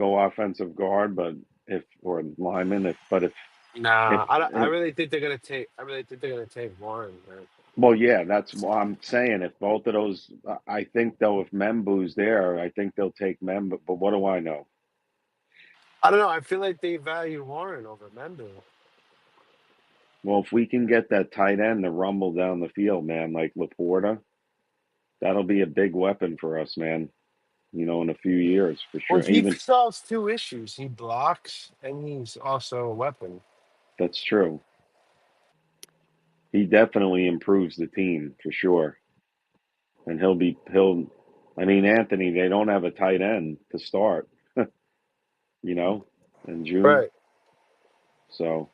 go offensive guard, but or lineman, if Nah, I really think they're gonna take. I really think they're gonna take Warren. Man. well, yeah, that's what I'm saying. If both of those, I think though, if Membu's there, I think they'll take Membu. But what do I know? I don't know. I feel like they value Warren over Mendo. Well, if we can get that tight end to rumble down the field, man, like Laporta, that'll be a big weapon for us, man. In a few years for Well, sure. he Even solves two issues. He blocks, and he's also a weapon. that's true. He definitely improves the team for sure. And I mean, Anthony, they don't have a tight end to start, you know, in June. Right. So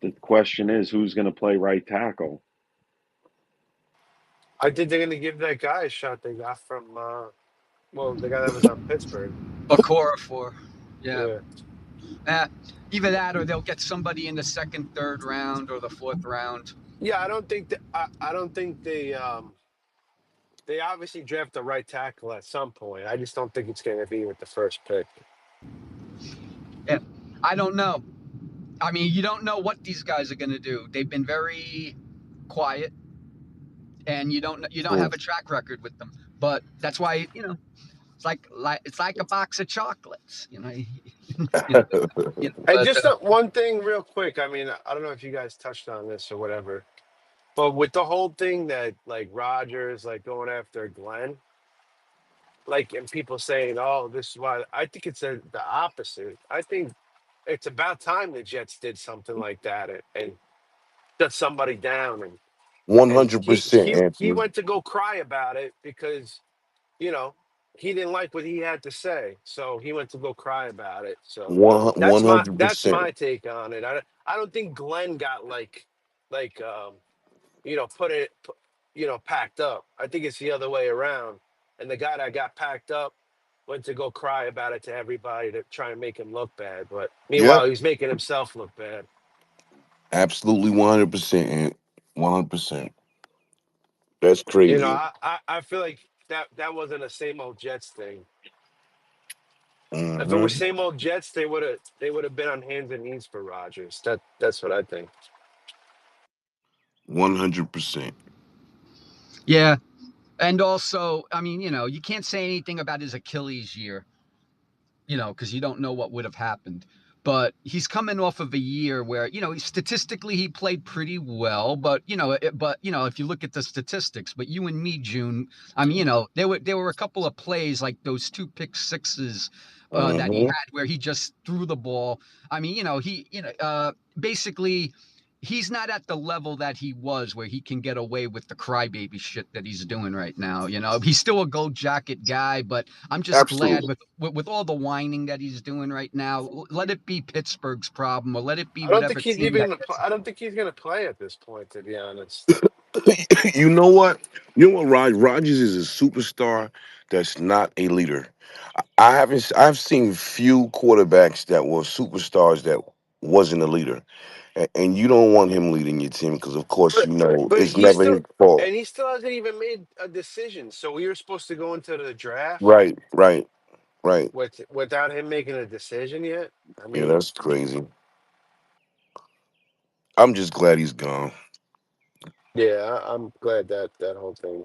the question is who's going to play right tackle? I think they're gonna give that guy a shot they got from. Well, the guy that was on Pittsburgh. Okora for, yeah. Yeah. Uh, Either that or they'll get somebody in the second, third round or the fourth round. Yeah, I don't think that. I don't think they obviously draft the right tackle at some point. I just don't think it's going to be with the first pick. Yeah, I don't know. I mean, you don't know what these guys are going to do. They've been very quiet, and you don't have a track record with them. But that's why it's like a box of chocolates. And But just one thing, real quick. I mean, I don't know if you guys touched on this or whatever, but with the whole thing that like Rogers like going after Glenn, like and people saying, "Oh, this is why." I think it's the opposite. I think it's about time the Jets did something like that and shut somebody down and he 100%, he Anthony. went to go cry about it because you know he didn't like what he had to say, so he went to go cry about it. So that's 100%. my take on it. I don't think Glenn got like put it packed up. I think it's the other way around, and the guy that got packed up went to go cry about it to everybody to try and make him look bad, but Yep, meanwhile he's making himself look bad. absolutely 100%, Ant. 100%. That's You know, crazy. I feel like that wasn't a same old Jets thing. If it was Hmm. same old Jets, they would have been on hands and knees for Rodgers. That's what I think. 100%. yeah, and also, I mean, you can't say anything about his Achilles year, because you don't know what would have happened. But he's coming off of a year where, statistically he played pretty well. But if you look at the statistics, but you and me, June, I mean, there were a couple of plays like those two pick sixes that he Hmm. had where he just threw the ball. I mean, basically he's not at the level that he was where he can get away with the crybaby shit that he's doing right now. He's still a gold jacket guy, but I'm just glad Absolutely. with all the whining that he's doing right now. Let it be Pittsburgh's problem, or let it be I don't think whatever he's team that even. gets. I don't think he's going to play at this point, to be honest. You know what? You know what, Rogers is a superstar that's not a leader. I haven't. I've seen few quarterbacks that were superstars that wasn't a leader, and you don't want him leading your team because, of course, But you know but it's he never still his fault. and he still hasn't even made a decision. So we were supposed to go into the draft Right, right, right. without him making a decision yet. I Yeah, mean, that's crazy. I'm just glad he's gone. yeah, I'm glad that whole thing.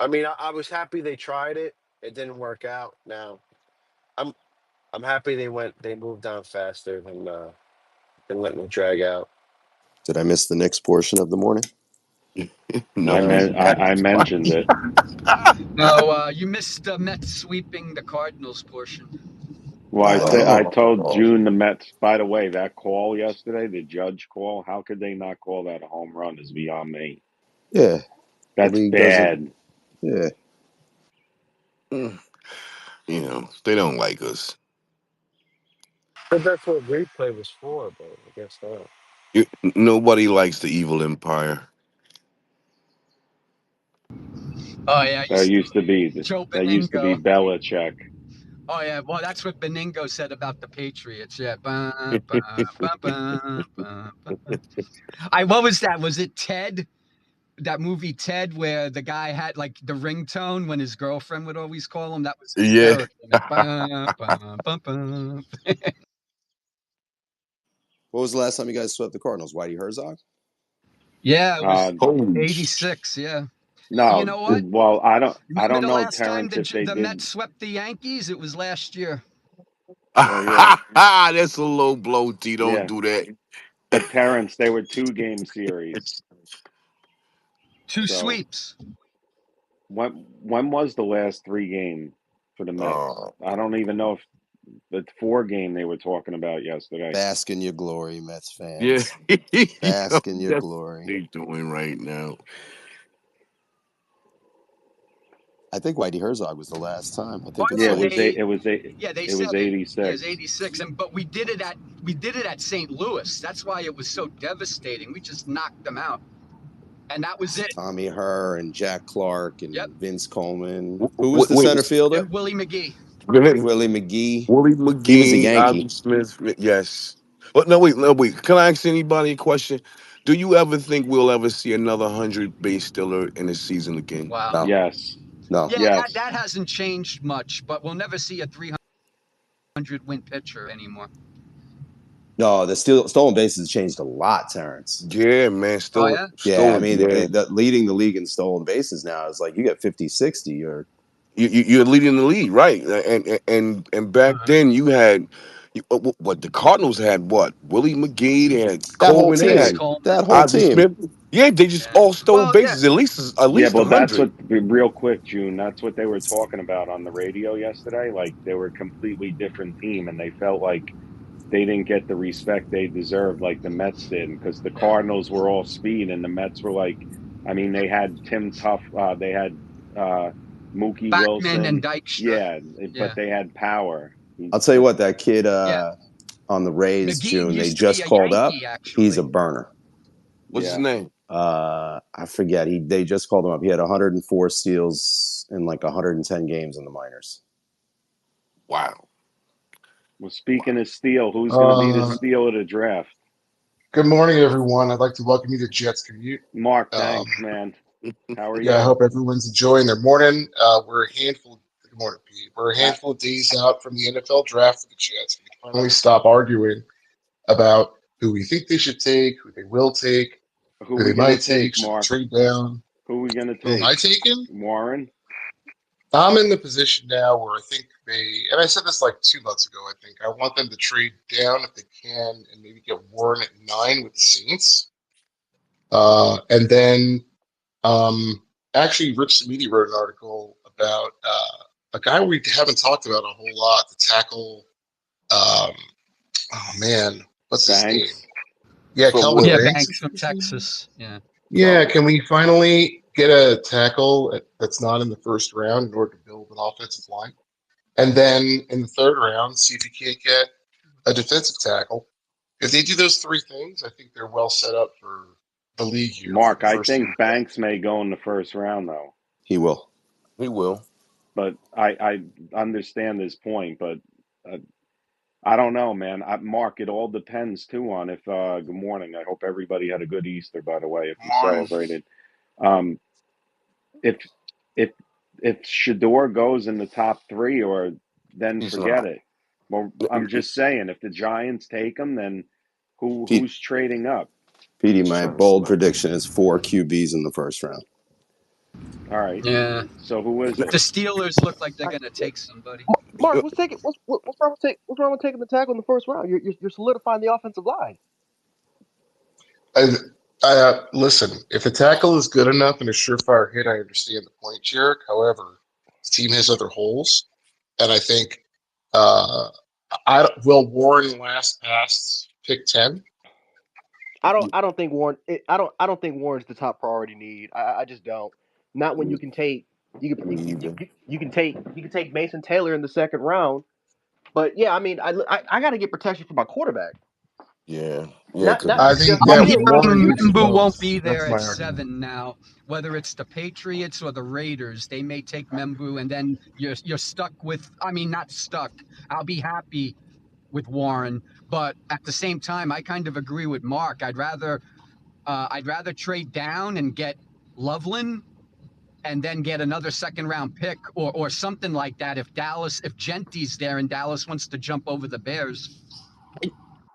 I mean, I was happy they tried it. It didn't work out. Now I'm I'm happy they moved on faster than letting it drag out. Did I miss the next portion of the morning? No, I mentioned it. No, you missed the Mets sweeping the Cardinals portion. Well, I told oh, June the Mets. By the way, that call yesterday, the judge call. How could they not call that a home run? Is beyond me. Yeah, the That's league doesn't. bad. Yeah, mm, they don't like us. But that's what replay was for, but I guess not. Nobody likes the evil empire. Oh yeah, That used to be Joe that used to be Beningo. Belichick. Oh yeah, well that's what Beningo said about the Patriots. Yeah. Bah, bah, bah, bah, bah, bah. What was that? Was it Ted? that movie Ted, where the guy had like the ringtone when his girlfriend would always call him. That was Yeah. hysterical. Like, bum, bum, bum, bum. What was the last time you guys swept the Cardinals? Whitey Herzog? Yeah, it was Holy 86. Yeah. No, You know what? well, I Remember don't the know, last time Terrence, if they the did. Mets swept the Yankees? It was last year. Oh yeah, That's a low blow, T. Don't yeah. do that. But Terrence, they were 2-game series. Two So sweeps. when was the last 3 game for the Mets? Uh, I don't even know if the 4 game they were talking about yesterday. Bask in your glory, Mets yeah. fans. Bask in your That's glory. what they doing right now. I think Whitey Herzog was the last time. I Oh think it's Yeah, yeah, it like was they it was said it. Yeah, it was 86. 86. But we did it at St. Louis. That's why it was so devastating. We just knocked them out. And that was it. Tommy Herr and Jack Clark Yep. and Vince Coleman. Who was Wait, the center fielder? Willie McGee. Willie McGee. Willie He was a McGee, Yankee. Ivy Smith. Yes. But no, wait. Can I ask anybody a question? Do you ever think we'll ever see another 100 base stealer in a season again? Wow. No, Yes. no. Yeah, Yes. that hasn't changed much, but we'll never see a 300 win pitcher anymore. No, the stolen bases changed a lot, Terrence. Yeah, man. Oh yeah. Yeah, I Still, mean, yeah. leading the league in stolen bases now is like you get 50, 60 or You're leading the lead, right? And back then you had what the Cardinals had what Willie McGee, they had that whole Coleman, they Vince team. had That Coleman. whole Ivy team. Smith. Yeah, they just Yeah. all stole Well, yeah. bases at Yeah, least well, that's 100. what, real quick, June, that's what they were talking about on the radio yesterday. Like, they were a completely different team, and they felt like they didn't get the respect they deserved, like the Mets did, because the Yeah. Cardinals were all speed, and the Mets were like, I mean, they had Tim Tuff, they had Mookie Backman and Wilson, Dykstra. yeah, but Yeah. they had power. I'll tell you what, that kid Yeah. on the Rays, McGee June, they used to be just a called up. Yankee, He's a actually. burner. What's his Yeah. name? I forget. They just called him up. He had 104 steals in like 110 games in the minors. Wow. Well, speaking of steel, who's going to be the Uh, steal of the draft? Good morning, everyone. I'd like to welcome you to Jets Commute. Mark, Um, thanks, man. How are yeah, I you? hope everyone's enjoying their morning. We're a handful. Good morning, Pete. We're a Ha- handful of days out from the NFL draft for the Jets. We can finally stop arguing about who we think they should take, who they will take, Who who we they going to might take, take, should they Mark? trade down. Who we going to Who am I take? taking? Warren? I'm in the position now where I think and I said this like 2 months ago, I think I want them to trade down if they can and maybe get Warren at 9 with the Saints. And then actually, Rich Samiti wrote an article about a guy we haven't talked about a whole lot, the tackle. Um, oh, man, what's his name? Banks? Yeah, From Kelvin Yeah, where? Banks. Banks from Texas. Yeah. Yeah, can we finally get a tackle that's not in the first round in order to build an offensive line? And then in the third round, see if you can't get a defensive tackle. If they do those three things, I think they're well set up for the league here for Mark, the I first think year. Banks may go in the first round, though. He will. He will. But I understand his point, but uh, I don't know, man. Mark, it all depends, too, on if, good morning. I hope everybody had a good Easter, by the way, if you Morning. celebrated. Um, if if if Shador goes in the top 3, or then He's forget not. it. Well, I'm just saying, if the Giants take him, then Pete, who's trading up? Petey, my bold prediction is 4 QBs in the first round. All right. Yeah. So who is The it? Steelers look like they're going to take somebody. Mark, what's wrong with taking the tackle in the first round? You're solidifying the offensive line. Listen, if the tackle is good enough and a surefire hit, I understand the point, Jarek. However, the team has other holes, and I think will Warren last past pick 10? I don't think Warren. I don't think Warren's the top priority need. I just don't. Not when you can take you can Me either. you can take Mason Taylor in the second round. But yeah, I mean, I got to get protection for my quarterback. Yeah. Not Because I not think just I'm that yeah. Warren hearing needs Membu won't both. be That's there my at argument. 7 now. Whether it's the Patriots or the Raiders, they may take Membu, and then you're stuck with. I mean, not stuck. I'll be happy with Warren, but at the same time, I kind of agree with Mark. I'd rather trade down and get Loveland and then get another second round pick or something like that if Gentry's there and Dallas wants to jump over the Bears.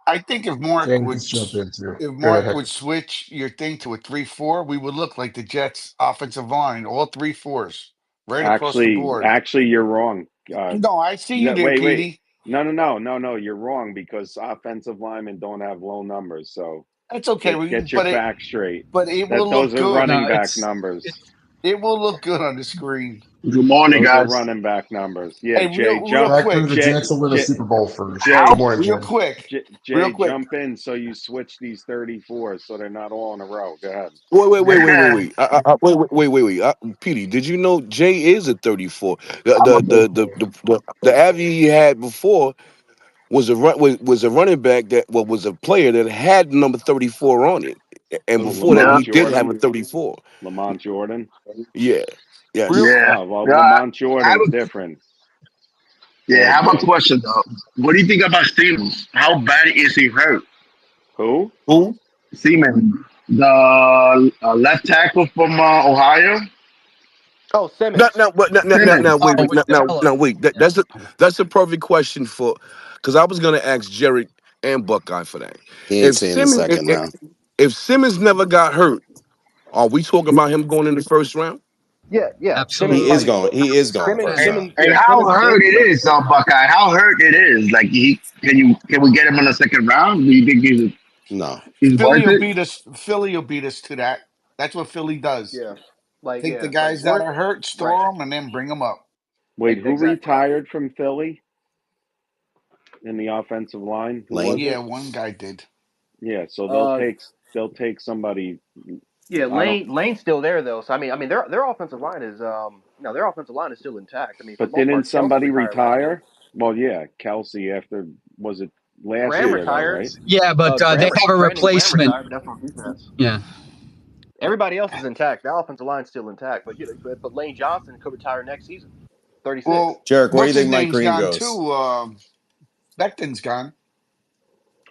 I think if James jump in too. Go Mark ahead. would switch your thing to a 3-4, we would look like the Jets offensive line, all 3-4s, right across the board. Actually, you're wrong. No, I see you No, there, wait. Petey. No. You're wrong because offensive linemen don't have low numbers. So That's okay. get your facts straight. But it will Those look are good. running No, back it's numbers. It will look good on the screen. Good morning, Those are guys. running back numbers. Yeah, Hey, Jay, real jump. Thankfully, quick, the Jets will win a Super Bowl first. Jay, Good morning, real Jim. quick, real Jay, quick. jump in so you switch these 34s so they're not all in a row. Go ahead. Wait. Petey, did you know Jay is a 34? I'm a big fan. The Avi he had before was a running back that was a player that had number 34 on it, and Who, before that Yeah, Lamont he did have Jordan? a 34. Lamont Jordan? Yeah, Real yes. yeah. Oh, well, Yeah, Lamont I have Jordan's a, different. Go yeah, I ahead, have a Jay. question though. What do you think about Stevens? How bad is he hurt? Who? Who? Seaman, the left tackle from Ohio. Oh, Now, Simmons. now, but Simmons. oh with now, Dallas. wait. Yeah. That's a perfect question for, because I was gonna ask Jared and Buckeye for that. He ain't If staying in the Simmons, second round. if Simmons never got hurt, are we talking about him going in the first round? Yeah. Simmons He Absolutely. is might. going. He is going Simmons. first and, round. Simmons. And Yeah. how Simmons hurt should it go is, first. Buckeye? How hurt it is? Like can we get him in the second round? Do you think No. he's Philly worth will it? beat us. Philly will beat us to that. That's what Philly does. Yeah. Take the guys that We're are hurt, right. store them, and then bring them up. Wait, who Exactly. retired from Philly in the offensive line? Who was Lane. Yeah, it? one guy did. Yeah, so Uh, they'll take somebody. yeah. I don't. Lane's still there though. So I mean, their offensive line is their offensive line is still intact. I mean, for the But most didn't part, Kelsey somebody retired last year. retire? Well, yeah, Kelsey after was it last Graham year though, retired. right? Yeah, but they have a Brandon Graham replacement. retired, but that's on defense. Yeah. Everybody else is intact. The offensive line's still intact, but Lane Johnson could retire next season. 36. Well, Jarek, where do you what's his think Mike name's Green gone goes? too? Becton's gone.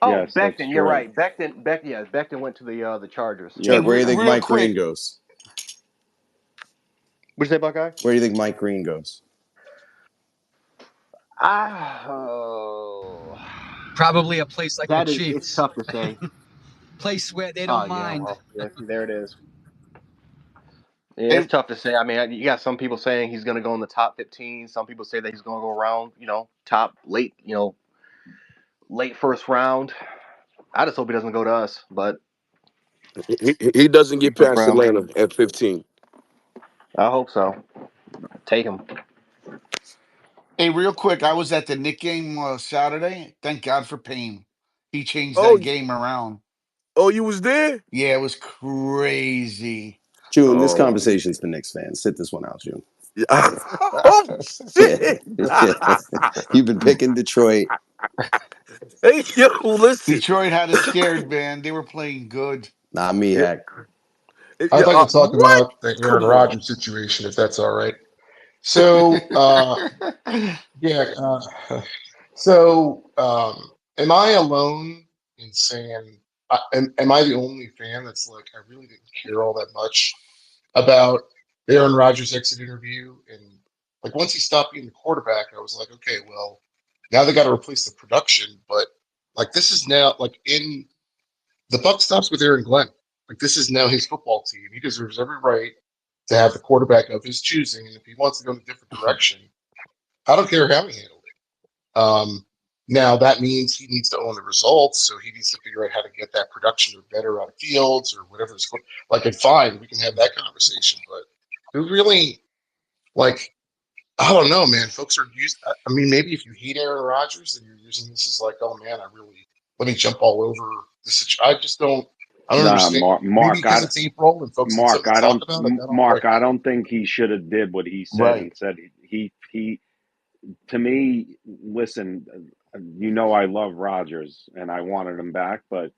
Oh, Yes, that's Becton, you're true. right. Becton went to the Chargers. Hey, Jarek, where do you think real Mike quick, Green goes? What'd you say, Buckeye? Where do you think Mike Green goes? Oh, Probably a place like the it's Chiefs. tough to say. Place where they Oh don't yeah, mind. well, yeah, there it is. Yeah, hey, it's tough to say. I mean, you got some people saying he's going to go in the top 15. Some people say that he's going to go around, top late, late first round. I just hope he doesn't go to us, but He doesn't get good for past him. Atlanta at 15. I hope so. Take him. hey, real quick, I was at the Nick game Saturday. Thank God for Payne. He changed Oh, that game around. you was there? Yeah, it was crazy. June, this Oh, conversation's for Knicks fans. Sit this one out, June. oh shit! You've been picking Detroit. Hey, yo, listen. Detroit had us scared, man. They were playing good. Not me, Yeah, Hack. I'd like to talk what? about the Aaron Come on. Rodgers situation, if that's all right. So, yeah. Am I alone in saying? Am I the only fan that's like, I really didn't care all that much about the Aaron Rodgers exit interview? And like, once he stopped being the quarterback, I was like, okay, well, now they got to replace the production. But like, this is now like the buck stops with Aaron Glenn. Like, this is now his football team. He deserves every right to have the quarterback of his choosing. And if he wants to go in a different direction, I don't care how he handled it. Now that means he needs to own the results, so he needs to figure out how to get that production or better on fields or whatever. Like, and fine, we can have that conversation. But it really, like, I don't know, man. Folks are used. I mean, maybe if you hate Aaron Rodgers and you're using this as like, oh man, let me jump all over the situation. I just don't. I don't Nah, understand. Mark. Maybe Mark, because it's April and folks need something to talk about. Like, I don't Mark. like I it. don't think he should have did what he said Right. and said. He. To me, listen. I love Rodgers and I wanted him back, but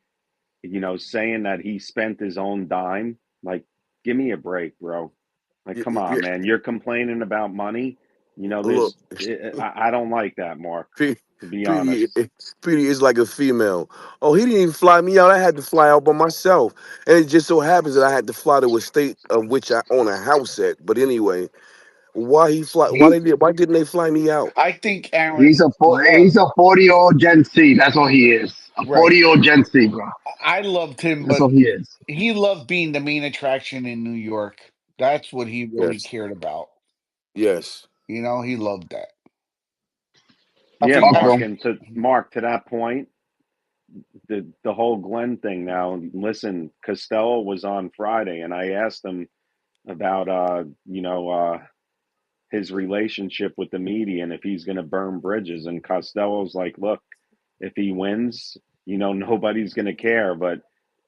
saying that he spent his own dime, like, give me a break, bro. Like, come on, man. You're complaining about money. You know, Look, I don't like that, Mark. P- To be Petey, honest. Petey is like a female. Oh, he didn't even fly me out. I had to fly out by myself, and it just so happens that I had to fly to a state of which I own a house at. But anyway, why he fly? He Why didn't they fly me out? I think he's Aaron a love he's a 40-year-old Gen Z. That's what he is. A right. 40-year-old Gen Z, bro. I loved him, That's but what he is. he loved being the main attraction in New York. That's what he really Yes, cared about. yes, You know, he loved that. I Yeah, think Talk to Mark, him. and to Mark, to that point, the whole Glenn thing now, listen, Costello was on Friday and I asked him about his relationship with the media and if he's going to burn bridges, and Costello's like, look, if he wins, nobody's going to care, but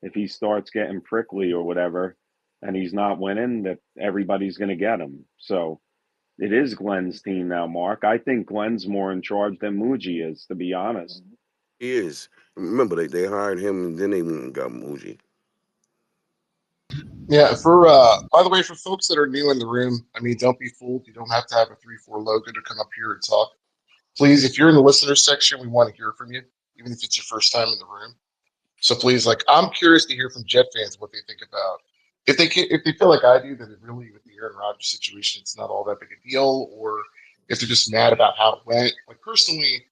if he starts getting prickly or whatever and he's not winning, that everybody's going to get him. So it is Glenn's team now, Mark. I think Glenn's more in charge than Muji is, to be honest. he is. Remember, they hired him, and then they went and got Muji. Yeah, for by the way, for folks that are new in the room, I mean, don't be fooled. You don't have to have a 3-4 logo to come up here and talk. Please, if you're in the listener section, we want to hear from you, even if it's your first time in the room. So please, like, I'm curious to hear from Jet fans what they think about if they feel like I do that it really with the Aaron Rodgers situation, it's not all that big a deal, or if they're just mad about how it went. Like personally,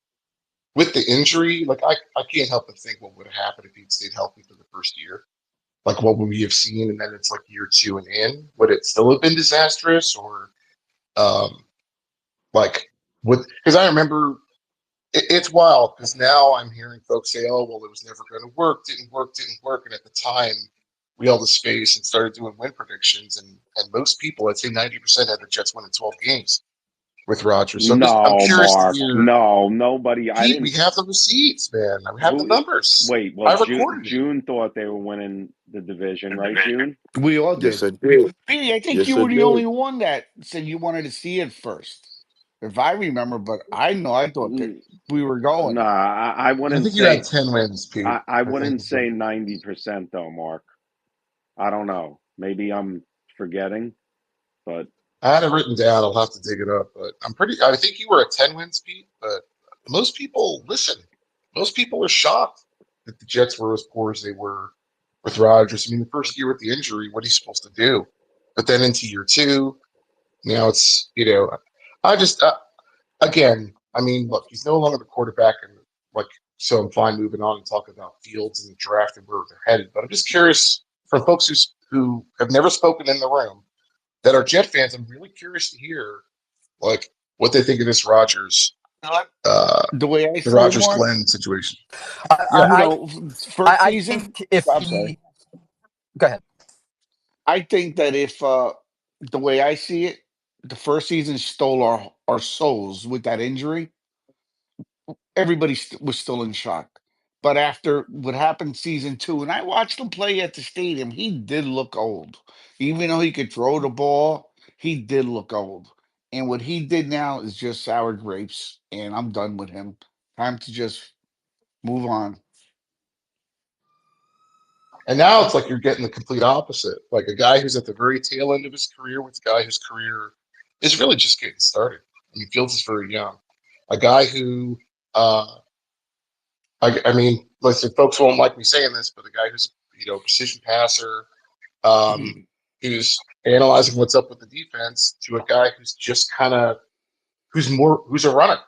with the injury, like I can't help but think what would have happened if he'd stayed healthy for the first year. Like what would we have seen, and then it's like year two and in? Would it still have been disastrous, or um, like with? Because I remember it's wild because now I'm hearing folks say, "Oh, well, it was never going to work, didn't work," and at the time, we held the space and started doing win predictions, and most people, I'd say 90%, had the Jets winning 12 games with Rodgers. So I'm No, curious to Mark. hear, No, nobody. I Pete. We didn't. have the receipts, man. We have the Who? numbers. Wait. Well, I June. recorded it. June thought they were winning the division, right? June. we all Yes, did. I did. Petey, I think Yes, you I were the only did. one that said you wanted to see it first. If I remember, but I know I thought that we were Nah, going. I I wouldn't think you had say. 10 wins, Pete. I I think wouldn't is what. say 90% though, Mark. I don't know. Maybe I'm forgetting, but I had it written down. I'll have to dig it up, but I'm pretty. I think you were at 10 wins, Pete. But most people listen. Most people are shocked that the Jets were as poor as they were with Rodgers. I mean, the first year with the injury, what he's supposed to do, but then into year two, now it's I just again, I mean, look, he's no longer the quarterback, and like, so I'm fine moving on and talking about Fields and the draft and where they're headed. But I'm just curious from folks who have never spoken in the room that are Jet fans. I'm really curious to hear like what they think of this Rogers, uh, The way I the see it, Rogers Mark, Glenn situation. Yeah, you I know, first I season, think if I'm sorry. he go ahead. I think that if the way I see it, the first season stole our souls with that injury. Everybody was still in shock. But after what happened season two, and I watched him play at the stadium, he did look old. Even though he could throw the ball, he did look old. And what he did now is just sour grapes, and I'm done with him. Time to just move on. and now it's like you're getting the complete opposite. Like a guy who's at the very tail end of his career with a guy whose career is really just getting started. I mean, Fields is very young. A guy who uh, I mean, listen, folks won't like me saying this, but the guy who's precision passer, um, who's analyzing what's up with the defense, to a guy who's just kind of who's a runner.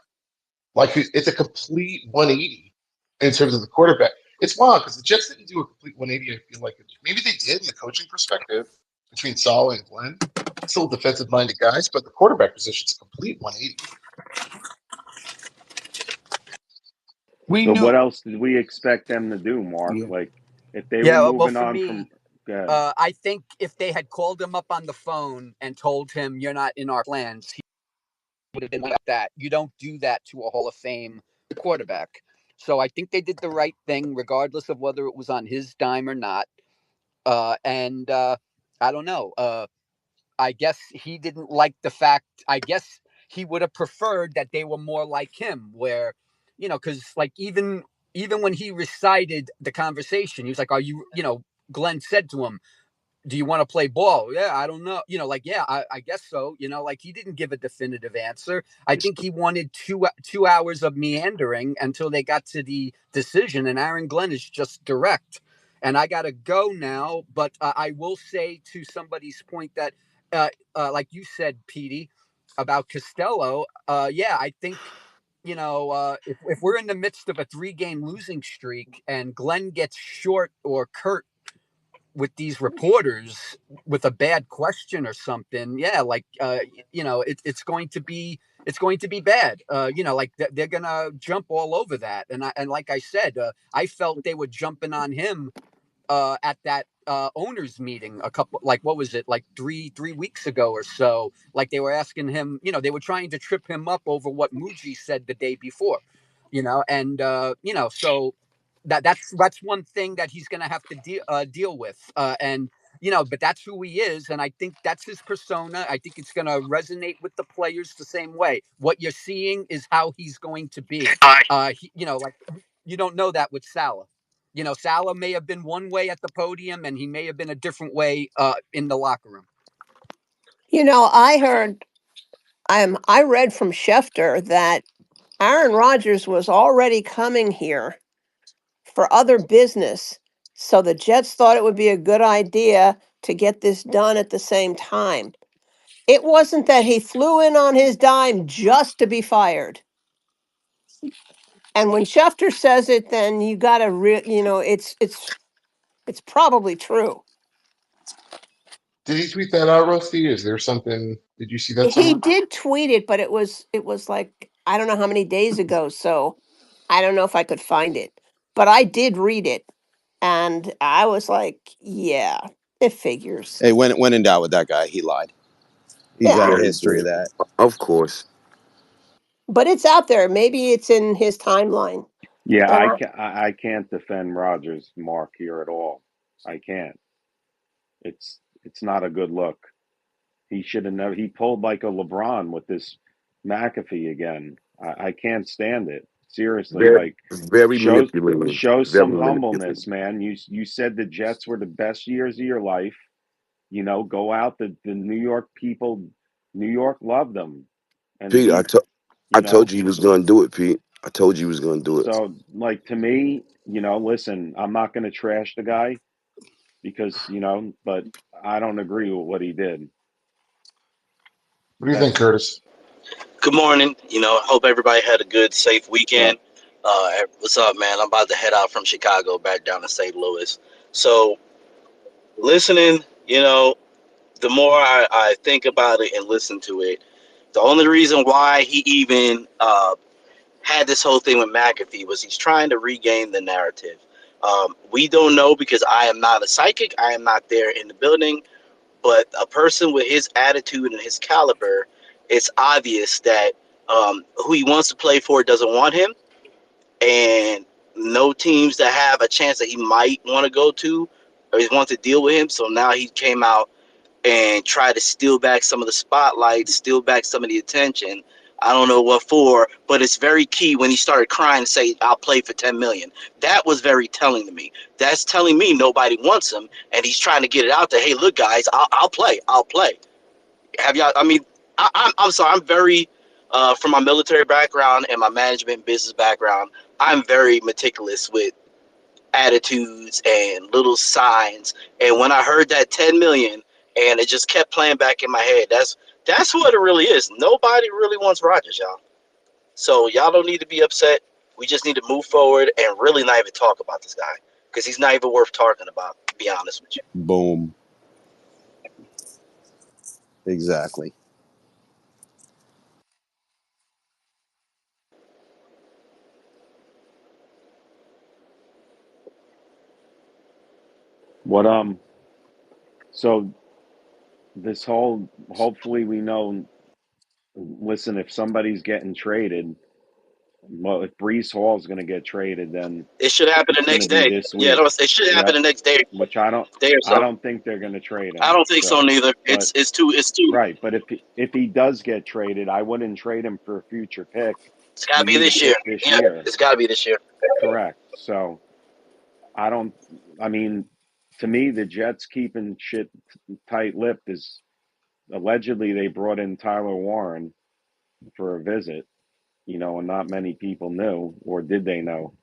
Like it's a complete 180 in terms of the quarterback. It's wild because the Jets didn't do a complete 180. I feel like maybe they did in the coaching perspective between Salah and Glenn. Still defensive-minded guys, but the quarterback position's a complete 180. We so what knew. else did we expect them to do, Mark? Yeah. Like if they were Yeah, well, moving for on from, me, go ahead. I think if they had called him up on the phone and told him you're not in our plans, he would have been like that. You don't do that to a Hall of Fame quarterback. So I think they did the right thing, regardless of whether it was on his dime or not. And I don't know. I guess he didn't like the fact. I guess he would have preferred that they were more like him, where, because like even when he recited the conversation, he was like, "Are you?" Glenn said to him, do you want to play ball? Yeah, I don't know. Like, yeah, I guess so. Like he didn't give a definitive answer. I think he wanted 2 hours of meandering until they got to the decision. And Aaron Glenn is just direct. And I got to go now. But I will say to somebody's point that, like you said, Petey, about Costello. Yeah, I think. If we're in the midst of a 3-game losing streak and Glenn gets short or curt with these reporters with a bad question or something, yeah, like it's going to be bad. Like they're gonna jump all over that, and like I said, I felt they were jumping on him at that owners meeting a couple, like, what was it, like three weeks ago or so. Like they were asking him, they were trying to trip him up over what Muji said the day before, and so that's one thing that he's going to have to deal with, and but that's who he is, and I think that's his persona. I think it's going to resonate with the players the same way. What you're seeing is how he's going to be. Like, you don't know that with Salah. Salah may have been one way at the podium, and he may have been a different way in the locker room. I read from Schefter that Aaron Rodgers was already coming here for other business. So the Jets thought it would be a good idea to get this done at the same time. It wasn't that he flew in on his dime just to be fired. And when Schefter says it, then you got to it's probably true. Did he tweet that out, Rusty? Is there something? Did you see that He somewhere? did tweet it, but it was like I don't know how many days ago, so I don't know if I could find it. But I did read it, and I was like, yeah, it figures. Hey, when in doubt with that guy, he lied. He's Yeah, got a Yeah, he history of did. that. Of course. but it's out there. Maybe it's in his timeline. Yeah, And I can't defend Rogers' Mark here at all. I can't. It's not a good look. He should have never. He pulled like a LeBron with this McAfee again. I can't stand it. Seriously, Very, like very show manipulative. show Very some manipulative. humbleness, man. You said the Jets were the best years of your life. Go out. The New York people, New York loved them, and Pete, he, I you told know. you he was going to do it, Pete. I told you he was going to do it. So, like, to me, listen, I'm not going to trash the guy because but I don't agree with what he did. What do you think, That's Curtis? Good morning. Hope everybody had a good, safe so. weekend. What's up, man? I'm about to head out from Chicago back down to St. Louis. So, listening, the more I think about it and listen to it, the only reason why he even had this whole thing with McAfee was he's trying to regain the narrative. We don't know because I am not a psychic. I am not there in the building. But a person with his attitude and his caliber, it's obvious that who he wants to play for doesn't want him, and no teams that have a chance that he might want to go to or he wants to deal with him. So now he came out and tried to steal back some of the spotlight, steal back some of the attention. I don't know what for, but it's very key when he started crying and say, "I'll play for 10 million." That was very telling to me. That's telling me nobody wants him, and he's trying to get it out there. Hey, look, guys, I'll play. I'll play. Have y'all? I mean, I'm sorry. I'm very, from my military background and my management business background, I'm very meticulous with attitudes and little signs. And when I heard that 10 million, and it just kept playing back in my head, that's what it really is. Nobody really wants Rodgers, y'all. So y'all don't need to be upset. We just need to move forward and really not even talk about this guy because he's not even worth talking about, to be honest with you. Boom. Exactly. What so this whole, hopefully we know. Listen, if somebody's getting traded, well, if Brees Hall's going to get traded, then It should happen the it's going to next be day. this Yeah, week. it should happen the Yep. next Which I don't, day or I so. don't think they're going to trade I him. don't think so So, neither. but It's too. right, but if he does get traded, I wouldn't trade him for a future pick. It's got to You be need a this year. pick this Yeah, year. it's got to be this year. Correct. So I don't. I mean, To me, the Jets keeping shit tight-lipped is allegedly they brought in Tyler Warren for a visit, and not many people knew, or did they know?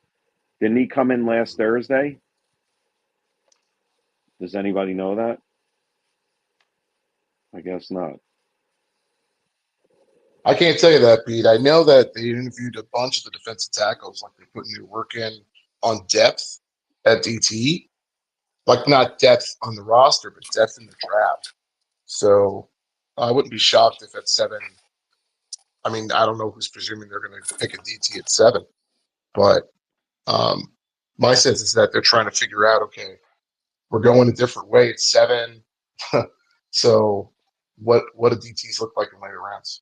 Didn't he come in last Thursday? Does anybody know that? I guess not. I can't tell you that, Pete. I know that they interviewed a bunch of the defensive tackles, like they put new work in on depth at DT, like not depth on the roster, but depth in the draft. So I wouldn't be shocked if at 7. I mean, I don't know who's presuming they're going to pick a DT at 7, but um, my sense is that they're trying to figure out, okay, we're going a different way at 7. So what do DTs look like in later rounds?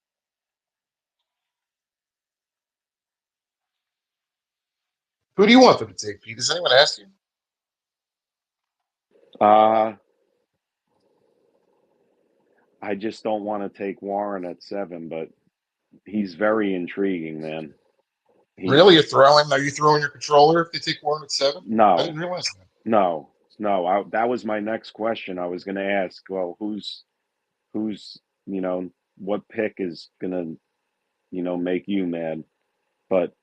Who do you want them to take, Pete? Does anyone ask you? Uh, I just don't want to take Warren at 7, but he's very intriguing, man. Really? He's Are you throwing your controller if they take Warren at 7? I no, didn't realize that. no, no. That was my next question. I was going to ask. Well, who's what pick is going to make you mad? But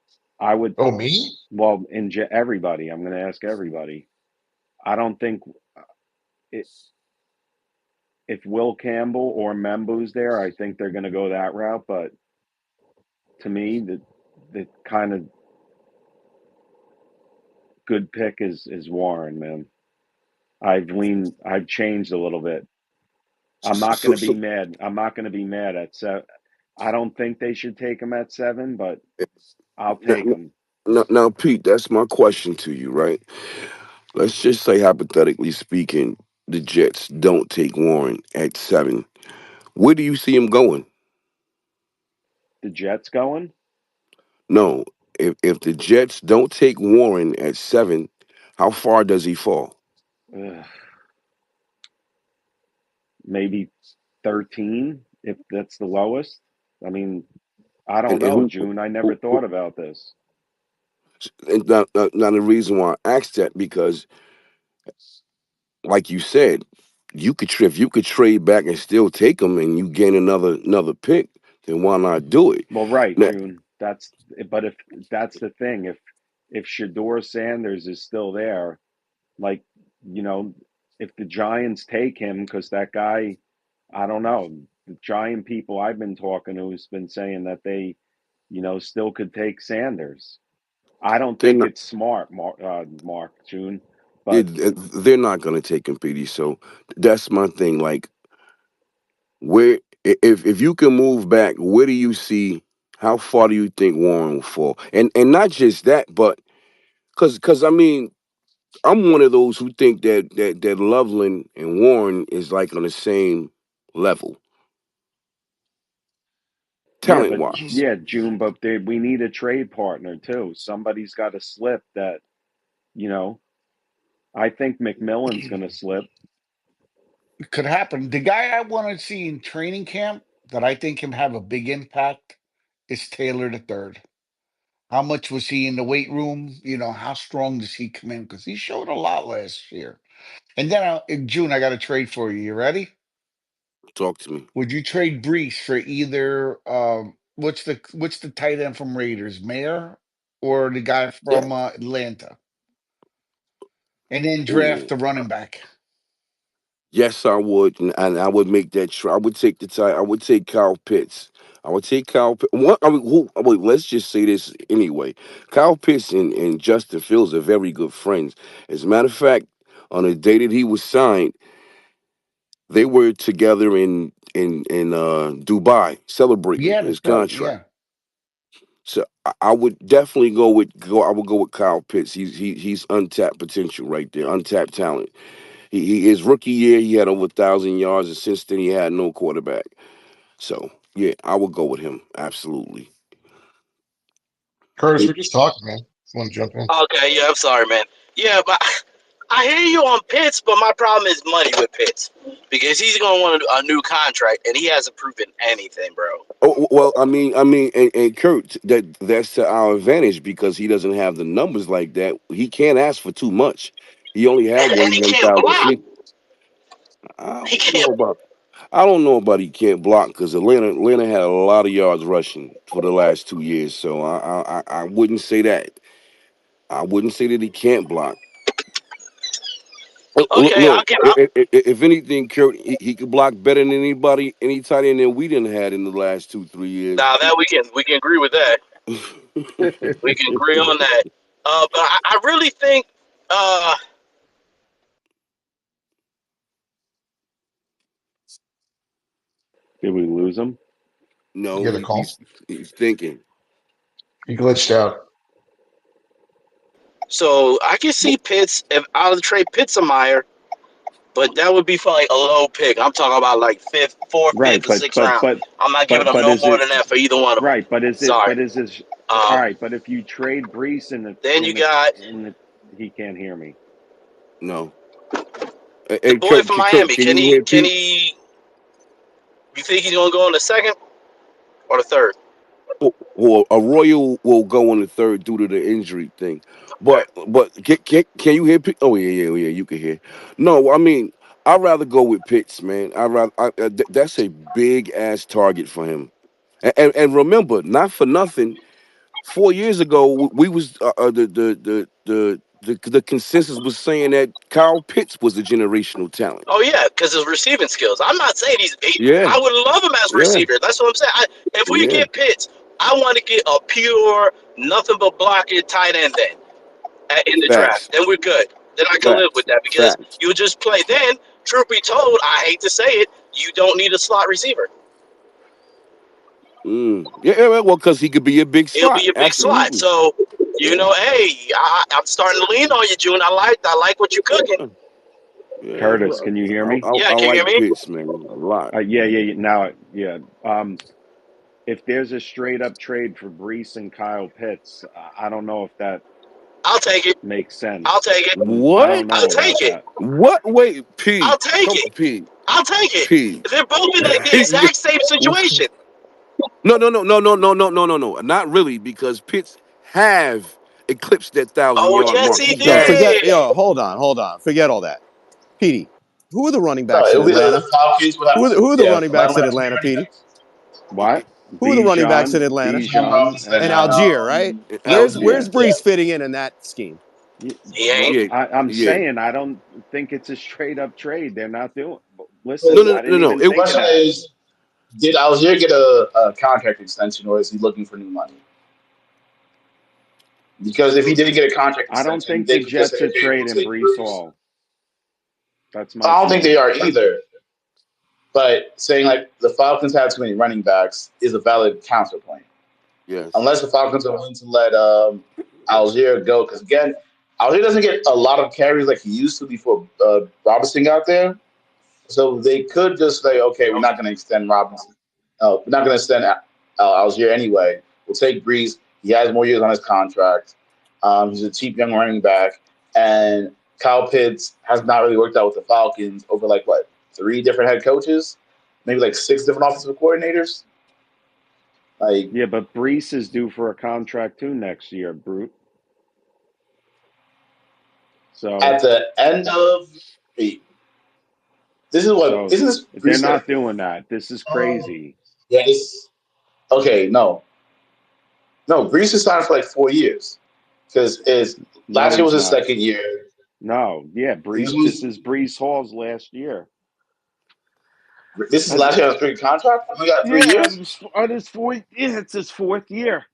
I would. Oh, me? Well, everybody. I'm going to ask everybody. I don't think it, if Will Campbell or Membu's there, I think they're going to go that route. But to me, the kind of good pick is Warren, man. I've changed a little bit. I'm So, not going so, to be so mad. I'm not going to be mad at 7. I don't think they should take him at 7, but I'll now, take him. now, Pete, that's my question to you, right? Let's just say, hypothetically speaking, the Jets don't take Warren at 7. Where do you see him going? The Jets going? No, if the Jets don't take Warren at 7, how far does he fall? Ugh, maybe 13, if that's the lowest. I mean, I don't And know, June. I never who thought about this. and now the reason why I asked that because, like you said, if you could trade back and still take him, and you gain another pick, then why not do it? Well, right, Now, June. But if that's the thing, if Shador Sanders is still there, like, you know, if the Giants take him, because that guy, I don't know, the Giant people I've been talking to has been saying that they, still could take Sanders. I don't they're think not it's smart, Mark June, they, but they're not going to take him, Petey. So that's my thing. Like, where if you can move back, where do you see? How far do you think Warren will fall? And not just that, but because I mean, I'm one of those who think that Loveland and Warren is like on the same level, yeah, talent but wise. yeah, June, but we need a trade partner too. Somebody's got to slip that, you know. I think McMillan's going to slip. Could happen. The guy I want to see in training camp that I think can have a big impact is Taylor the third. How much was he in the weight room? How strong does he come in? Because he showed a lot last year. And then in June, I got a trade for you. You ready? Talk to me. Would you trade Brees for either what's the tight end from Raiders, Mayer, or the guy Yeah. from Atlanta, and then draft Ooh. the running back? Yes, I would, and I would make that. I would take the tie. I would take Kyle Pitts. I would take Kyle. What? I mean, wait, let's just say this anyway. Kyle Pitts and Justin Fields are very good friends. As a matter of fact, on the day that he was signed, they were together in Dubai celebrating Yeah, his that's right. contract. Yeah, So I would definitely go. I would go with Kyle Pitts. He's untapped potential right there, untapped talent. His rookie year he had over 1,000 yards, and since then he had no quarterback. So yeah, I would go with him absolutely. Curtis, And we're just talking, man. Just want to jump in. Okay, yeah, I'm sorry, man. Yeah, but I hear you on Pitts, but my problem is money with Pitts because he's gonna want a new contract, and he hasn't proven anything, bro. well, and Kurt, that's to our advantage because he doesn't have the numbers like that. He can't ask for too much. He only had and he can't 1,000 block. sneakers. I He don't know can't. about. I don't know about he can't block because Atlanta had a lot of yards rushing for the last 2 years. So I wouldn't say that. I wouldn't say that he can't block. Okay, I'll Look, give. if anything, Kurt, he could block better than anybody, any tight end that we didn't had in the last 2 3 years. Now that we can agree with that. We can agree on that. But I really think. Uh, Did we lose him? You No, get a call. he's thinking. He glitched out. so I can see Pitts if out of the trade Pitts-Meyer, but that would be for like a low pick. I'm talking about like fifth, fourth, Right, fifth, or sixth round. I'm not giving up but no is more it than that for either one of them. right? Sorry. But is this all Um, right? But if you trade Brees then you got in the he can't hear me. No. the Hey, boy Kurt, from Kurt, Miami. can you hear Can Pete? he? You think he's gonna go in the second or the third? Well, Arroyo will go on the third due to the injury thing. Okay. But can you hear Pitt? Oh yeah, you can hear. No, I mean I'd rather go with Pitts, man. That's a big ass target for him. And remember, not for nothing. 4 years ago, we was the consensus was saying that Kyle Pitts was a generational talent. Oh yeah, because his receiving skills. I'm not saying Yeah, I would love him as a yeah, receiver. That's what I'm saying. If we yeah. get Pitts, I want to get a pure, nothing but blocking tight end then in the Facts, draft. Then we're good. Then I can live facts, with that because facts. you just play. Then, truth be told, I hate to say it, you don't need a slot receiver. Yeah, well, because he could be a big It'll slot. be a big slot. Absolutely. So, Yeah. hey, I'm starting to lean on you, June. I like what you're cooking. Yeah. Yeah, Curtis, can you hear me? Yeah, I can you hear like me? Pitts, man, a lot. Yeah. Now, yeah. If there's a straight up trade for Brees and Kyle Pitts, I don't know if that I'll take it. makes I'll sense. take it. I What? don't I'll know take about it. that. What? Wait, I'll P. take Come, it. P. I'll take it. P. They're both in like the exact same situation. No. Not really, because Pitts have eclipsed that thousand Oh, yard yes, mark. he He Yo, has. forget. did. Yo, hold on. Forget all that. Petey, who are the running No, backs in it'll be the Atlanta? Falcons will have Who are the yeah, running backs in Atlanta will have three Atlanta, running Petey? backs. What? Who are the running backs in Atlanta? Bijan Robinson And And Algier, right? Where's Algier, yeah. Breeze yeah. fitting in that scheme? He ain't. Yeah, I'm yeah. saying I don't think it's a straight up trade. They're not doing. So Listen, No, I no, didn't no. even the think of question that. is, did Algier get a contract extension or is he looking for new money? Because if he didn't get a contract I don't extension, think they the could just say, Jets are okay, we'll trading take Brees Bruce. Hall. That's my I don't think they feeling. are either. But saying like the Falcons have too many running backs is a valid counterpoint. Yes. Unless the Falcons are willing to let Algier go, because again, Algier doesn't get a lot of carries like he used to before Robinson got there. So they could just say, okay, we're not going to extend Robinson. We're not going to extend Algier anyway. We'll take Breeze. He has more years on his contract. He's a cheap young running back. And Kyle Pitts has not really worked out with the Falcons over like what, 3 different head coaches? Maybe like 6 different offensive coordinators? Like Yeah, but Brees is due for a contract too next year, Brute. So, at the end of wait, this is what so isn't this they're Breeze gonna not doing that. This is crazy. yeah, this okay, no. No, Brees is signed for like 4 years. Because is No, last year was he's his not. second year. No, yeah, He was, Brees. This is Brees Hall's last year. this is As last year on his rookie contract. We got 3 years. on his fourth. Yeah, it's his fourth year.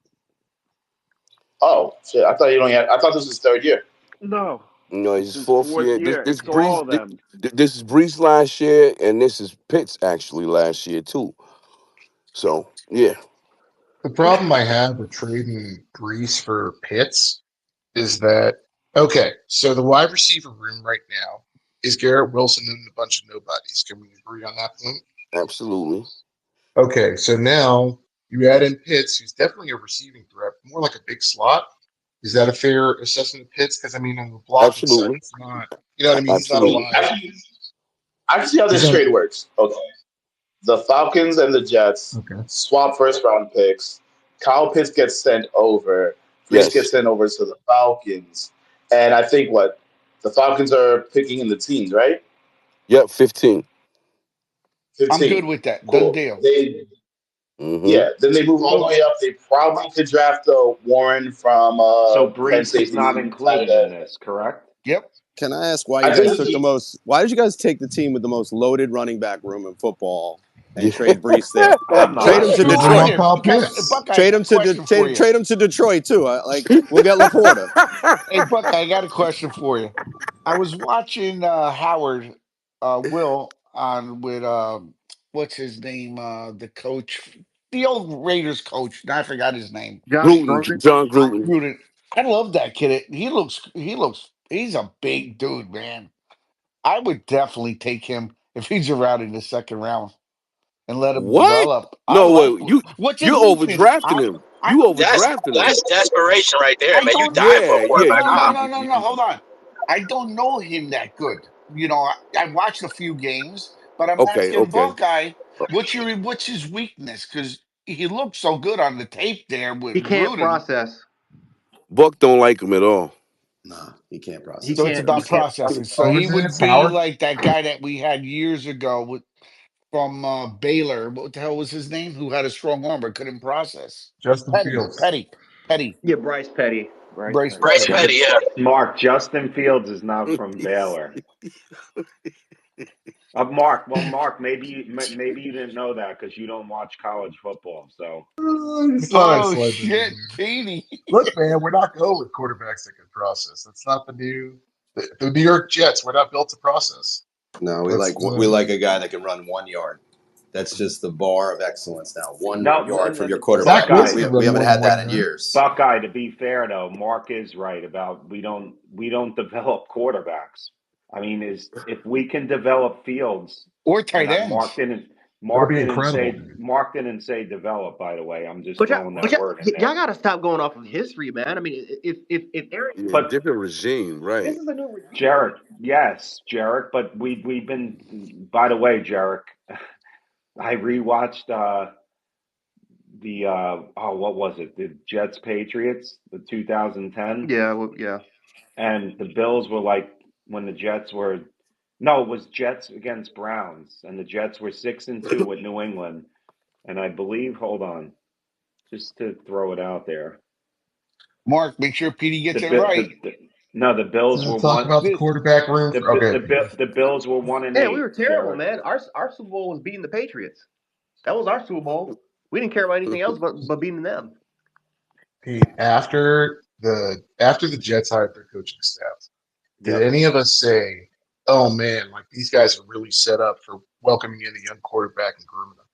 Oh shit! I thought you only had. I thought this was his 3rd year. No, No, it's his his fourth fourth year. year. This It's all Breeze. of them. This is Breeze last year, and this is Pitts actually last year too. So yeah, The problem I have with trading Grease for Pitts is that okay, so the wide receiver room right now is Garrett Wilson and a bunch of nobodies. Can we agree on that point? absolutely. Okay, so now you add in Pitts, who's definitely a receiving threat, more like a big slot. Is that a fair assessment of Pitts? Because I mean, on the blocking side, Absolutely. it's not. You know what I mean? He's not a Absolutely. wide. I can see how He's this not. trade works. Okay, the Falcons and the Jets Okay. swap first round picks. Kyle Pitts gets sent over. Brees gets Yes. sent over to the Falcons. And I think what The Falcons are picking in the teens, right? Yep, 15. I'm good 15. with that. Done Cool. deal. Mm-hmm. Yeah. Then they move all the way up. They probably could draft Warren from So Penn Brees is State, not maybe tight included in end. this, correct? Yep. Can I ask why you I guys think took the he. most? Why did you guys take the team with the most loaded running back room in football and Yeah. trade Brees there? I'm Trade not. him to Two I Detroit. one did pound because picks. Buckeye. Trade him to Question for you. trade him to Detroit too. Like we'll get Laporta. Hey, Buckeye, I got a question for you. I was watching Howard Will on with what's his name? The coach, the old Raiders coach. I forgot his name. Josh Gruden, Gruden. John Gruden. Gruden. I love that kid. He's a big dude, man. I would definitely take him if he's around in the second round and let him What? develop. I No, like what's you his weakness. overdrafting him. I You don't overdrafting him. That's desperation right there, I man. You don't dying for a Yeah, yeah. quarterback no no now. no no no hold on. I don't know him that good. I watched a few games, but I'm Okay, asking okay. Buckeye, what's his weakness? Because he looked so good on the tape there with He can't Gruden. process. Buck don't like him at all. Nah, he can't He So process. it's can't. He about can't. processing. So Oh, he his would name's be Howard. like that guy that we had years ago from Baylor. What the hell was his name? Who had a strong arm but couldn't process? Justin Petty, Fields. Petty, Petty, Yeah, Bryce Petty. Bryce Bryce Petty. Bryce Petty. Petty, yeah. Mark, Justin Fields is not from Baylor. Mark, maybe you didn't know that because you don't watch college football. So I just thought I'd Oh slide that in shit, there. Petey. Look, man, we're not going with quarterbacks that can process. That's not the New York Jets. We're not built to process. No, That's we like a guy that can run 1 yard. That's just the bar of excellence now. One no, yard from your Zach quarterback. Buckeye. Wilson can We run haven't more than had that 1 in yard. years. Buckeye. To be fair though, Mark is right about we don't develop quarterbacks. I mean, if we can develop Fields, Or and tight ends. That'll be incredible. Mark didn't say develop. By the way, I'm just But throwing that word in y'all there. got to stop going off of history, man. I mean, if Aaron, Yeah, But different regime, this right? is a new regime. Jarek, yes, Jarek. But we've been. By the way, Jarek, I rewatched what was it? The Jets Patriots, the 2010, Yeah, well, yeah. and the Bills were like when the Jets were. No, it was Jets against Browns, and the Jets were 6-2 with New England, and I believe. Hold on, just to throw it out there. Mark, make sure Petey The gets it Bi- right. the No, the Bills were Talk one. about the quarterback room. Okay. The Bills were 1 and Yeah, we were 8. terrible, Jarek. man. Our Super Bowl was beating the Patriots. That was our Super Bowl. We didn't care about anything else but beating them. Pete, after the Jets hired their coaching staff, did Yep. any of us say, "Oh man, like these guys are really set up for welcoming in a young quarterback and grooming them"?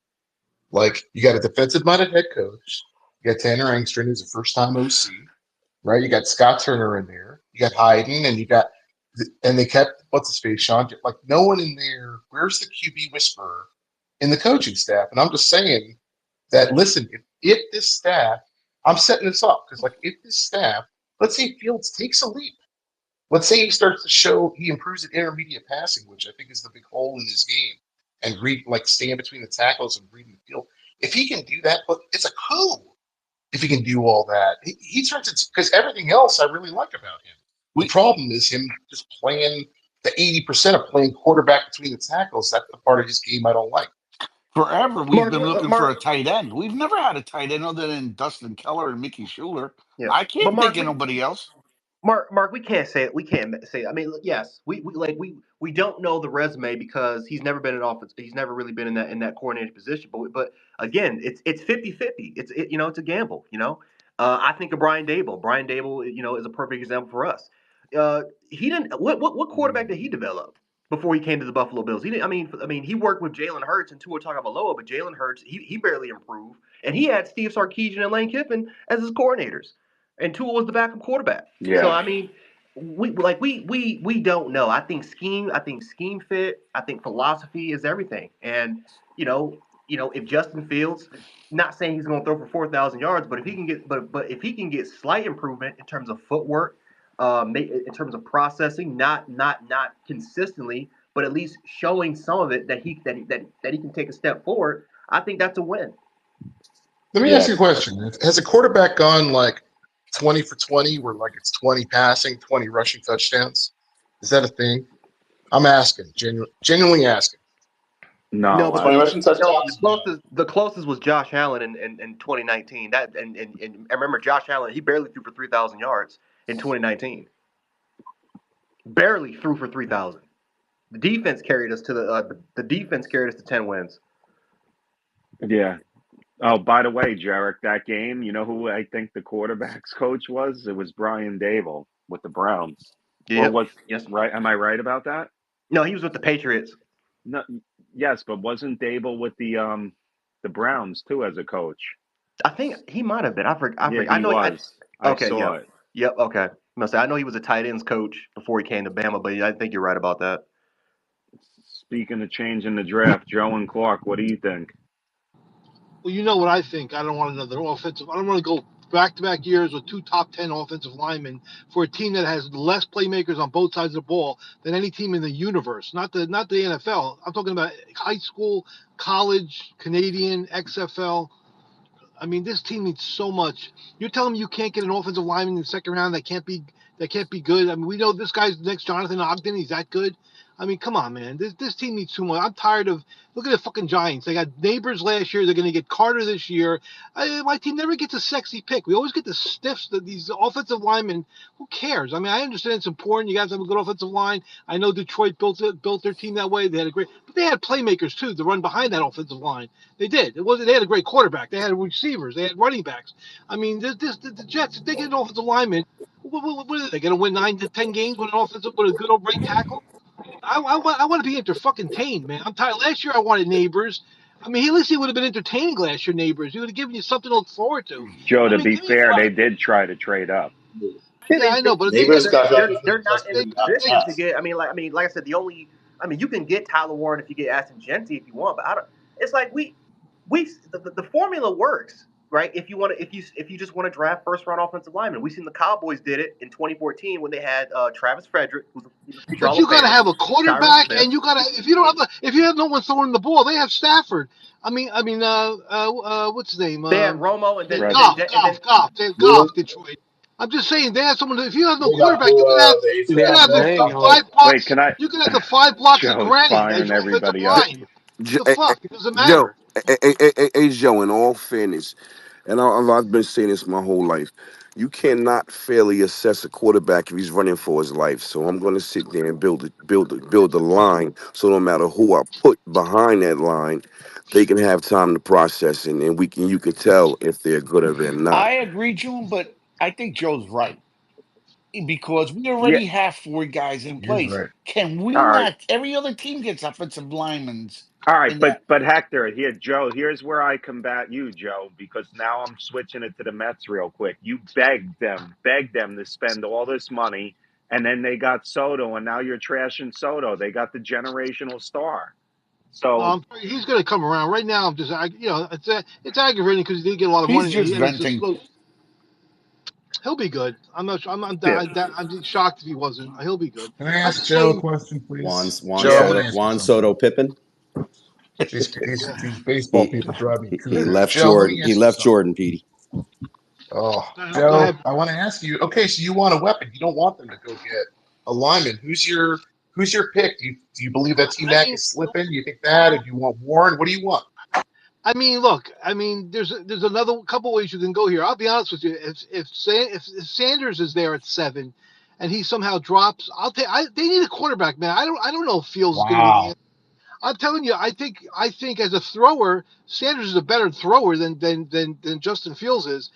Like you got a defensive-minded head coach, you got Tanner Angstrom, who's a first-time OC, right? You got Scott Turner in there, you got Hayden, and they kept what's his face, Sean. Like no one in there. Where's the QB whisperer in the coaching staff? And I'm just saying that. Listen, if this staff, I'm setting this up because like if this staff, let's say Fields takes a leap. Let's say he starts to show he improves at intermediate passing, which I think is the big hole in his game, and staying between the tackles and reading the field. If he can do that, but it's a coup. If he can do all that, he turns it because everything else I really like about him. The We problem is him just playing the 80% of playing quarterback between the tackles. That's the part of his game I don't like. forever we've Mark, been looking for a Mark, tight end. We've never had a tight end other than Dustin Keller and Mickey Schuler. yeah, I but can't think Mark, of nobody else. Mark, we can't say it. We can't say it. I mean, yes, we don't know the resume because he's never been in offense. He's never really been in that coordinator position. But again, it's 50-50. It's a gamble. I think of Brian Dable. Brian Dable, is a perfect example for us. He didn't. What quarterback did he develop before he came to the Buffalo Bills? He didn't. I mean, he worked with Jalen Hurts and Tua Tagovailoa, but Jalen Hurts he barely improved, and he had Steve Sarkisian and Lane Kiffin as his coordinators, and Tua was the backup quarterback. So Yeah. I mean, we don't know. I think scheme fit. I think philosophy is everything. And if Justin Fields, not saying he's going to throw for 4,000 yards, but if he can get slight improvement in terms of footwork, in terms of processing, not consistently, but at least showing some of it that he can take a step forward. I think that's a win. Let me ask you a Yes. question. Has a quarterback gone like 20 for 20, where like it's 20 passing, 20 rushing touchdowns? Is that a thing? I'm asking, genuinely asking. No, No, but 20 rushing no, touchdowns? No. the closest was Josh Allen in 2019. That and I remember Josh Allen, he barely threw for 3,000 yards in 2019. Barely threw for 3,000. The defense carried us to the defense carried us to 10 wins. yeah. Oh, by the way, Jarek, that game, you know who I think the quarterbacks coach was? It was Brian Dable with the Browns. Or Yep. was Yes. right? Am I right about that? No, he was with the Patriots. No, yes, but wasn't Dable with the Browns too as a coach? I think he might have been. I forget. Yeah, I he know. was. I Okay. saw Yep. it. Yep. Okay. I'm gonna say I know he was a tight ends coach before he came to Bama, but I think you're right about that. Speaking of changing the draft, Joe and Clark, what do you think? Well, you know what I think. I don't want another offensive. I don't want to go back-to-back years with two top 10 offensive linemen for a team that has less playmakers on both sides of the ball than any team in the universe. Not the NFL. I'm talking about high school, college, Canadian, XFL. I mean, this team needs so much. You're telling me you can't get an offensive lineman in the second round that can't be good. I mean, we know this guy's the next Jonathan Ogden. He's that good. I mean, come on, man. This team needs too much. I'm tired of look at the fucking Giants. They got Neighbors last year. They're going to get Carter this year. My team never gets a sexy pick. We always get the stiffs. These offensive linemen. Who cares? I mean, I understand it's important. You guys have a good offensive line. I know Detroit built their team that way. They had but they had playmakers too to run behind that offensive line. They did. It wasn't. They had a great quarterback. They had receivers. They had running backs. I mean, the Jets. If they get an offensive lineman, what are they going to win 9 to 10 games with an offensive with a good old right tackle? I want to be entertained, man. I'm tired. Last year I wanted Neighbors. I mean, at least he would have been entertaining last year. Neighbors. He would have given you something to look forward to. Joe, I to mean, be give me a fair, guy. they did try to trade up. Yeah, Yeah, I know, but Neighbors got drafted from they're the Jets not because in they, a he got they, position to passed. get. Like I said, the only. I mean, you can get Tyler Warren if you get Aston Genty if you want, but I don't. It's like the formula works, right? If you want to, if you just want to draft first round offensive linemen, we seen the Cowboys did it in 2014 when they had Travis Frederick, who's a future but Hall of you got to Famer, have a Tyron quarterback, Smith. and you got to if you have no one throwing the ball, they have Stafford. What's his name? They had Romo, and then Right. Goff. They have Yeah. Goff, Detroit. I'm just saying they have someone. If you have no They got quarterback, the you can Yeah, have the Daniel. five Wait, blocks. can I? You can have the 5 blocks of Joe's Granny as firing your offensive everybody up. line. J- The eh, eh, fuck? It doesn't Joe, matter. Joe, in all fairness, and I've been saying this my whole life, you cannot fairly assess a quarterback if he's running for his life. So I'm going to sit there and build a line. So no matter who I put behind that line, they can have time to process, and you can tell if they're good or they're not. I agree, June, but I think Joe's right because we Yeah. already have four guys in He is place. right. Can we All right. not? Every other team gets offensive linemen All right, in but that. Hector, here, Joe, here's where I combat you, Joe, because now I'm switching it to the Mets real quick. You begged them to spend all this money, and then they got Soto, and now you're trashing Soto. They got the generational star. So He's going to come around. Right now, I'm just it's aggravating because he did get a lot of He's money just and he's just venting. slow. He'll be good. I'm not sure. yeah, I'm shocked if he wasn't. He'll be good. Can I I'm ask just Joe a waiting. question, Juan please? Juan Joe, I'm going Soto to ask you Juan something. Soto Pippen. These baseball He people drive me he cuckoo. left Joe, let Jordan. me He ask you left something. Jordan, Petey. Oh, Go Joe, ahead. I want to ask you. Okay, so you want a weapon. You don't want them to go get a lineman. Who's your pick? Do you believe that T I Mac mean, is slipping? Do you think that? Or do you want Warren? What do you want? look. There's another couple ways you can go here. I'll be honest with you. If Sanders is there at 7, and he somehow drops, I'll take. They need a quarterback, man. I don't know if Fields is going to be the Wow. answer. I'm telling you, I think as a thrower, Sanders is a better thrower than Justin Fields is.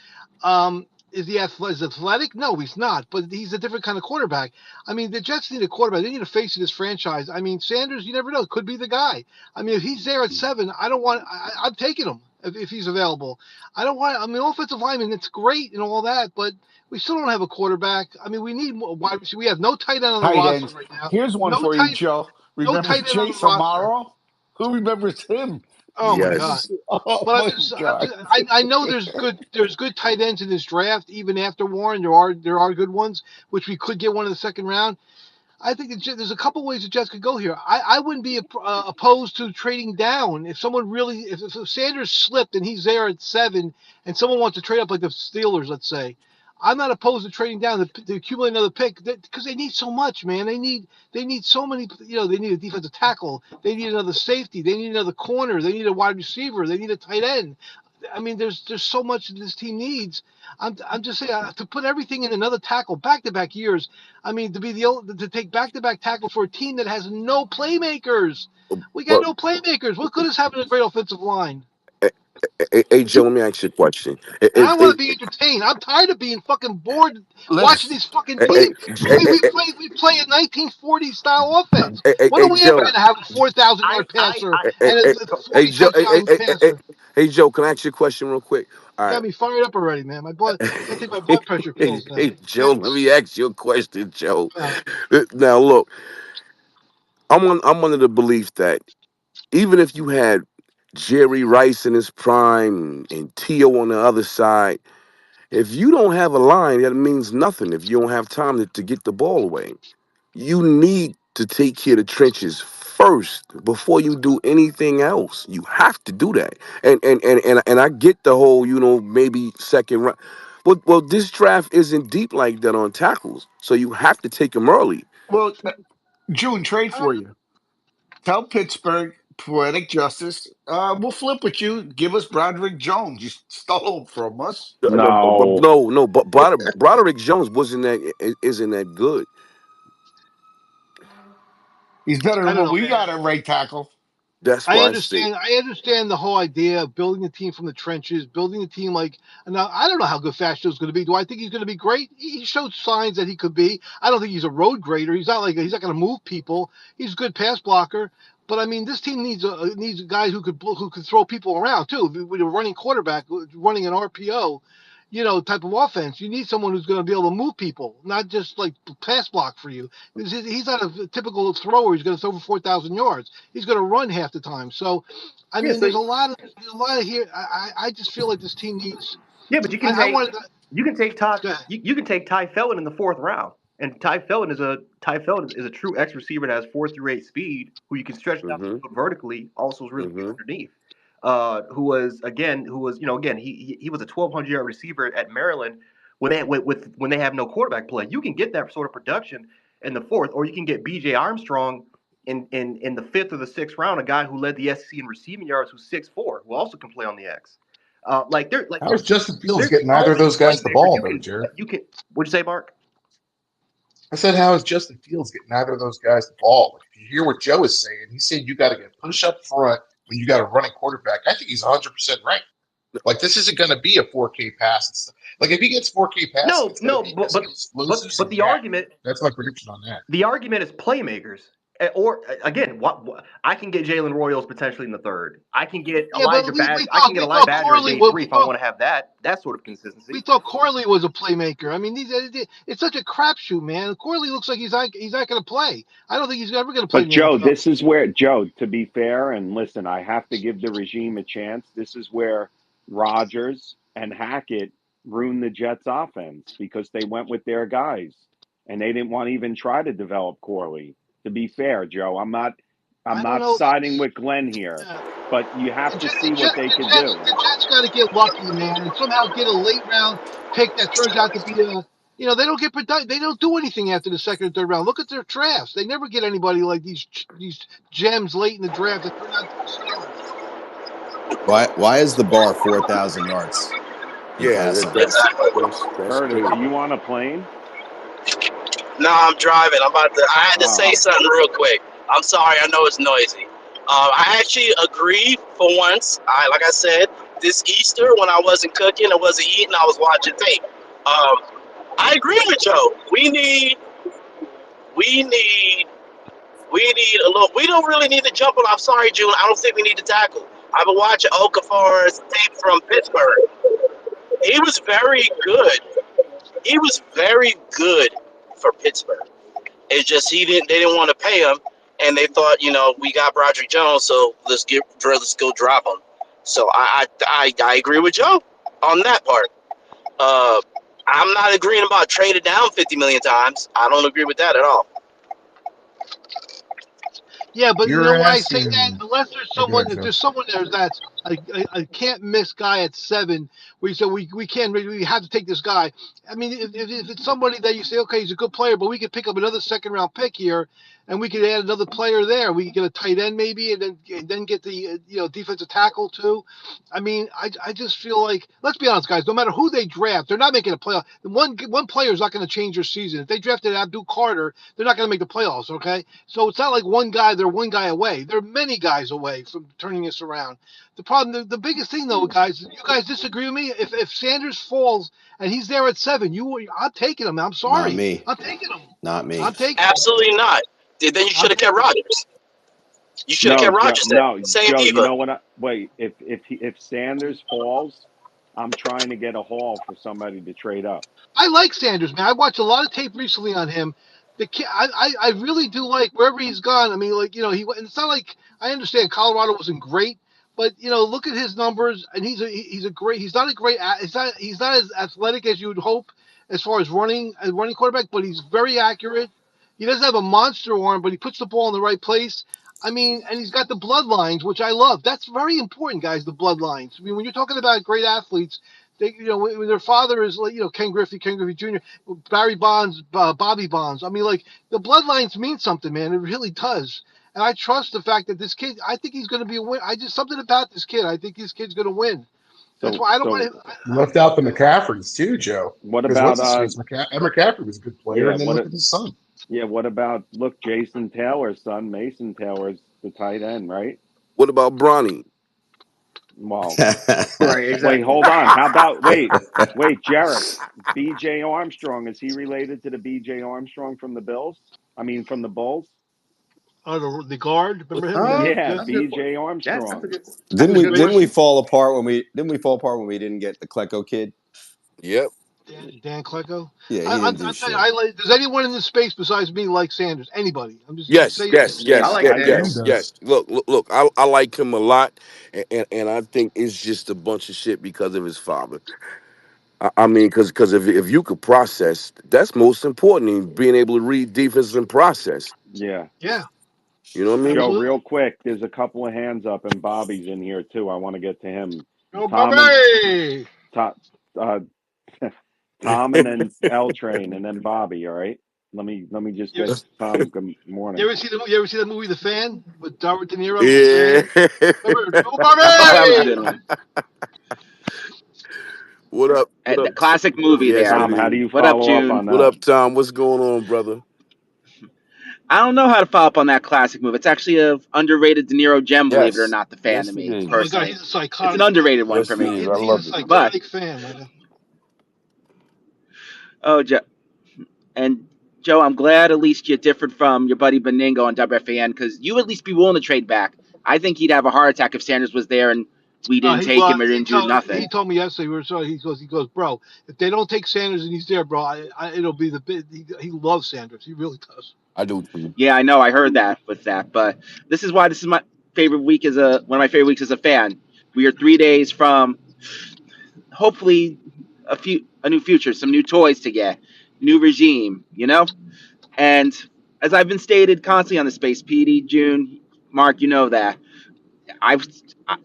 Is he athletic? No, he's not. But he's a different kind of quarterback. I mean, the Jets need a quarterback. They need a face in this franchise. I mean, Sanders, you never know, could be the guy. I mean, if he's there at 7, I don't want. I'm taking him if he's available. I don't want. I mean, offensive lineman, it's great and all that, but we still don't have a quarterback. I mean, we need more wide receiver. We have no tight end on the Tight roster ends. right now. Here's one No for you, tight, Joe. no Remember tight end on the Chase roster. Amaro? Who remembers him? Oh my God. yes. Oh But my God. I know there's good tight ends in this draft. Even after Warren, there are good ones, which we could get one in the second round. I think there's a couple ways the Jets could go here. I wouldn't be opposed to trading down if someone really if Sanders slipped and he's there at 7 and someone wants to trade up like the Steelers, let's say. I'm not opposed to trading down to accumulate another pick because they need so much, man. They need so many. They need a defensive tackle. They need another safety. They need another corner. They need a wide receiver. They need a tight end. I mean, there's so much that this team needs. I'm just saying to put everything in another tackle back-to-back years. I mean, to take back-to-back tackle for a team that has no playmakers. We got But no playmakers. What good is having a great offensive line? hey, Joe, let me ask you a question. And I want to be entertained. I'm tired of being fucking bored watching Let's these fucking Hey, teams. We play a 1940 style offense. When are we ever Joe. going to have a 4,000 yard passer Hey, and hey, a hey, 40 Joe. touchdown passer? Hey, Joe. Can I ask you a question real quick? All Got me fired up already, man. My blood. I take my blood pressure hey, pills now. hey, Joe. Let me ask you a question, Joe. Uh, Now, look, I'm under the belief that even if you had Jerry Rice in his prime and Tio on the other side, if you don't have a line, that means nothing. If you don't have time to get the ball away. You need to take care of the trenches first before you do anything else. You have to do that. And I get the whole, maybe second round. Well, this draft isn't deep like that on tackles, so you have to take them early. well, June trade I don't for you. Tell Pittsburgh poetic justice. We'll flip with you. Give us Broderick Jones. You stole him from us. No, No, no, but Broderick Jones isn't that good. He's better I than don't what know, we man. got at right tackle. That's I why I say, understand. I understand the whole idea of building a team from the trenches, building a team like. Now, I don't know how good Fashio's going to be. Do I think he's going to be great? He showed signs that he could be. I don't think he's a road grader. He's not going to move people. He's a good pass blocker. But I mean, this team needs guys who could throw people around too. With a running quarterback, running an RPO, type of offense, you need someone who's going to be able to move people, not just like pass block for you. He's not a typical thrower. He's going to throw for 4,000 yards. He's going to run half the time. So, I Yeah, mean, so there's a lot of here. I just feel like this team needs. yeah, but I wanted to. you can take Todd Go ahead. you can take Ty Felton in the fourth round. And Ty Felton is a true X receiver that has 4 through 8 speed, who you can stretch down the mm-hmm, field vertically, also is really good mm-hmm. underneath. He was a 1,200-yard receiver at Maryland when they have no quarterback play. You can get that sort of production in the fourth, or you can get B.J. Armstrong in the fifth or the sixth round, a guy who led the SEC in receiving yards, who's 6'4", who also can play on the X. How is Justin Fields There's getting so neither of many those guys the playmakers ball you though, can Jared? you can. What'd you say, Mark? I said, how is Justin Fields getting neither of those guys the ball? Like, if you hear what Joe is saying, he said you got to get push up front when you got a running quarterback. I think he's 100% right. Like, this isn't going to be a 4K pass. Like, if he gets 4K passing, No, it's going to no, be because of explosives but and yak. That's my prediction on that. the argument is playmakers. Again, what I can get Jalen Royals potentially in the third. I can get Yeah, but Elijah we, we Badger. I can thought get we Elijah thought Badger in Corley. day We three if I thought want to have that sort of we consistency. thought Corley was a playmaker. I mean, it's such a crapshoot, man. Corley looks like he's not going to play. I don't think he's ever going to play but in the Joe, NFL. this is where Joe. To be fair, and listen, I have to give the regime a chance. This is where Rodgers and Hackett ruined the Jets' offense because they went with their guys and they didn't want to even try to develop Corley. To be fair, Joe, I'm I don't not know. siding with Glenn here, Uh, but you have the, to Jet, see what they could do. The Jets got to get lucky, man, and somehow get a late round pick that turns out to be a. They don't get they don't do anything after the second or third round. Look at their drafts; they never get anybody like these gems late in the draft that turn out to be stars. Why is the bar 4,000 yards in Yeah, passing? that's Curtis, are crazy. you on a plane? Nah, I'm driving. I had to say Oh, something real quick. I'm sorry. I know it's noisy. I actually agreed for once. Like I said, this Easter when I wasn't cooking, I wasn't eating, I was watching tape. I agree with Joe. We need, we need a little. We don't really need to jump on. I'm sorry, June. I don't think we need to tackle. I've been watching Okafor's tape from Pittsburgh. He was very good. He was very good for Pittsburgh. It's just they didn't want to pay him, and they thought, we got Broderick Jones, so let's go drop him. So I agree with Joe on that part. Uh, I'm not agreeing about trading down 50 million times. I don't agree with that at all. Yeah, but you know You're why I say that? asking. Unless there's Oh, go someone, ahead, if Joe. there's someone there that's a can't miss guy at 7. Where you say we can't we have to take this guy. I mean, if it's somebody that you say okay he's a good player, but we could pick up another second round pick here, and we could add another player there. We could get a tight end maybe, and then get the defensive tackle too. I mean, I just feel like, let's be honest, guys. No matter who they draft, they're not making a playoff. One player is not going to change their season. If they drafted Abdul Carter, they're not going to make the playoffs. Okay, so it's not like one guy. They're one guy away. They're many guys away from turning this around. The problem, the biggest thing though, guys, you guys disagree with me. If Sanders falls and he's there at 7, I'm taking him. I'm Not sorry, me. I'm taking him. Not me. I'm taking him. Absolutely not. Then you should I'm have kept taking him. Rodgers. You should have No, kept Joe. Rodgers then. No, Same Joe. You diva. know what? Wait. If Sanders falls, I'm trying to get a haul for somebody to trade up. I like Sanders, man. I watched a lot of tape recently on him. The kid, I really do like wherever he's gone. I mean, like and it's not like I understand Colorado wasn't great, but look at his numbers, and he's a great. He's not a great. He's not as athletic as you would hope as far as running quarterback, but he's very accurate. He doesn't have a monster arm, but he puts the ball in the right place. I mean, and he's got the bloodlines, which I love. That's very important, guys. The bloodlines. I mean, when you're talking about great athletes, they, when their father is like, Ken Griffey Jr., Barry Bonds, Bobby Bonds. I mean, like the bloodlines mean something, man. It really does. And I trust the fact that this kid. I think he's going to be a win. I just something about this kid. I think this kid's going to win. That's So why I don't want so to. You left out the McCaffreys too, Joe. what Because about what's his face? McCaffrey was a good player, yeah, and then look at his son. what about look, Jason Taylor's son, Mason Taylor's the tight end, right? What about Bronny? Well, Right, wait, exactly. hold on. How about wait, Jarrett, B.J. Armstrong, is he related to the B.J. Armstrong from the Bills? I mean, from the Bulls? The guard. Remember him? Yeah, That's a good point. B.J. That's a Armstrong. good. He didn't was we great. didn't we fall apart when we didn't get the Klecko kid? Yep. Dan Klecko. Yeah, he I'm didn't do telling you, shit. does anyone in this space besides me like Sanders? Anybody? I'm just Yes, saying. yes, I yes, like yes, I Sanders. do. yes, does. yes. Look. I like him a lot, and I think it's just a bunch of shit because of his father. I mean, because if you could process, that's most important in being able to read defense and process. Yeah. Yeah, You know what I mean? Joe, absolutely. real quick, there's a couple of hands up, and Bobby's in here too. I want to get to him. Go Tom and Bobby. Tom, uh, Tom, and then L Train, and then Bobby. All right. Let me just You, get Tom. Good you morning. ever see the You ever see that movie The Fan with Robert De Niro, The Yeah. Fan? Remember, go Oh, that was a good Bobby. one. What up? What up? The classic movie Yes, there. Tom, how do indeed. you What up, follow up June? on What that? up, Tom? What's going on, brother? I don't know how to follow up on that classic movie. It's actually a underrated De Niro gem, believe it or Yes. not. The Fan to Yes, it me is. Oh my God, personally, he's a it's an psychotic. underrated one for Yes, it me. is. I He's a love it. But psychotic fan, man. oh, and Joe, I'm glad at least you're different from your buddy Beningo on WFAN because you at least be willing to trade back. I think he'd have a heart attack if Sanders was there and we didn't He take him or he didn't do told nothing. he told me yesterday we were so he goes, bro, if they don't take Sanders and he's there, bro, it'll be the bit. He loves Sanders. He really does. I do too. Yeah, I know. I heard that with that, but this is why this is my favorite week as a one of my favorite weeks as a fan. We are 3 days from hopefully a new future, some new toys to get, new regime, And as I've been stated constantly on the space, PD, June, Mark, you know that I've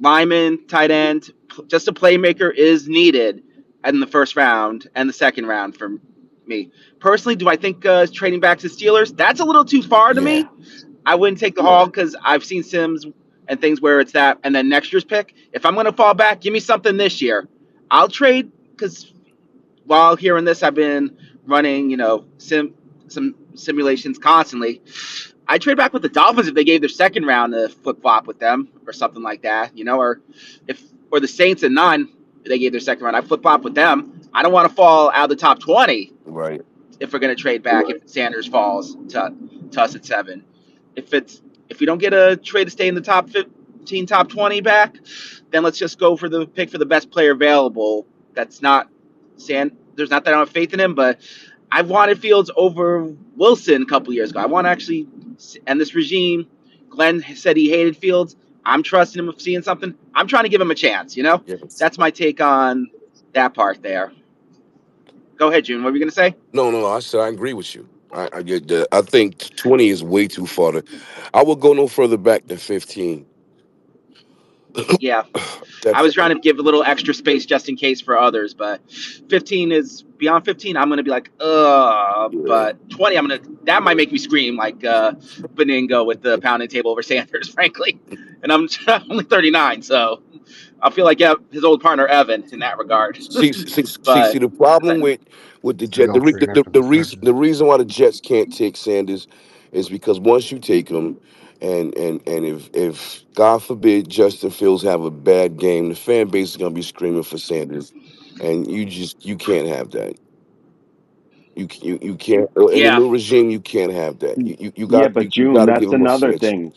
lineman, tight end, just a playmaker is needed in the first round and the second round for me personally. Do I think trading back to Steelers? That's a little too far to Yeah. me. I wouldn't take the hog because I've seen Sims and things where it's that, and then next year's pick. If I'm going to fall back, give me something this year. I'll trade because while hearing this, I've been running, some simulations constantly. I trade back with the Dolphins if they gave their second round to flip flop with them or something like that, or the Saints at 9, if they gave their second round, I flip flop with them. I don't want to fall out of the top 20 Right. if we're going to trade back if Sanders falls to us at 7. If we don't get a trade to stay in the top 15, top 20 back, then let's just go for the pick for the best player available. That's not There's not that I don't have faith in him, but I've wanted Fields over Wilson a couple years ago. I want to actually, and this regime, Glenn said he hated Fields. I'm trusting him of seeing something. I'm trying to give him a chance, Yes. That's my take on that part there. Go ahead, June. What were you going to say? No. I said I agree with you. I get that. I think 20 is way too far. I would go no further back than 15. Yeah, I was trying Definitely. to give a little extra space just in case for others, but 15 is beyond 15. I'm gonna be like, Yeah. but 20, that might make me scream like Beningo with the pounding table over Sanders, frankly. And I'm only 39, so I feel like his old partner Evan in that regard. See, But the problem with the They Jet, all trade after the second. the reason why the Jets can't take Sanders is because once you take him, and if God forbid Justin Fields have a bad game, the fan base is gonna be screaming for Sanders, and you can't have that. You can't in the yeah, new regime. You can't have that. Yeah, but You June, got to give that's him a another switch. thing.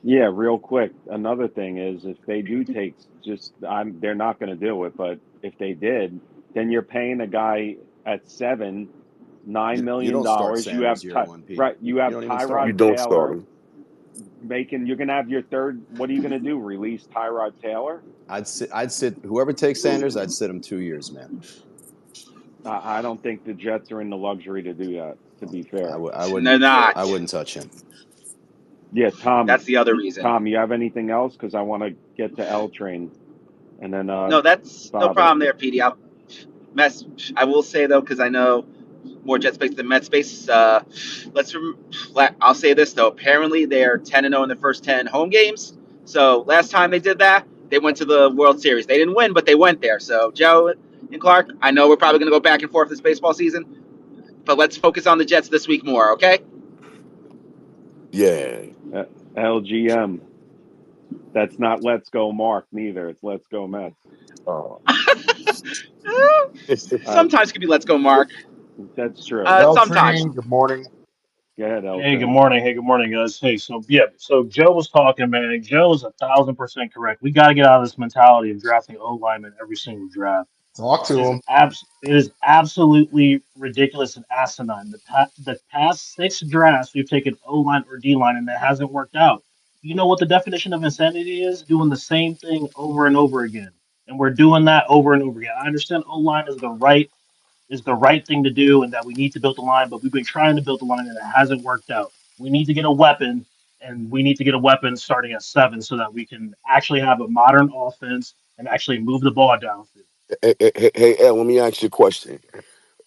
Yeah, real quick. Another thing is if they do take they're not going to do it, but if they did, then you're paying a guy at seven, $9 You million don't start dollars. You have Sanders year one, Pete. right. You You have don't even start You Tyrod him. don't start Taylor him. making. You're going to have your third. What are you going to do? Release Tyrod Taylor? I'd sit whoever takes Sanders. I'd sit him 2 years, man. I don't think the Jets are in the luxury to do that. To be I fair, would I they're wouldn't I not. wouldn't touch him. yeah. That's the other reason. Tom, you have anything else? Because I want to get to L Train and then No, that's no Bobby. problem there, Petey. I will say though, because I know more jet space than Met space. I'll say this though. Apparently, they're 10-0 in the first 10 home games. So last time they did that, they went to the World Series. They didn't win, but they went there. So Joe and Clark, I know we're probably going to go back and forth this baseball season, but let's focus on the Jets this week more, okay? Yeah. Uh, LGM. That's not Let's Go Mark neither. It's Let's Go Mets. Oh. Uh, Sometimes it could be let's go, Mark. that's true. L Sometimes. Train, good morning. Go ahead, L Hey, good Train. morning. Hey, good morning, guys. Hey, so yeah, so Joe was talking, man. Joe is 1,000% correct. We got to get out of this mentality of drafting O linemen every single draft. Talk to him. It is absolutely ridiculous and asinine. The past six drafts we've taken O line or D line and that hasn't worked out. You know what the definition of insanity is? Doing the same thing over and over again, and we're doing that over and over again. I understand O line is the right thing to do and that we need to build the line, but we've been trying to build the line and it hasn't worked out. We need to get a weapon, and we need to get a weapon starting at 7 so that we can actually have a modern offense and actually move the ball downfield. Hey, El, let me ask you a question.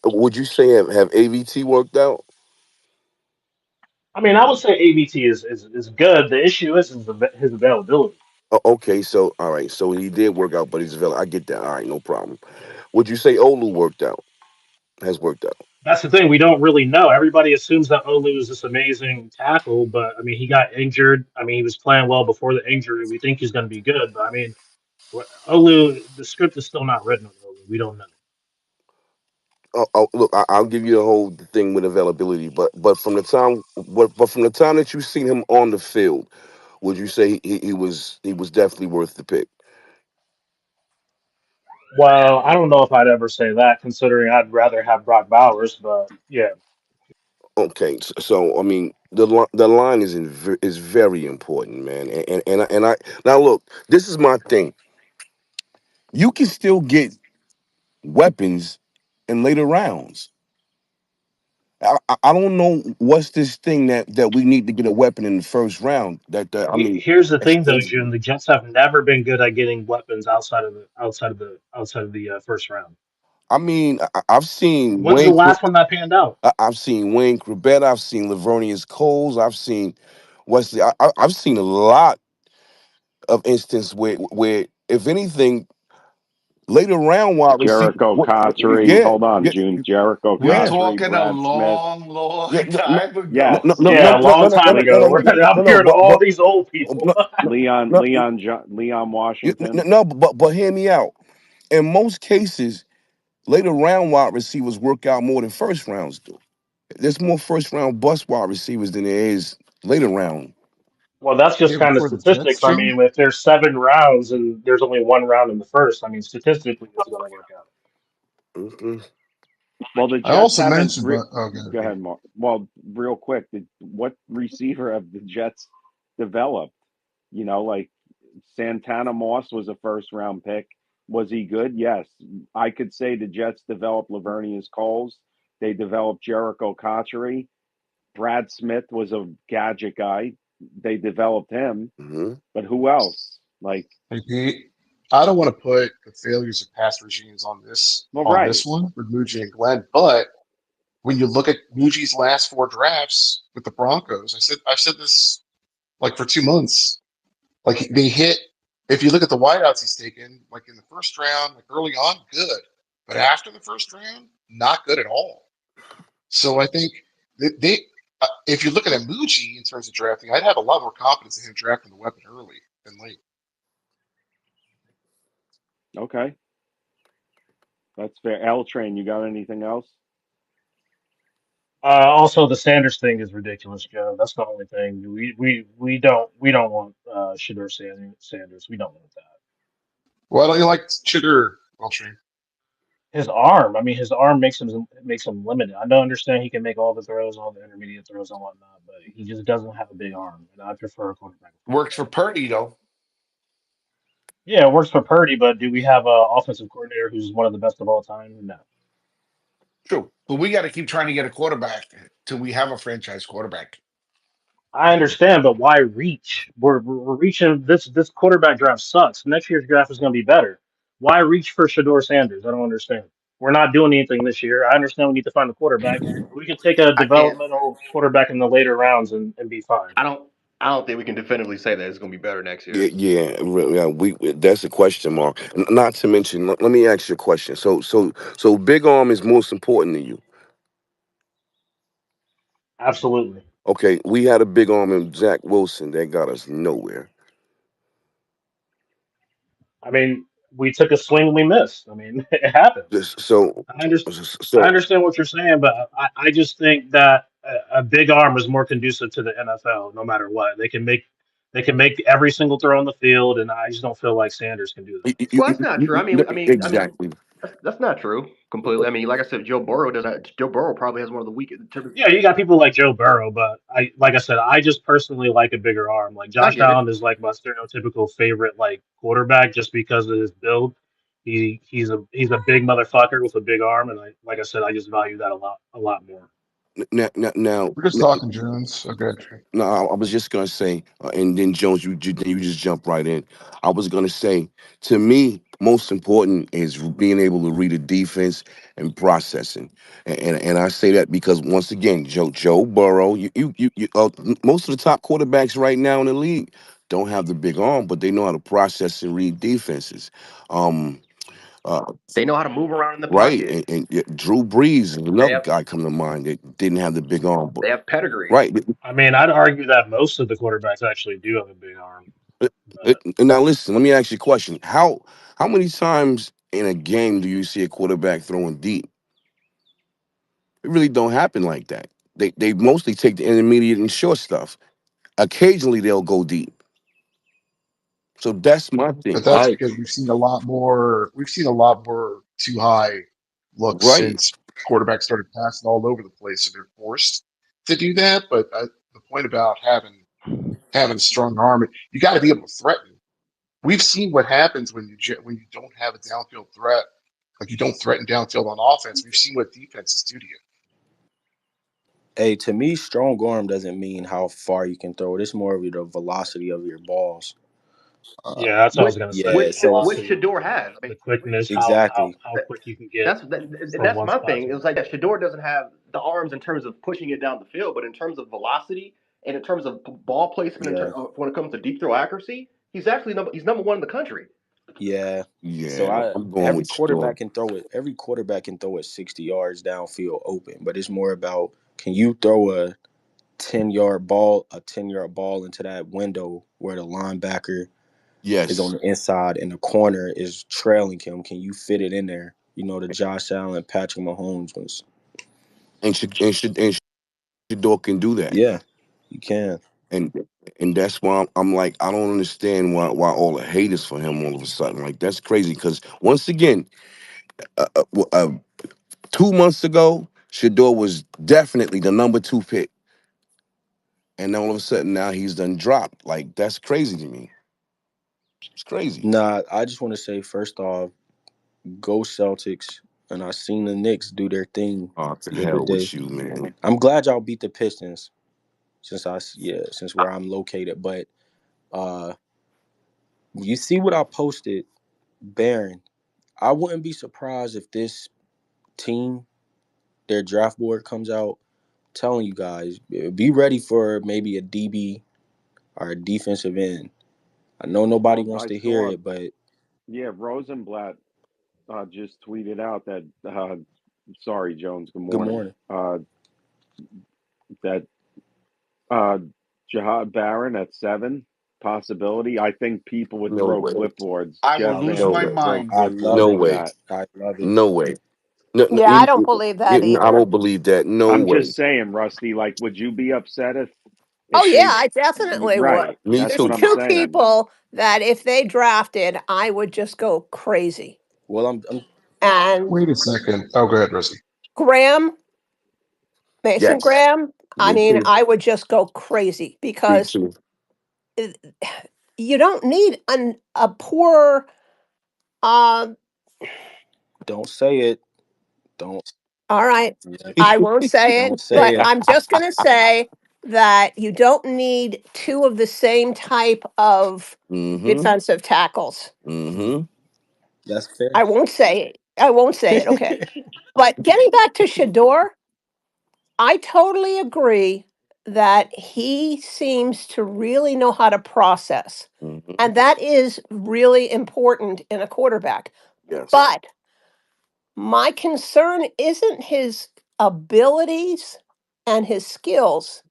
Would you say have AVT worked out? I mean, I would say AVT is good. The issue is his availability. Okay, so all right, so he did work out, but he's available. I get that. All right, no problem. Would you say Olu worked out? Has worked out? That's the thing. We don't really know. Everybody assumes that Olu is this amazing tackle, but I mean, he got injured. I mean, he was playing well before the injury. We think he's going to be good, but I mean, Olu, the script is still not written on Olu. We don't know. Look, I'll give you the whole thing with availability, but from the time that you've seen him on the field, would you say he was definitely worth the pick? Well, I don't know if I'd ever say that, considering I'd rather have Brock Bowers, but yeah. Okay, so I mean the line is very important, man, and I now look, this is my thing. You can still get weapons in later rounds. I don't know what's this thing that we need to get a weapon in the first round. I mean, Here's the thing, though, it's- June. The Jets have never been good at getting weapons outside of the first round. I mean, I've seen When's the last one that panned out? I've seen Wayne Corbett, I've seen Lavernius Coles, I've seen Wesley. I've seen a lot of instances where if anything, later round wide receiver. Jericho Cotchery. Yeah, Hold on, yeah, June. Jericho We're yeah. Cotchery, talking a Brad Smith. long, long Yeah, time no, Yes, no, ago. no, Yeah, no, a no, long no, no, time no, no, ago. no, I'm no, hearing all these old people. no, no, Leon no, Washington. no, but hear me out. In most cases, later round wide receivers work out more than first rounds do. There's more first round bust wide receivers than there is later round. Well, that's just Even kind of for the Jets, statistics. I June. mean, if there's 7 rounds and there's only 1 round in the first, I mean, statistically, it's going to work out. Hmm. Well, the I Jets also haven't. mentioned, but okay, Go Pete. ahead, Mark. Well, real quick, what receiver have the Jets developed? Like Santana Moss was a first round pick. Was he good? Yes. I could say the Jets developed Lavernius Coles. They developed Jericho Cotchery. Brad Smith was a gadget guy. They developed him. Hmm. But who else? Like, Hey, Pete, I don't want to put the failures of past regimes on this well, on right. this one with Muji and Glenn, but when you look at Muji's last four drafts with the Broncos, I've said this like for 2 months. Like they hit. If you look at the wideouts he's taken, like in the first round, like early on, good, but after the first round, not good at all. So I think they if you're looking at Muji in terms of drafting, I'd have a lot more confidence in him drafting the weapon early than late. Okay. That's fair. L Train, you got anything else? Also, the Sanders thing is ridiculous, Joe. That's the only thing. We don't want Shador Sanders. We don't want that. Why don't you like Sugar, Ultrain? His arm. I mean, his arm makes him limited. I don't understand he can make all the throws, all the intermediate throws and whatnot, but he just doesn't have a big arm. And I prefer a quarterback with a big Works for arm. Purdy though. Yeah, it works for Purdy, but do we have an offensive coordinator who's one of the best of all time? No. True, but we got to keep trying to get a quarterback till we have a franchise quarterback. I understand, but why reach? We're reaching this quarterback draft sucks. Next year's draft is going to be better. Why reach for Shador Sanders? I don't understand. We're not doing anything this year. I understand we need to find a quarterback. We could take a I can't. developmental quarterback in the later rounds and be fine. I don't. I don't think we can definitively say that it's going to be better next Yeah, year. yeah, yeah. That's a question mark. Not to mention, let me ask you a question. So big arm is most important to you. Absolutely. Okay, we had a big arm in Zach Wilson that got us nowhere. I mean, we took a swing and we missed. I mean, it happens. Just so, I understand. I so understand what you're saying, but I just think that a big arm is more conducive to the NFL, no matter what. They can make every single throw on the field, and I just don't feel like Sanders can do that. Well, that's not true. exactly. That's not true completely. I mean, like I said, Joe Burrow doesn't. Joe Burrow probably has one of the weakest. Yeah, you got people like Joe Burrow, but like I said, I just personally like a bigger arm. Like I Josh get it. Allen is like my stereotypical favorite like quarterback just because of his build. He's a big motherfucker with a big arm, and like I said, I just value that a lot more. Now, We're just talking Jones. Okay, Trey. no, I was just gonna say, and then Jones, you just jump right in. I was gonna say, to me, most important is being able to read a defense and processing, and I say that because once again, Joe Burrow, most of the top quarterbacks right now in the league don't have the big arm, but they know how to process and read defenses. Um, uh, They know how to move around in the right, pocket. and yeah, Drew Brees is They another have guy come to mind that didn't have the big arm, but they have pedigree. right. I mean, I'd argue that most of the quarterbacks actually do have a big arm, but Now listen, let me ask you a question. How many times in a game do you see a quarterback throwing deep? It really don't happen like that. They mostly take the intermediate and short stuff. Occasionally they'll go deep. So that's my But thing. that's because we've seen a lot more. We've seen a lot more too high looks Right. since quarterbacks started passing all over the place, so they're forced to do that. But the point about having a strong arm, you got to be able to threaten. We've seen what happens when when you don't have a downfield threat, like you don't threaten downfield on offense. We've seen what defenses do to you. Hey, to me, strong arm doesn't mean how far you can throw it. It's more of the velocity of your balls. Uh, yeah, that's what I was Which gonna say. yeah, The so which velocity, Shador has. I the mean, quickness, how exactly. how quick you can get and from that's one my spot thing. to It was like another. that. Shador doesn't have the arms in terms of pushing it down the field, but in terms of velocity and in terms of ball placement, Yeah, when it comes to deep throw accuracy, he's number one in the country. yeah. So Yeah, I'm going every with Shador. quarterback can throw it. Every quarterback can throw it 60 yards downfield open, but it's more about can you throw a 10-yard ball into that window where the linebacker is on Yes. the inside and the corner is trailing him. Can you fit it in there? You know, the Josh Allen, Patrick Mahomes ones. And Shador can do that. Yeah, you can. And and that's why I'm like, I don't understand why all the hate is for him all of a sudden. Like that's crazy. Because once again, uh, uh, uh, 2 months ago, Shador was definitely the number two pick, and all of a sudden now he's done dropped. Like that's crazy to me. It's crazy. Nah, I just want to say first off, go Celtics. And I seen the Knicks do their thing Oh, to the other hell day. with you, man. I'm glad y'all beat the Pistons since where I'm located. But uh, You see what I posted, Baron. I wouldn't be surprised if this team, their draft board comes out telling you guys, be ready for maybe a DB or a defensive end. I know nobody Well, wants I to hear saw, it, but yeah, Rosenblatt just tweeted out that, sorry, Jones, good good morning, morning. that Jahad Barron at 7 possibility. I think people would No throw way. clipboards. I would Jet lose No fans my would way. throw mind. I love clipboards No it. for way. that. I love it. No way. No, no, Yeah, I don't believe that I either. don't believe that. No I'm way. just saying, Rusty, like, would you be upset Oh if yeah, they, I definitely would. right? Me That's There's what too. I'm two saying. people that if they drafted, I would just go crazy. Well, I'm And Wait a second. Oh, go ahead, Rosie. Graham, Mason Yes. Graham, I Me mean, too. I would just go crazy Me because too. it- you don't need a poor. Um, don't say it. Don't. all right, Yeah. I won't say it, Don't say but it. I'm just going to say that you don't need two of the same type of Mm-hmm. defensive tackles. Mm-hmm. That's fair. I won't say it. I won't say it. Okay. But getting back to Shador, I totally agree that he seems to really know how to process. Mm-hmm. And that is really important in a quarterback. Yes. But my concern isn't his abilities and his skills.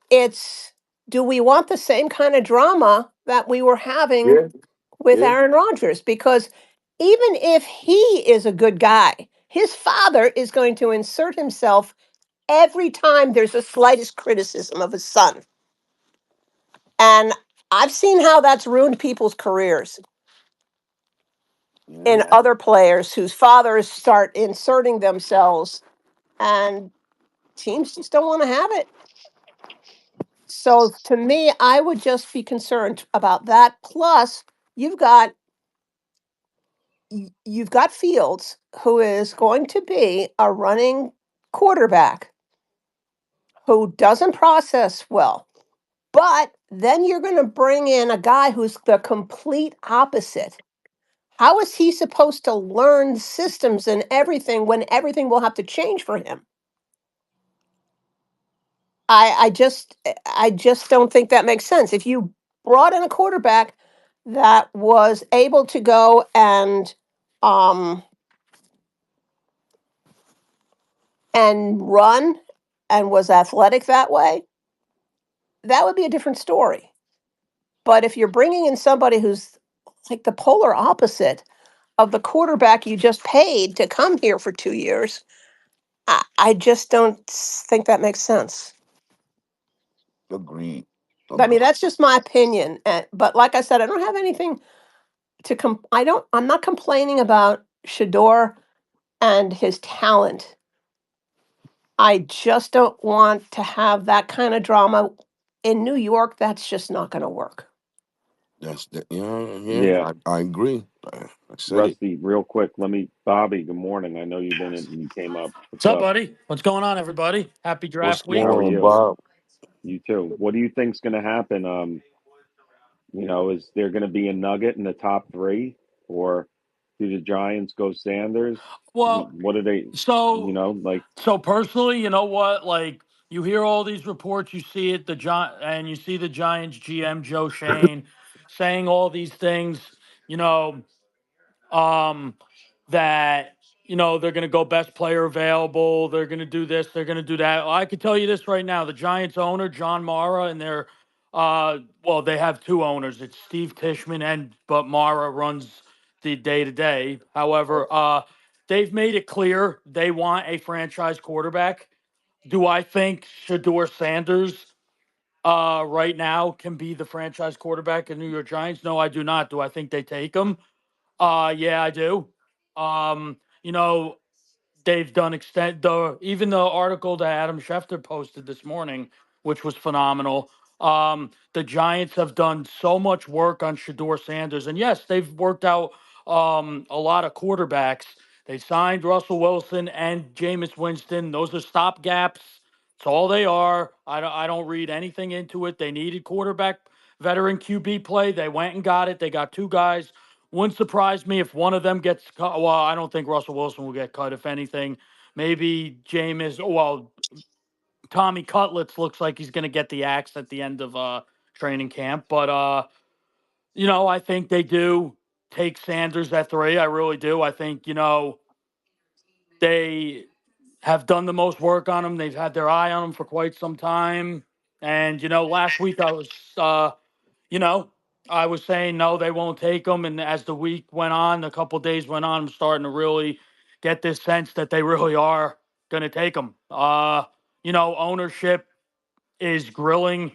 It's, do we want the same kind of drama that we were having Yeah. with Yeah. Aaron Rodgers? Because even if he is a good guy, his father is going to insert himself every time there's the slightest criticism of his son. And I've seen how that's ruined people's careers Yeah. in other players whose fathers start inserting themselves, and teams just don't want to have it. So to me, I would just be concerned about that. Plus, you've got you've got Fields, who is going to be a running quarterback who doesn't process well. But then you're going to bring in a guy who's the complete opposite. How is he supposed to learn systems and everything when everything will have to change for him? I just don't think that makes sense. If you brought in a quarterback that was able to go um and run and was athletic that way, that would be a different story. But if you're bringing in somebody who's like the polar opposite of the quarterback you just paid to come here for 2 years, I just don't think that makes sense. Agreed. I mean, Agreed. that's just my opinion. But like I said, I don't have anything to I don't. I'm not complaining about Shador and his talent. I just don't want to have that kind of drama in New York. That's just not going to work. That's the, yeah, yeah. Yeah, I agree. I said it. Rusty, real quick. Bobby. Good morning. I know you've been in. You came up. What's What's up, up? buddy? What's going on, everybody? Happy What's draft How week. are going on, you? Bob? You too. What do you think's going to happen? Is there going to be a nugget in the top 3, or do the Giants go Sanders? Well, What are they? so Like, so personally, you know what? Like you hear all these reports, you see it, and you see the Giants GM Joe Shane saying all these things. You know, um, that they're going to go best player available. They're going to do this. They're going to do that. I could tell you this right now: the Giants owner John Mara and their well, they have two owners. It's Steve Tishman but Mara runs the day to day. However, they've made it clear they want a franchise quarterback. Do I think Shador Sanders right now can be the franchise quarterback of New York Giants? No, I do not. Do I think they take him? Yeah, I do. You know, they've done even the article that Adam Schefter posted this morning, which was phenomenal. The Giants have done so much work on Shador Sanders, and yes, they've worked out a lot of quarterbacks. They signed Russell Wilson and Jameis Winston. Those are stopgaps. That's all they are. I don't read anything into it. They needed quarterback veteran QB play. They went and got it. They got two guys. Wouldn't surprise me if one of them gets cut. Well, I don't think Russell Wilson will get cut. If anything, maybe Jameis. Well, Tommy Cutlets looks like he's going to get the axe at the end of training camp. But I think they do take Sanders at 3. I really do. I think they have done the most work on him. They've had their eye on him for quite some time. And last week you know, I was saying no, they won't take him. And as the week went on, a couple days went on, I'm starting to really get this sense that they really are going to take him. Ownership is grilling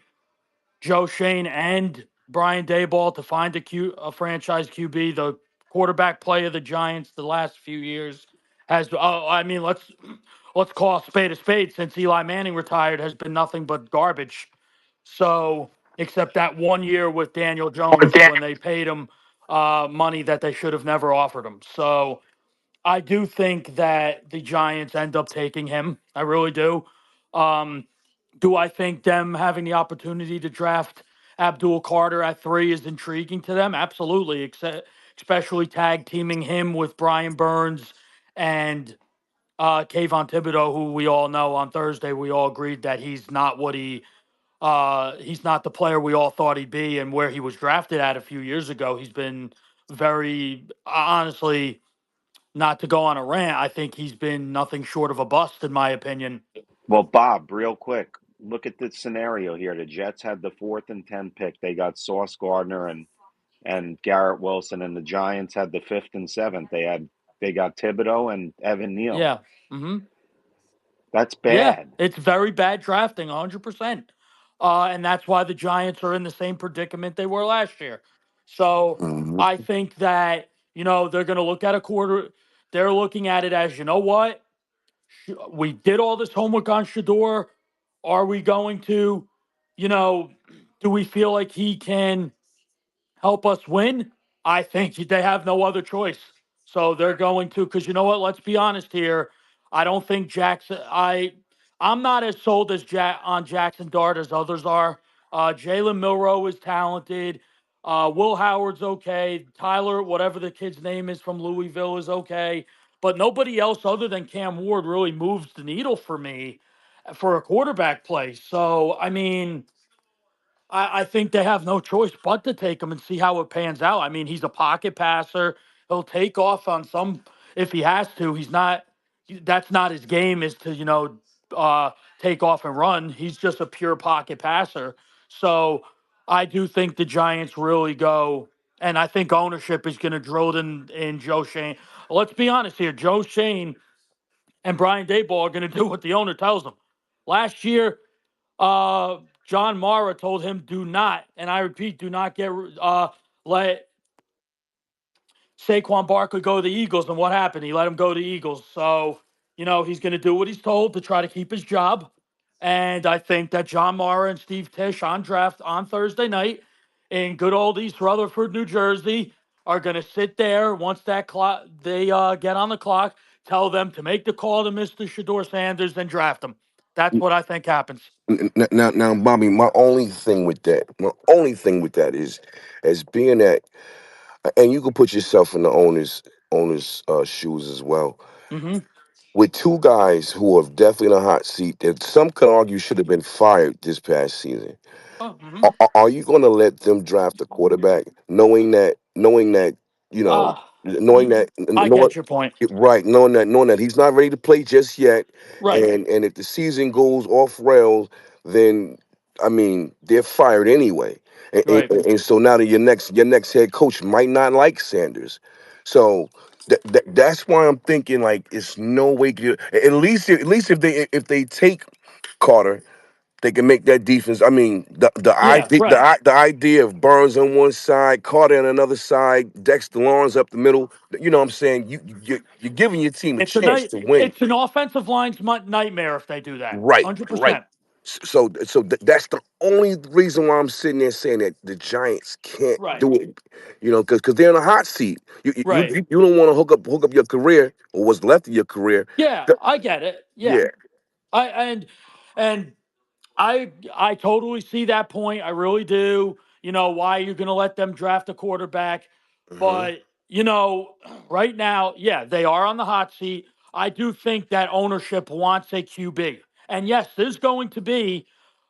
Joe Shane and Brian Dayball to find a franchise QB. The quarterback play of the Giants the last few years has. I mean, let's call a spade. Since Eli Manning retired, has been nothing but garbage. So, except that 1 year with Daniel Jones when they paid him money that they should have never offered him. So, I do think that the Giants end up taking him. I really do. Um, do I think them having the opportunity to draft Abdul Carter at 3 is intriguing to them? Absolutely, especially tag teaming him with Brian Burns and Kayvon Thibodeau, who we all know on Thursday. We all agreed that he's not the player we all thought he'd be, and where he was drafted at a few years ago. He's been very honestly, not to go on a rant, I think he's been nothing short of a bust, in my opinion. Well, Bob, real quick, look at the scenario here. The Jets had the 4th and 10 pick. They got Sauce Gardner and Garrett Wilson, and the Giants had the 5th and 7th. They got Thibodeau and Evan Neal. Yeah. Mm-hmm. That's Yeah, bad. it's very bad drafting, 100%. And that's why the Giants are in the same predicament they were last year. So Hmm. I think that, they're going to look at a quarter. They're looking at it as, you know what? We did all this homework on Shador. Are we going to, you know, do we feel like he can help us win? I think they have no other choice. So they're going to, because you know what? Let's be honest here. I don't think Jackson. I'm not as sold on Jackson Dart as others are. Jalen Milrow is talented. Will Howard's okay. Tyler, whatever the kid's name is from Louisville, is okay. But nobody else other than Cam Ward really moves the needle for me for a quarterback play. So I mean, I think they have no choice but to take him and see how it pans out. I mean, he's a pocket passer. He'll take off on some if he has to. He's not. That's not his game. Is to take off and run. He's just a pure pocket passer. So I do think the Giants really go, and I think ownership is going to drill in Joe Shane. Let's be honest here. Joe Shane and Brian Dayball are going to do what the owner tells them. Last year, uh, John Mara told him, "Do not," and I repeat, "do not let Saquon Barkley go to the Eagles." And what happened? He let him go to the Eagles. So he's going to do what he's told to try to keep his job. And I think that John Mara and Steve Tisch on draft on Thursday night in good old East Rutherford, New Jersey, are going to sit there once that clock they get on the clock, tell them to make the call to Mr. Shador Sanders and draft him. That's what I think happens. Now, Bobby, my only thing with that is, as being that, and you can put yourself in the owner's shoes as well. Mm-hmm. With two guys who are definitely in a hot seat, that some could argue should have been fired this past season. Oh, mm-hmm. Are you going to let them draft a quarterback, knowing that you know, Uh, knowing that I knowing get your point. right, knowing that he's not ready to play just yet, Right, and if the season goes off rails, then I mean they're fired anyway, right. and so now that your next head coach might not like Sanders, so. That's why I'm thinking like it's no way. At least if they take Carter, they can make that defense. I mean, the Yeah, idea right. the idea of Burns on one side, Carter on another side, Dexter Lawrence up the middle. You know what I'm saying? You're giving your team a It's a chance night. to win. It's an offensive line's nightmare if they do that. Right, right. 100%. So that's the only reason why I'm sitting there saying that the Giants can't Right, do it. Because they're in a hot seat. You you you, right. you don't want to hook up your career or what's left of your career. Yeah, I get it. Yeah, Yeah. I and I totally see that point. I really do. why you're going to let them draft a quarterback. Hmm. But, right now, yeah, they are on the hot seat. I do think that ownership wants a QB. And yes, there's going to be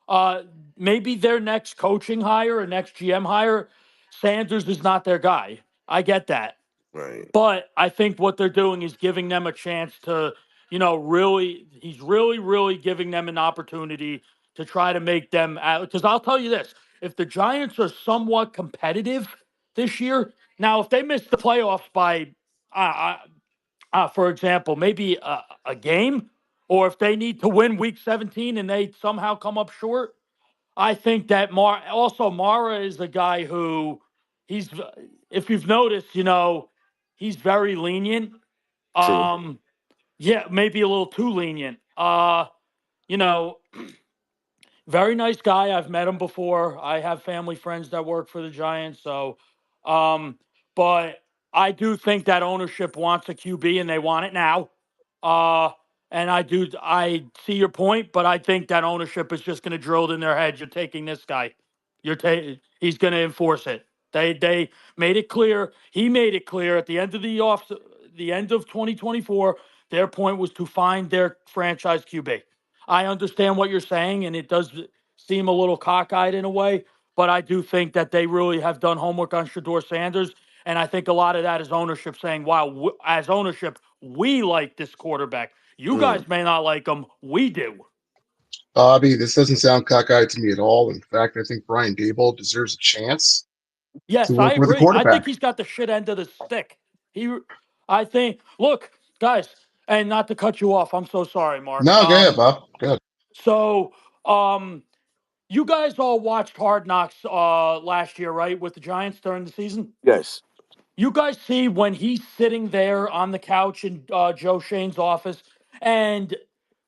uh, maybe their next coaching hire or next GM hire. Sanders is not their guy. I get that. Right. But I think what they're doing is giving them a chance to, really, he's really, really giving them an opportunity to try to make them. Because I'll tell you this, if the Giants are somewhat competitive this year, now if they miss the playoffs by, for example, maybe a game, or if they need to win week 17 and they somehow come up short, I think that Mara is the guy who he's, if you've noticed, he's very lenient. True. Yeah, maybe a little too lenient. You know, very nice guy. I've met him before. I have family friends that work for the Giants. So, um, but I do think that ownership wants a QB and they want it now. Uh, and I see your point, but I think that ownership is just going to drill it in their heads. You're taking this guy. He's going to enforce it. They made it clear. He made it clear at the end of the end of 2024. Their point was to find their franchise QB. I understand what you're saying, and it does seem a little cockeyed in a way, but I do think that they really have done homework on Shador Sanders, and I think a lot of that is ownership saying, "Wow, as ownership, we like this quarterback. You Mm. guys may not like him, we do." Bobby, this doesn't sound cockeyed to me at all. In fact, I think Brian Dable deserves a chance to Yes, I work with a agree. I think quarterback. he's got the shit end of the stick. I think. Look, guys, and not to cut you off. I'm so sorry, Mark. No, go ahead, Bob. Good. So, you guys all watched Hard Knocks last year, right, with the Giants during the season? Yes. You guys see when he's sitting there on the couch in Joe Shane's office and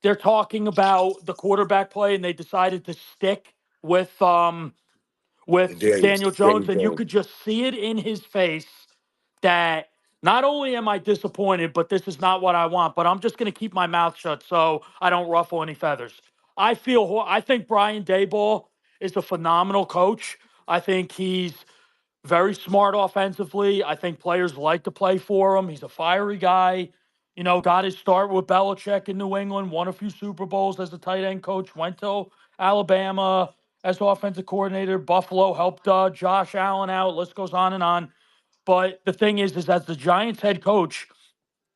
they're talking about the quarterback play and they decided to stick with Daniel, Daniel Jones, Daniel and you Jones. could just see it in his face that not only am I disappointed, but this is not what I want, but I'm just going to keep my mouth shut so I don't ruffle any feathers. I think Brian Daboll is a phenomenal coach. I think he's very smart offensively. I think players like to play for him. He's a fiery guy. Got his start with Belichick in New England, won a few Super Bowls as a tight end coach, went to Alabama as offensive coordinator. Buffalo helped Josh Allen out. List goes on and on. But the thing is as the Giants head coach,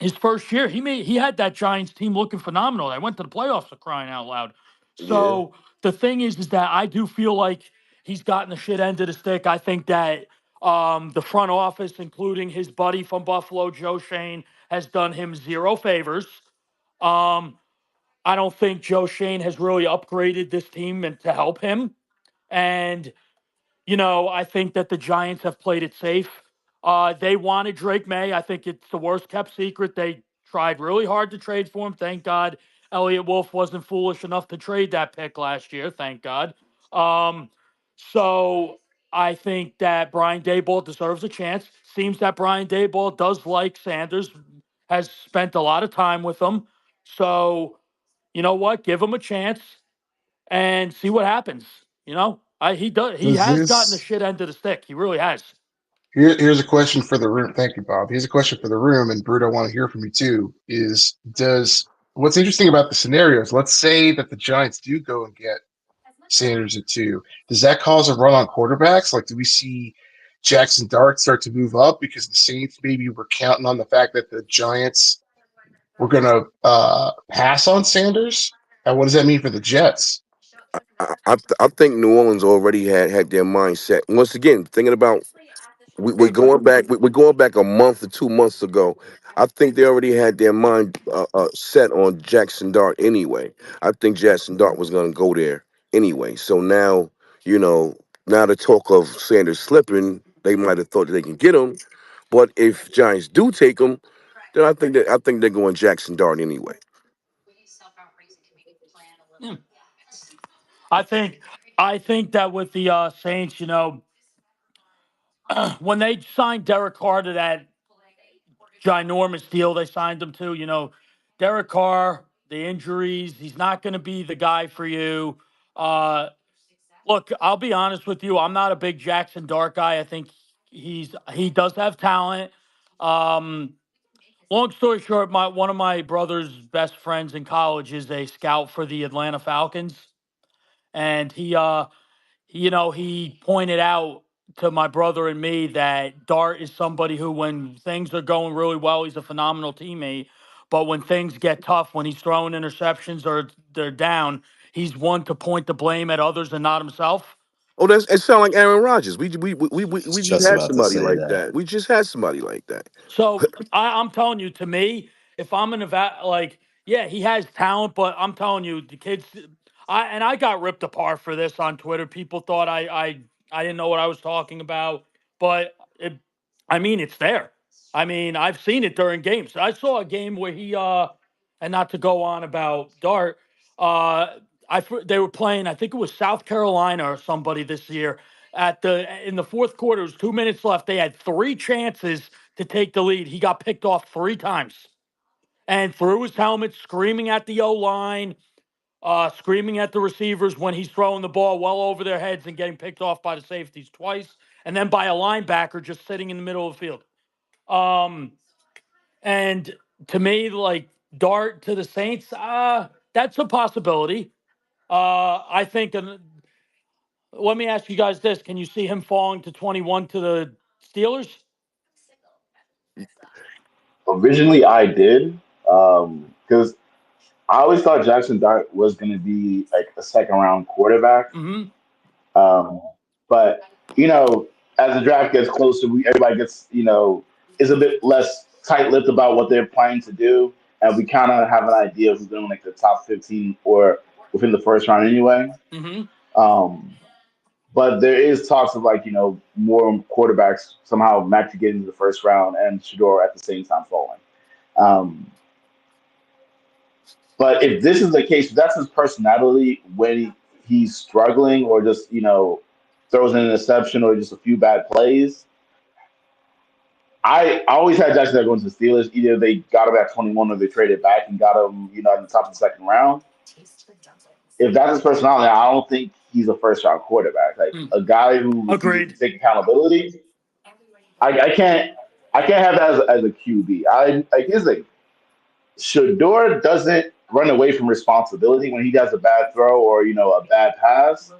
his first year, he had that Giants team looking phenomenal. They went to the playoffs for crying out loud. Yeah. So the thing is that I do feel like he's gotten the shit end of the stick. I think that the front office, including his buddy from Buffalo, Joe Shane, has done him zero favors. Um, I don't think Joe Shane has really upgraded this team and to help him. And I think that the Giants have played it safe. They wanted Drake May. I think it's the worst kept secret. They tried really hard to trade for him. Thank God Elliott Wolf wasn't foolish enough to trade that pick last year. Thank God. Um, so I think that Brian Daboll deserves a chance. Seems that Brian Daboll does like Sanders, has spent a lot of time with him. So you know what? Give him a chance and see what happens. He Does has gotten the this shit end of the stick. He really has. here's a question for the room. Thank you, Bob. Here's a question for the room, and Brute, I want to hear from you too. Is does what's interesting about the scenarios? Let's say that the Giants do go and get Sanders at 2. Does that cause a run on quarterbacks? Like, do we see Jackson Dart start to move up because the Saints maybe were counting on the fact that the Giants were going to pass on Sanders? And what does that mean for the Jets? I think New Orleans already had their mindset. Once again, thinking about we're going back. We're going back a month or 2 months ago. I think they already had their mind set on Jackson Dart anyway. I think Jackson Dart was going to go there anyway. So now, you know, now the talk of Sanders slipping, they might have thought that they can get him. But if Giants do take him, then I think they're going Jackson Dart anyway. Yeah. I think I think that with the Saints, when they signed Derek Carr to that ginormous deal they signed him to, Derek Carr, the injuries, he's not going to be the guy for you. Uh, Look, I'll be honest with you. I'm not a big Jackson Dart guy. I think he does have talent. Um, Long story short, my one of my brother's best friends in college is a scout for the Atlanta Falcons, and he pointed out to my brother and me that Dart is somebody who, when things are going really well, he's a phenomenal teammate. But when things get tough, when he's throwing interceptions or they're down, he's one to point the blame at others and not himself. Oh, that's it. Sound like Aaron Rodgers. We just Just had about to somebody say like that. that. We just had somebody like that. So I'm telling you, to me, if I'm an like, yeah, he has talent, but I'm telling you, the kids, I got ripped apart for this on Twitter. People thought I didn't know what I was talking about, but I mean, it's there. I mean, I've seen it during games. I saw a game where and not to go on about Dart, they were playing. I think it was South Carolina or somebody this year. In the fourth quarter, it was 2 minutes left. They had three chances to take the lead. He got picked off three times and threw his helmet, screaming at the O line, screaming at the receivers when he's throwing the ball well over their heads and getting picked off by the safeties twice, and then by a linebacker just sitting in the middle of the field. And to me, like Dart to the Saints, that's a possibility. I think. Let me ask you guys this: can you see him falling to 21 to the Steelers? Originally, I did because I always thought Jackson Dart was going to be like a second round quarterback. Mm-hmm. Um, but as the draft gets closer, everybody gets is a bit less tight-lipped about what they're planning to do, and we kind of have an idea of who's going to make the top 15 or within the first round anyway. Mm-hmm. Um, but there is talks of more quarterbacks somehow Mac to get into the first round and Shador at the same time falling. Um, but if this is the case, if that's his personality when he's struggling or just throws an interception or just a few bad plays. I always had Jackson there going to the Steelers. Either they got him at 21 or they traded back and got him, in the top of the second round. If that's his personality, I don't think he's a first round quarterback. Like Mm. a guy who refuses to Agreed. take accountability. I can't have that as a QB. Like here's the thing. Shador doesn't run away from responsibility when he does a bad throw or a bad pass,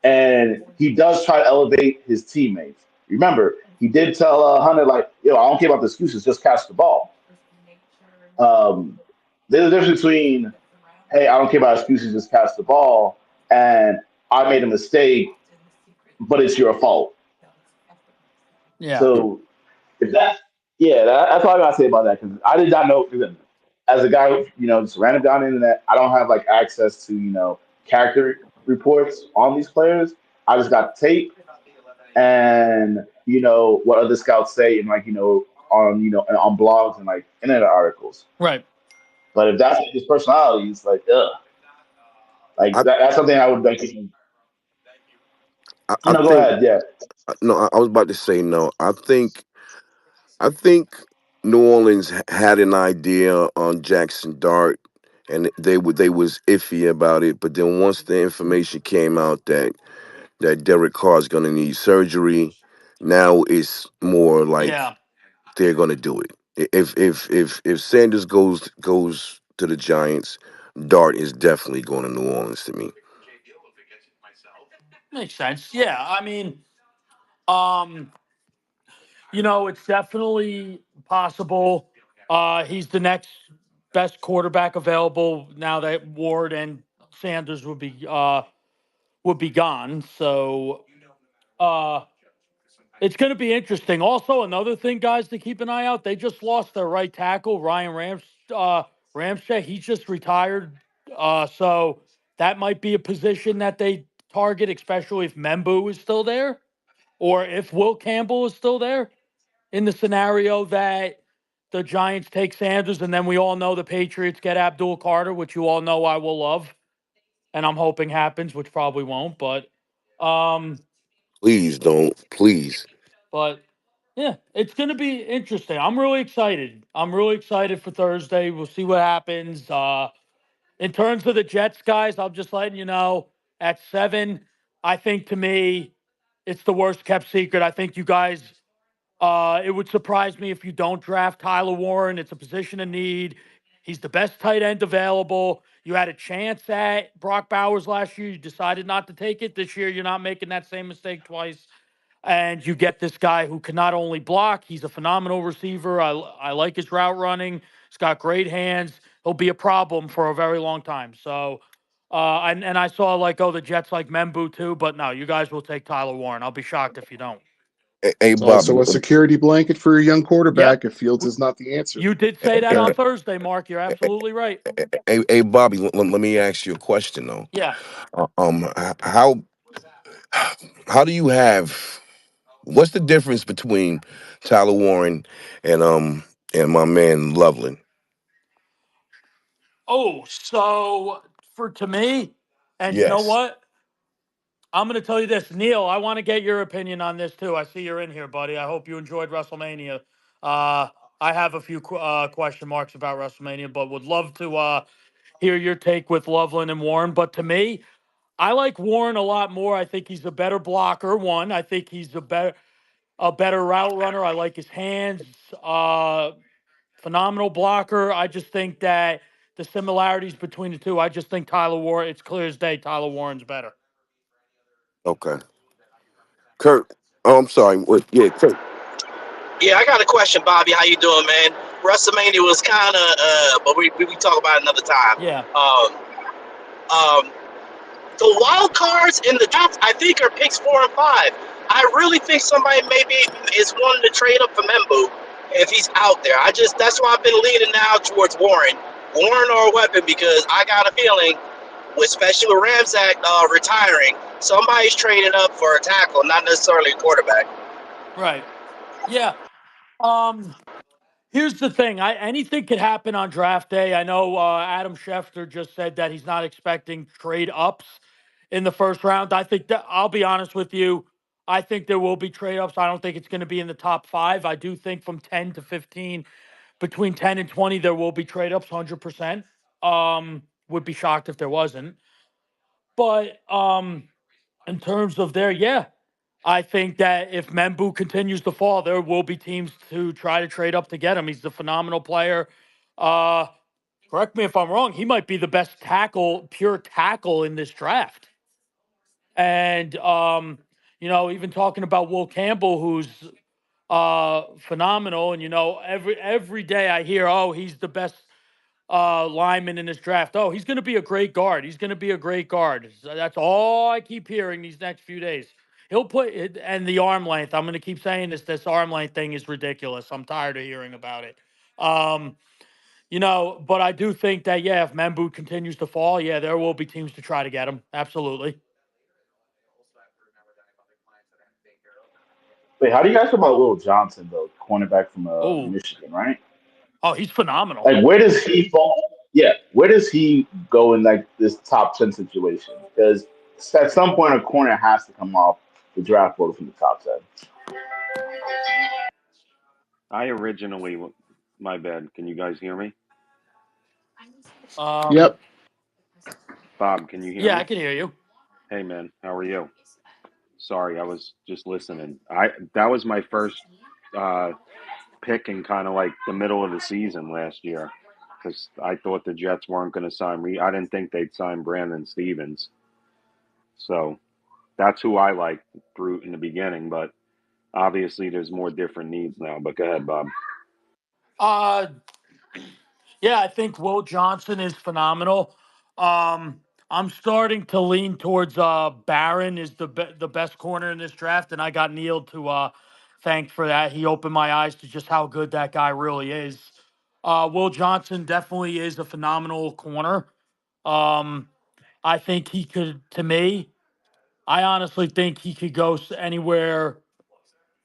and he does try to elevate his teammates. Remember, he did tell Hunter like, "Yo, I don't care about the excuses, just catch the ball." There's a difference between, "Hey, I don't care about excuses, just catch the ball," and "I made a mistake, but it's your fault." Yeah. So if that, yeah, that's all I gotta say about that because I did not know. As a guy, just random guy on the internet, I don't have like access to character reports on these players. I just got tape and what other scouts say and on blogs and like internet articles. Right. But if that's his personality, it's like ugh, like I that's something I would like. I No, go think ahead. Yeah. no. I was about to say no. I think New Orleans had an idea on Jackson Dart, and they was iffy about it. But then once the information came out that Derek Carr is going to need surgery, now it's more like Yeah. they're going to do it. If Sanders goes to the Giants, Dart is definitely going to New Orleans to me. Makes sense. Yeah. I mean, um, it's definitely possible. He's the next best quarterback available now that Ward and Sanders would be gone. So uh, it's going to be interesting. Also, another thing, guys, to keep an eye out. They just lost their right tackle, Ryan Ramczyk. He's just retired. So that might be a position that they target, especially if Membu is still there or if Will Campbell is still there in the scenario that the Giants take Sanders and then we all know the Patriots get Abdul Carter, which you all know I will love and I'm hoping happens, which probably won't, um Please don't, please. but yeah, it's going to be interesting. I'm really excited. I'm really excited for Thursday. We'll see what happens. In terms of the Jets, guys, I'm just letting you know at 7, I think to me, it's the worst kept secret. I think you guys, it would surprise me if you don't draft Tyler Warren. It's a position of need. He's the best tight end available. You had a chance at Brock Bowers last year. You decided not to take it. This year, you're not making that same mistake twice. And you get this guy who can not only block, he's a phenomenal receiver. I like his route running. He's got great hands. He'll be a problem for a very long time. So, and I saw like, oh, the Jets like Membu too, but no, you guys will take Tyler Warren. I'll be shocked if you don't. Hey, It's also Bobby. a security blanket for a young Yep. quarterback if Fields is not the answer. You did say that Hey, on Thursday, Mark. You're absolutely right. hey, Bobby. Let me ask you a question though. Yeah. How do you have? What's the difference between Tyler Warren and my man Loveland? Oh, so for to me, and you know Yes. what? I'm going to tell you this, Neil. I want to get your opinion on this too. I see you're in here, buddy. I hope you enjoyed WrestleMania. Uh, I have a few question marks about WrestleMania, but would love to hear your take with Loveland and Warren. But to me, I like Warren a lot more. I think he's a better blocker. One, I think he's a better route runner. I like his hands. Uh, Phenomenal blocker. I just think that the similarities between the two. I just think Tyler Warren. It's clear as day. Tyler Warren's better. Okay. Kurt. Oh, I'm sorry. What? Yeah, Kurt. Yeah, I got a question, Bobby. How you doing, man? WrestleMania was kind of, but we talk about it another time. Yeah. Um, the wild cards in the draft, I think, are picks 4 and 5. I really think somebody maybe is wanting to trade up for Membu if he's out there. That's why I've been leaning now towards Warren or a weapon, because I got a feeling, especially with Ramsack retiring, somebody's trading up for a tackle, not necessarily a quarterback. Right. Yeah. Um. Here's the thing. Anything could happen on draft day. I know Adam Schefter just said that he's not expecting trade ups in the first round. I think that I'll be honest with you. I think there will be trade ups. I don't think it's going to be in the top five. I do think from 10 to 15, between 10 and 20, there will be trade ups. 100%. Would be shocked if there wasn't. But in terms of yeah, I think that if Membu continues to fall, there will be teams to try to trade up to get him. He's a phenomenal player. Uh, Correct me if I'm wrong. He might be the best pure tackle in this draft. And even talking about Will Campbell, who's phenomenal. And every day I hear, oh, he's the best lineman in this draft. Oh, he's going to be a great guard. He's going to be a great guard. So that's all I keep hearing these next few days. He'll put it, and the arm length. I'm going to keep saying this. This arm length thing is ridiculous. I'm tired of hearing about it. Um, but I do think that if Membu continues to fall, there will be teams to try to get him. Absolutely. Wait, how do you guys feel about Will Johnson, though, cornerback from Oh, Michigan, right? he's phenomenal. Like, where does he fall? Yeah, where does he go in like this top 10 situation? Because at some point, a corner has to come off the draft board from the top 10. I originally, my bad. Can you guys hear me? Um, Yep. Bob, can you hear yeah, I me? can hear you. Hey, man, how are you? Sorry, I was just listening. That was my first uh, pick in kind of like the middle of the season last year because I thought the Jets weren't going to sign me. I didn't think they'd sign Brandon Stevens. So that's who I liked through in the beginning. But obviously, there's more different needs now. But go ahead, Bob. Uh, Yeah, I think Will Johnson is phenomenal. Um, I'm starting to lean towards Barron is the best corner in this draft, and I got Neil to thank for that. He opened my eyes to just how good that guy really is. Will Johnson definitely is a phenomenal corner. Um, I think he could, to me, I honestly think he could go anywhere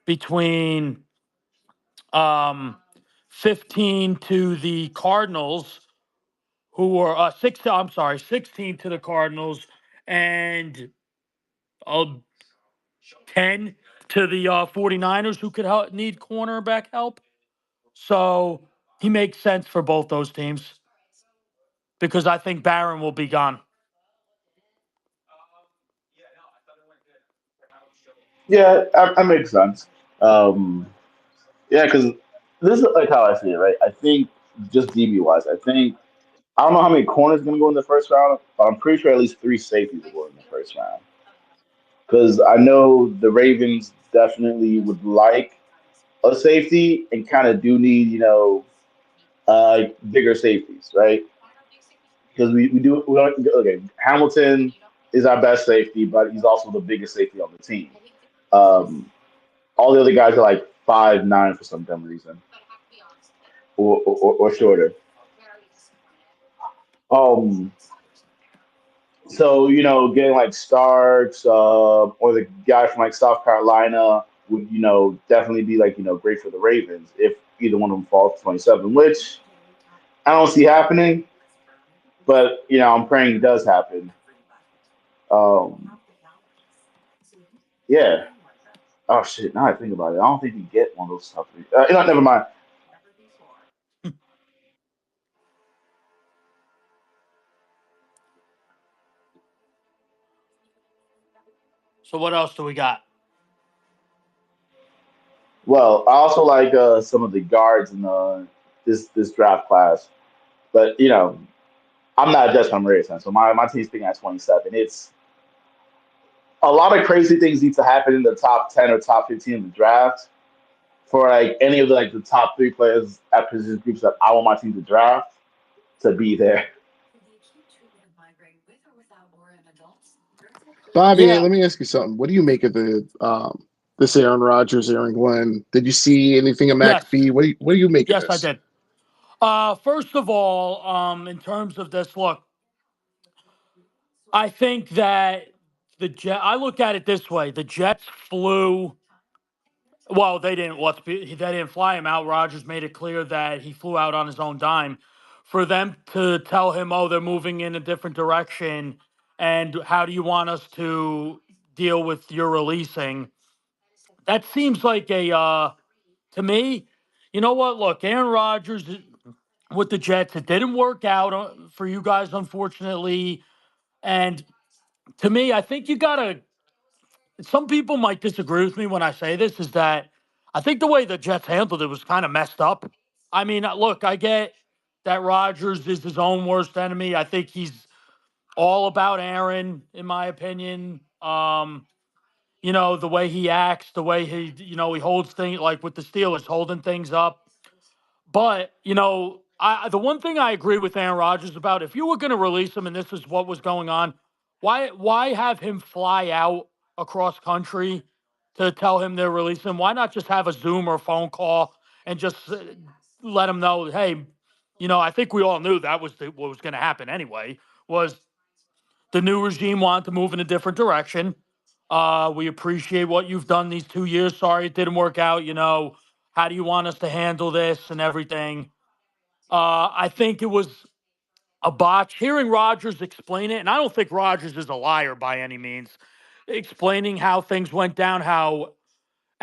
between um, 15 to the Cardinals who were 16 to the Cardinals and uh, 10 to the 49ers who could need cornerback help. So he makes sense for both those teams because I think Barron will be gone. Yeah, that makes sense. Um, yeah, because this is like how I see it, right? I think just DB wise, I don't know how many corners going to go in the first round, but I'm pretty sure at least three safeties will go in the first round. Because I know the Ravens definitely would like a safety and kind of do need, bigger safeties, right? Because we don't, okay, Hamilton is our best safety, but he's also the biggest safety on the team. Um, all the other guys are like 5'9" for some dumb reason, or shorter. Um, so getting like Starks, or the guy from like South Carolina would definitely be like great for the Ravens if either one of them falls to 27, which I don't see happening, but I'm praying it does happen. Um, yeah. Oh shit! Now I think about it, I don't think you get one of those stuff. Never mind. So what else do we got? Well, I also like some of the guards in this draft class, but I'm not just from Raiders fan, so my team's picking at 27. It's a lot of crazy things need to happen in the top 10 or top 15 of the draft for like any of the top three players at position groups that I want my team to draft to be there. Bobby, Yeah. let me ask you something. What do you make of the this Aaron Rodgers, Aaron Glenn? Did you see anything of Yes. McAfee? What do you make of Yes, I this? did. First of all, in terms of this, look, I think that I look at it this way: the Jets flew. Well, they didn't. They didn't fly him out. Rogers made it clear that he flew out on his own dime. For them to tell him, "Oh, they're moving in a different direction," and how do you want us to deal with your releasing? That seems like to me. You know what? Look, Aaron Rodgers with the Jets, it didn't work out for you guys, unfortunately. And to me, I think you gotta. Some people might disagree with me when I say this. Is that I think the way the Jets handled it was kind of messed up. I mean, look, I get that Rodgers is his own worst enemy. I think he's all about Aaron, in my opinion. The way he acts, the way he holds things like with the Steelers, holding things up. But the one thing I agree with Aaron Rodgers about, if you were going to release him and this is what was going on, why have him fly out across country to tell him they're releasing him? Why not just have a Zoom or a phone call and just let him know, hey, I think we all knew that was what was going to happen anyway. Was the new regime wanted to move in a different direction. We appreciate what you've done these 2 years. Sorry it didn't work out. How do you want us to handle this and everything? I think it was a botch. Hearing Rogers explain it, and I don't think Rogers is a liar by any means, explaining how things went down, how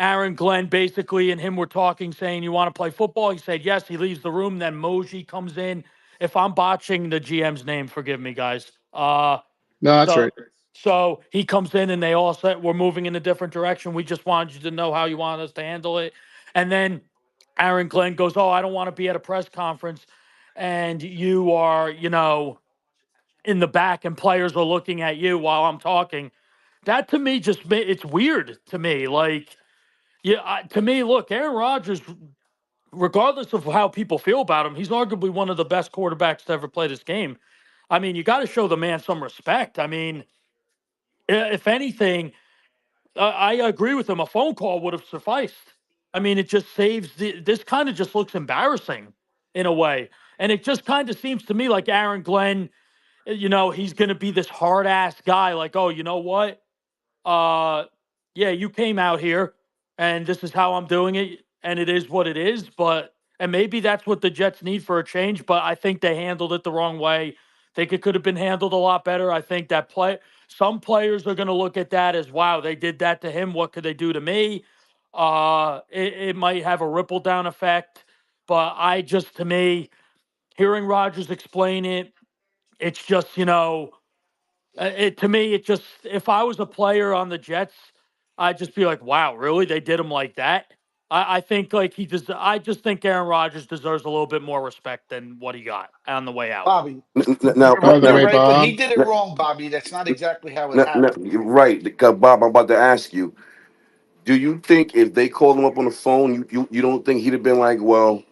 Aaron Glenn basically and him were talking, saying, "You want to play football?" He said, "Yes." He leaves the room. Then Moji comes in. If I'm botching the GM's name, forgive me, guys. No, that's So right. so he comes in and they all said, "We're moving in a different direction. We just wanted you to know how you want us to handle it." And then Aaron Glenn goes, "Oh, I don't want to be at a press conference and you are, in the back and players are looking at you while I'm talking." That to me it's weird to me. Like, yeah, to me, look, Aaron Rodgers, regardless of how people feel about him, he's arguably one of the best quarterbacks to ever play this game. I mean, you got to show the man some respect. I mean, if anything, I agree with him. A phone call would have sufficed. I mean, it just saves this kind of just looks embarrassing in a way. And it just kind of seems to me like Aaron Glenn, he's going to be this hard ass guy. Like, oh, you know what? uh yeah, you came out here and this is how I'm doing it and it is what it is, but and maybe that's what the Jets need for a change, but I think they handled it the wrong way. Think it could have been handled a lot better. I think that some players are going to look at that as, wow, they did that to him, what could they do to me? It might have a ripple down effect, but to me, hearing Rodgers explain it, it's just, it to me, it just, if I was a player on the Jets, I'd just be like, wow, really? They did him like that? I think like I just think Aaron Rodgers deserves a little bit more respect than what he got on the way out. Bobby. Now, Right, By the you're way, right, but he Bob, did it wrong, Bobby. That's not exactly how it now, happened. you're right, because Bob, I'm about to ask you. Do you think if they called him up on the phone, you don't think he'd have been like, well,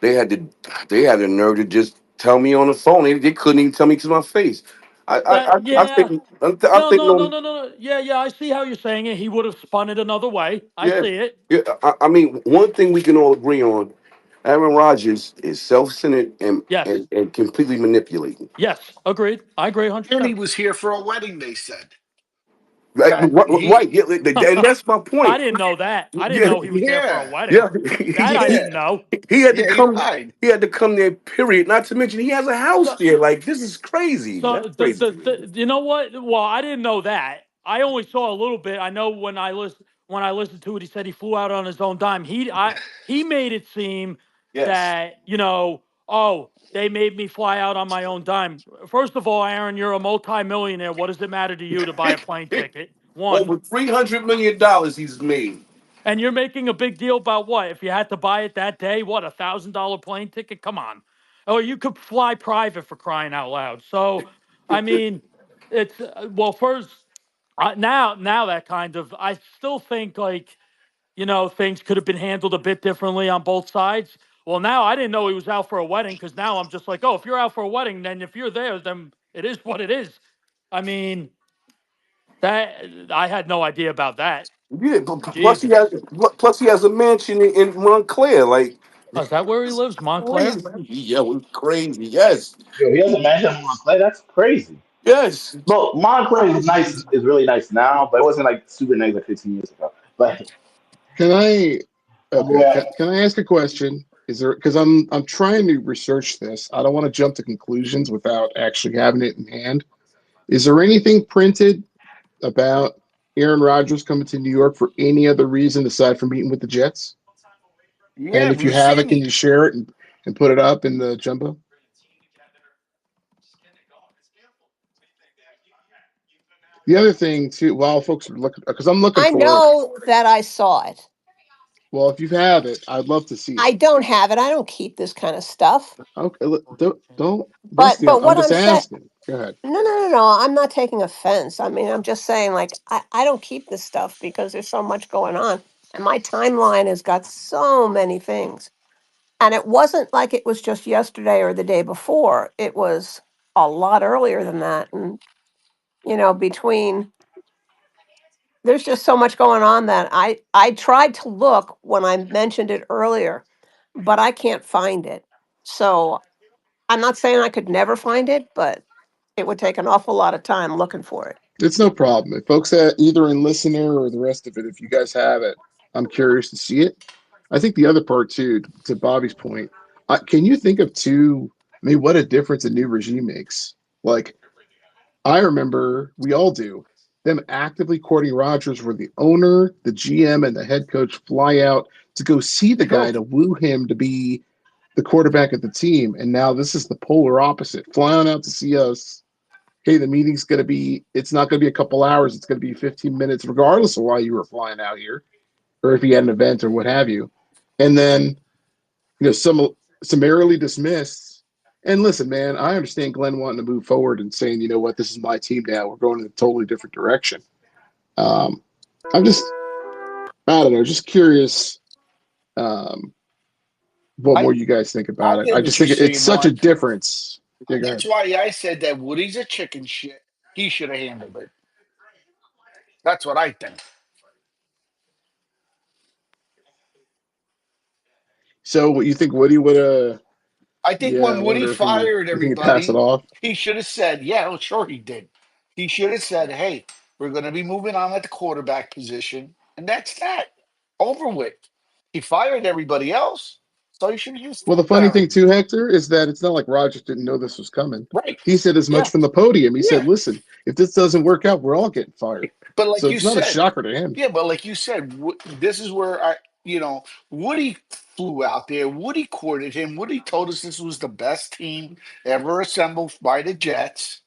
they had the they had the nerve to just tell me on the phone. They couldn't even tell me to my face. I Yeah. think No, no, no, no. no, no, no. Yeah, yeah. I see how you're saying it. He would have spun it another way. I Yeah, see it. yeah. I mean, one thing we can all agree on: Aaron Rodgers is self-centered Yes. and completely manipulating. Yes. Agreed. I agree And 100%. he was here for a wedding, they said. Right, That right. he Yeah, and that's my I point. didn't know that. I didn't Yeah, know he was there for a yeah. wedding. yeah. That I Yeah. didn't know. He had to Yeah, he come. lied. He had to come there. Period. Not to mention, he has a house So, there. Like this is crazy. so That's crazy. the you know what? Well, I didn't know that. I only saw a little bit. I know when I listened to it, he said he flew out on his own dime. He made it seem Yes. that oh, they made me fly out on my own dime. First of all, Aaron, you're a multimillionaire. What does it matter to you to buy a plane ticket? One. Over $300 million he's made. And you're making a big deal about what? If you had to buy it that day, what, $1,000 plane ticket? Come on. Oh, you could fly private for crying out loud. So, I mean, it's well, first, now that kind of, I still think like, things could have been handled a bit differently on both sides. Well, now I didn't know he was out for a wedding because now I'm just like, oh, if you're out for a wedding, then if you're there, then it is what it is. I mean, that I had no idea about that. Yeah. Jesus. Plus he has a mansion in Montclair. Like Oh, is that where he lives? Montclair? crazy. Yeah, it was crazy. Yes. Yo, he has a mansion in Montclair. That's crazy. Yes. Well, Montclair is nice. Is really nice now, but it wasn't like super nice like 15 years ago. But can I? Okay, yeah, can I ask a question? Is there because I'm trying to research this. I don't want to jump to conclusions without actually having it in hand. Is there anything printed about Aaron Rodgers coming to New York for any other reason aside from meeting with the Jets? Yeah, And if you we've have it, seen can it. you share it and put it up in the jumbo? The other thing too, while folks are looking, because I'm looking I for it. know that I saw it. Well, if you have it, I'd love to see I it. don't have it. I don't keep this kind of stuff. Okay, don't, But Rusty. I'm what just I'm saying, asking. Go ahead. no, no, no, no. I'm not taking offense. I mean, I'm just saying, like, I don't keep this stuff because there's so much going on. And my timeline has got so many things. And it wasn't like it was just yesterday or the day before. It was a lot earlier than that. And, between there's just so much going on that I tried to look when I mentioned it earlier, but I can't find it. So I'm not saying I could never find it, but it would take an awful lot of time looking for it. It's no problem. If folks have either in listener or the rest of it, if you guys have it, I'm curious to see it. I think the other part too, to Bobby's point, can you think of two? I mean, what a difference a new regime makes. Like I remember, we all do. Them actively courting Rodgers, where the owner, the GM, and the head coach fly out to go see the guy True. to woo him to be the quarterback of the team. And now this is the polar opposite. Flying out to see us. Hey, the meeting's going to be, it's not going to be a couple hours. It's going to be 15 minutes, regardless of why you were flying out here or if you had an event or what have you. And then, summarily dismissed. And listen, man, I understand Glenn wanting to move forward and saying, you know what, this is my team now. We're going in a totally different direction. Um, I'm just, I don't know, just curious what I more you guys think I about it. get I what just you're think it's saying, such a Mark. difference. Yeah, go That's ahead. why I said that Woody's a chicken shit. He should have handled it. That's what I think. So, what you think Woody would have? I think Yeah, I when Woody wonder if he, fired you think he'd pass it everybody, off? he should have said, yeah, well, sure he did. He should have said, hey, we're going to be moving on at the quarterback position. And that's that. Over with. He fired everybody else. So he should have just Well, the told funny thing Aaron. too, Hector, is that it's not like Rogers didn't know this was coming. Right. He said as much Yeah. from the podium. He said, Yeah. "Listen, if this doesn't work out, we're all getting fired." But So like you it's not a said, shocker to him. yeah, but like you said, this is where Woody flew out there. Woody courted him. Woody told us this was the best team ever assembled by the Jets.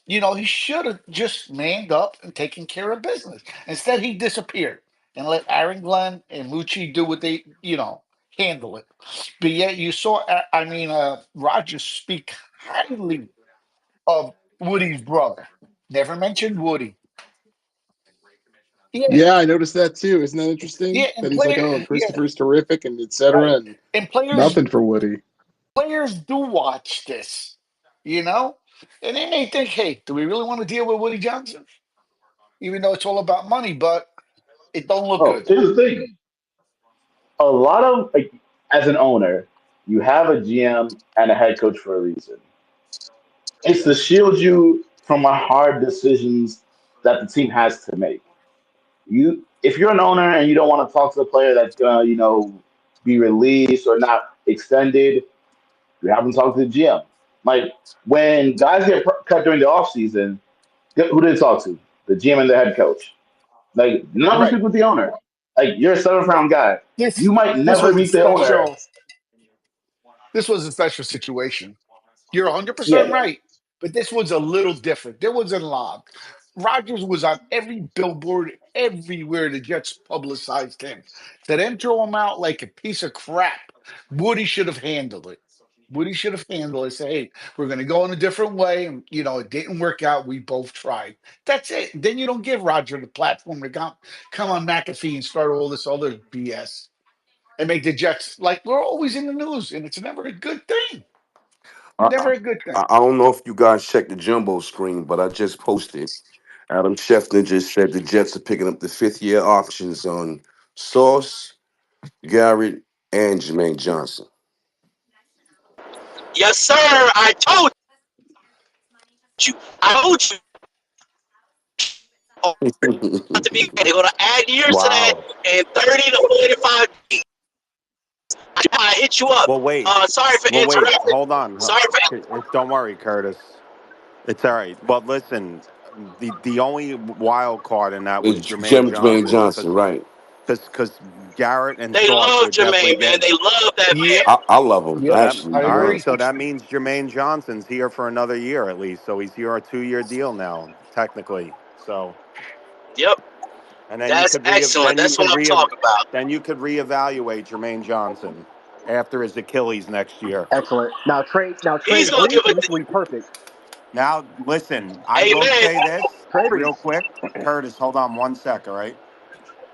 He should have just manned up and taken care of business. Instead, he disappeared and let Aaron Glenn and Lucci do what they, handle it. But yet you saw, Rogers speak highly of Woody's brother. Never mentioned Woody. Yeah, Yeah, I noticed that too. Isn't that yeah, interesting? and That he's like, player, oh, yeah, Christopher's terrific and right. etc. And And players, nothing for Woody. players do watch this, you know, and they may think, hey, do we really want to deal with Woody Johnson? Even though it's all about money, but it don't look Oh, good. here's the thing. A lot of like, as an owner, you have a GM and a head coach for a reason. It's to shield you from the hard decisions that the team has to make. If you're an owner and you don't want to talk to the player that's gonna, be released or not extended, you haven't talked to the GM. Like when guys get cut during the offseason, who did they talk to? The GM and the head coach. Like none of them Right. speak with the owner. Like you're a seventh round guy. This You might this never was a meet the owner. special. This was a special situation. You're 100% Yeah. right, but this was a little different. There was a lot. Rodgers was on every billboard, everywhere the Jets publicized him. To then throw him out like a piece of crap, Woody should have handled it. Woody should have handled it. Say, hey, we're going to go in a different way. And, it didn't work out. We both tried. That's it. Then you don't give Roger the platform to come on McAfee and start all this other BS and make the Jets like we're always in the news, and it's never a good thing. I, I Never a good thing. I don't know if you guys checked the jumbo screen, but I just posted. Adam Schefter just said the Jets are picking up the fifth-year options on Sauce, Garrett, and Jermaine Johnson. Yes, sir. I told you. I told you. To be, they're gonna add years to that Wow. and 30 to 45 days. I hit you up. Well, wait. Sorry for Well, wait. interrupting. Hold on. Sorry for. Don't worry, Curtis. It's all right. Well, listen. The only wild card in that was It's Jermaine Jermaine Johnson Johnson, because right? because Garrett and They Sauce love are definitely Jermaine, man. getting. They love that Yep, man. I love him So yep. that actually. I all right. agree. So that means Jermaine Johnson's here for another year at least. So he's here on a 2-year deal now, technically. So Yep, and then you that's could excellent. That's what I'm talking about. reevaluate Jermaine Johnson after his Achilles next year. Excellent. Now He's trade gonna give Brees, and it. this will be perfect. Now, listen, I will Amen. say this Trade real Brees. quick. Curtis, hold on one sec, all right?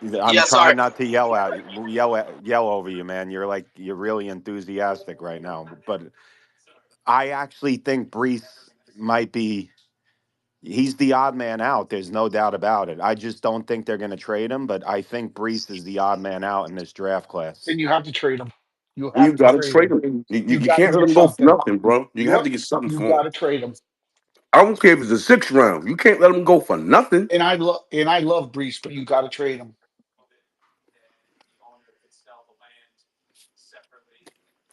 I'm Yeah, sorry. trying not to yell over you, man. You're really enthusiastic right now. But I actually think Brees might be he's the odd man out. There's no doubt about it. I just don't think they're going to trade him, but I think Brees is the odd man out in this draft Then class. you have to trade him. You You have to got to trade trade him. him. You, you, You you got to can't let get him go for something. nothing, bro. You have Yep. to get something You for got him. to trade him. I don't care if it's the sixth round. You can't let him go for nothing. And I love Brees, but you got to trade him.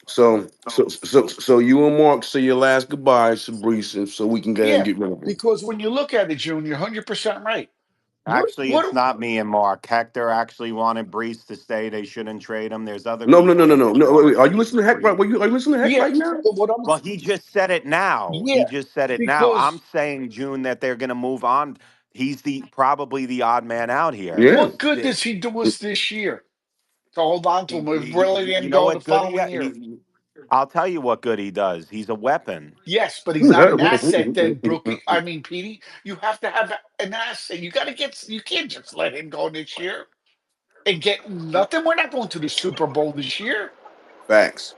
So you and Mark say your last goodbyes to Brees, and so we can go ahead and Yeah, get rid of him. because when you look at it, June, you're 100% right. What Actually, it's what not me and Mark. Hector actually wanted Brees to stay. They shouldn't trade him. There's other No, no, no, people no, that no, didn't no. want Wait. to Are you see listening to Heck right? Brees. Are you listening to Heck yeah, right now? but what I'm Well, he just said it now. yeah, He just said it now. I'm because saying, June, that they're going to move on. He's probably the odd man out here. Yeah. what good does he do us this year to hold on to him if we're letting You him know go the what good following year? I'll tell you what good he does. He's a weapon. Yes, but he's not an asset then, Brookie. I mean, Petey, you have to have an asset. You got to get. You can't just let him go this year and get nothing. We're not going to the Super Bowl this year. Facts.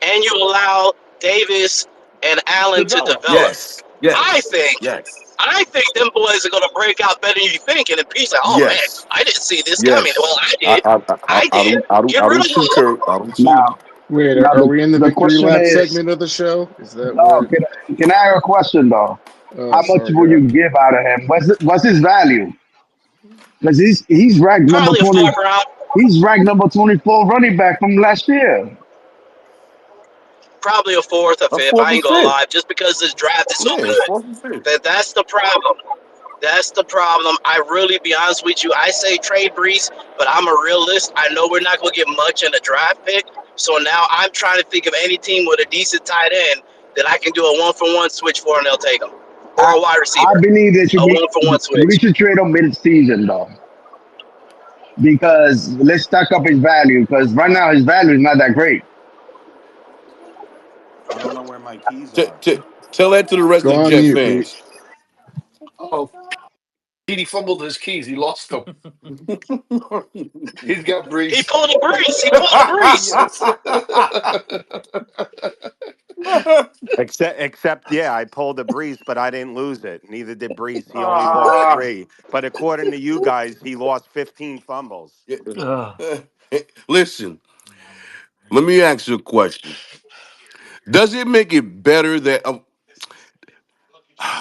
And you allow Davis and Allen to Develop. develop. Yes. I Yes. think, Yes. I think them boys are gonna break out better than you think. And then Pete's like, oh man, Yes. I didn't see this coming. Well, Yes. I I did. I I, I I did. don't I don't Get I rid don't of them. concur. I don't too. Now, Wait, now are we in the the victory question lap is, segment of the show? Is that no, what? can I ask a question though? Oh, How much sorry, will guy. you give out of him? What's his value? Because he's ranked number Probably a 20. fourth round. He's ranked number 24 running back from last year. Probably a fourth or A fifth. fourth I and ain't gonna fifth. lie. Just because this draft is so Yeah, good. fourth and fifth. That's the problem. That's the problem. I really, be honest with you, I say trade Brees, but I'm a realist. I know we're not going to get much in a draft pick. So now I'm trying to think of any team with a decent tight end that I can do a one-for-one switch for, and they'll take them. or I, a wide I receiver. believe that A one for one we switch. should trade him mid-season though, because let's stack up his value. Because right now his value is not that great. I don't know where my keys T- are. t- tell that to the rest Go of the on Jet mute, Pete. fans. Oh, he fumbled his keys. He lost them. He's got He Brees. pulled a Brees. He pulled a Brees. Yes. Except, yeah, I pulled a Brees, but I didn't lose it. Neither did Brees. He only lost Ah. 3. But according to you guys, he lost 15 fumbles. Ugh. Listen, let me ask you a question. Does it make it better that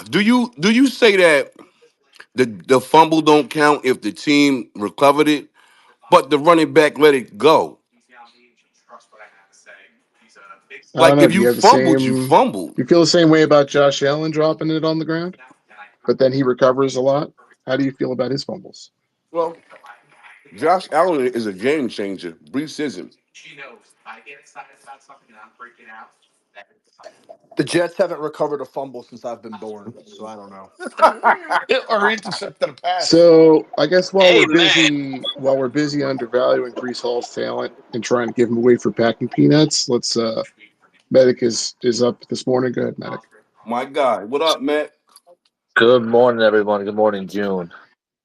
do you say that the fumble don't count if the team recovered it, but the running back let it go? I don't Like know. if Do you you have the fumbled, you same? fumbled. You feel the same way about Josh Allen dropping it on the ground, but then he recovers a lot? How do you feel about his fumbles? Well, Josh Allen is a game changer. Brees isn't. The Jets haven't recovered a fumble since I've been born, so I don't know. Or intercepted a pass. So I guess Amen. while we're busy undervaluing Brees Hall's talent and trying to give him away for packing peanuts, let's Medic is up this morning. Go ahead, Medic. My guy, what up, Matt? Good morning, everyone. Good morning, June.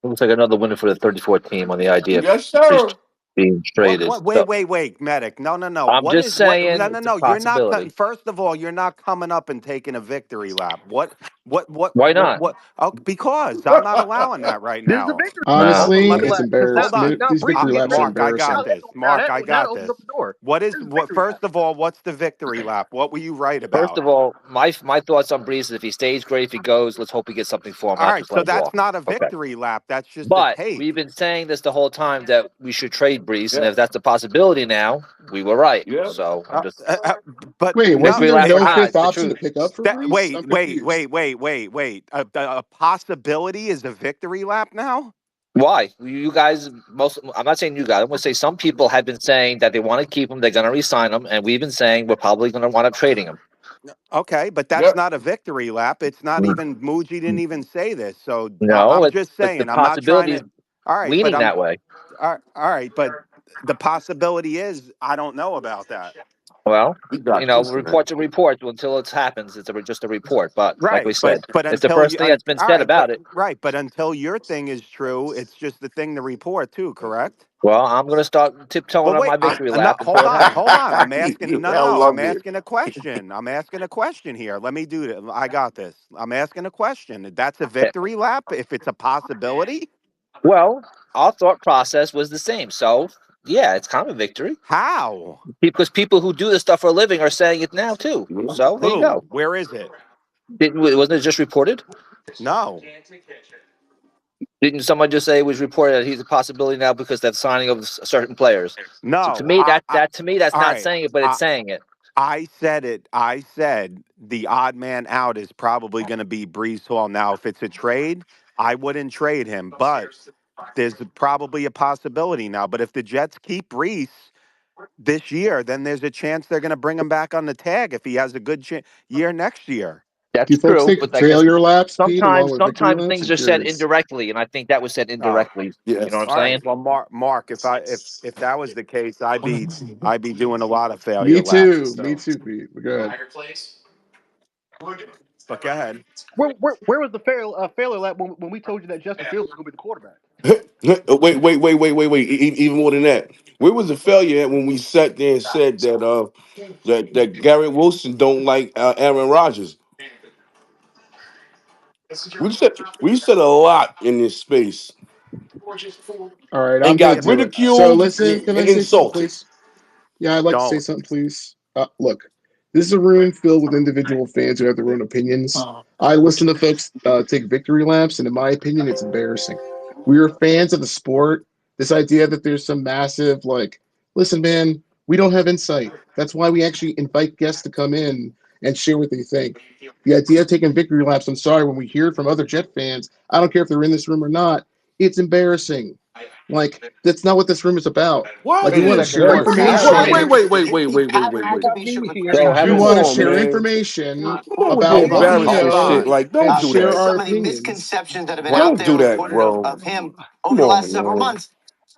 Looks like another winner for the 34 team on the idea of Yes, Brees sir. being traded. What? Wait, So wait, wait, medic. No, no, no. I'm What just is what? saying No, no, it's a no. You're not. possibility. First of all, you're not coming up and taking a victory lap. What? What? What? Why What? not? What? Oh, because I'm not allowing that right This is a now. victory lap. No. This is a Honestly, Let victory me it's lap because hold embarrassing. on. now These Brees victory is getting laps are ready. Mark, I got embarrassing. this. Now Mark, that I now that got opens this. up the door. What is This is a what? victory lap. First of all, what's the victory lap? What were you right First about? of all, my thoughts on Brees is if he stays, great. If he goes, let's hope we get something for him, All not right, just let so him that's walk. not a Okay. victory lap. That's just a But take. we've been saying this the whole time that we should trade Brees, and Yeah, if that's a possibility now, we were right. yeah. So I'm Uh, just uh, uh, but Wait, no, wasn't victory there lap or no not, fifth it's the option to truth. pick up for that, Brees? I'm wait, wait, confused. wait, wait, wait, wait. A possibility is a victory lap now. Why? You guys, most, I'm not saying you guys, I'm going to say some people have been saying that they want to keep him, they're going to re-sign him, and we've been saying we're probably going to wind up trading him. Okay, but that's Yep. not a victory lap. It's not even Muji didn't even say this. So No, I'm it's just the saying. I'm not trying possibility is to. All right, but leaning that way. all right, but the possibility is I don't know about that. Well, We got this, man. reports are reports. Until it happens, it's just a report. But like we Right, said, but it's the until first you, thing that's been all said right, but about it. right, but until your thing is true, it's just the thing to report too. Correct? Well, I'm going to start tiptoeing But on wait, my victory no, lap until it happens. hold on. I'm asking. No, no, I no. I'm love it. asking a question. I'm asking a question here. Let me do that. I got this. I'm asking a question. That's a victory lap if it's a possibility. Well, our thought process was the same. So, yeah, it's kind of a victory How? because people who do this stuff for a living are saying it now too. So there you Who? go. Where is it? Wasn't it just reported? No, Didn't someone just say it was reported that he's a possibility now because they're signing of certain players? So to no. me, that to me that's All not right. saying it, but I, it's saying it. I said it. I said the odd man out is probably going to be Brees Hall. Now, if it's a trade, I wouldn't trade him, but there's probably a possibility now. But if the Jets keep Brees this year, then there's a chance they're going to bring him back on the tag if he has a good year next year. Do That's you folks true, take but I guess failure laps, Pete, along with victory sometimes laps? things I'm are said curious. indirectly, and I think that was said Oh, indirectly. You know what I'm Yes. all right. saying? Well, Mark, if that was the case, I'd be doing a lot of failure Me laps. too. Me So, too, Pete. But go ahead. but go ahead. Where was the failure lap when we told you that Justin Fields was going to be the quarterback? Wait. Even more than that. Where was the failure at when we sat there and said that Garrett Wilson don't like Aaron Rodgers? We said a lot in this space All right, and I'm going got to do it. So ridiculed listen, can and I say something, insulted. please? Yeah, I'd like to say Don't. something, please. Look, this is a room filled with individual fans who have their own opinions. I listen to folks take victory laps, and in my opinion, it's embarrassing. We are fans of the sport. This idea that there's some massive, like, listen, man, we don't have insight. That's why we actually invite guests to come in and share what they think. The idea of taking victory laps, I'm sorry, when we hear it from other Jet fans, I don't care if they're in this room or not, it's embarrassing. Like that's not what this room is about. Why Like we is want to it? share Wait, information. wait. We So have Come want to on, share man. information Come on with the about what we embarrassing know shit. Like, don't and do share that. our opinions. Don't do that, bro. Come on, man.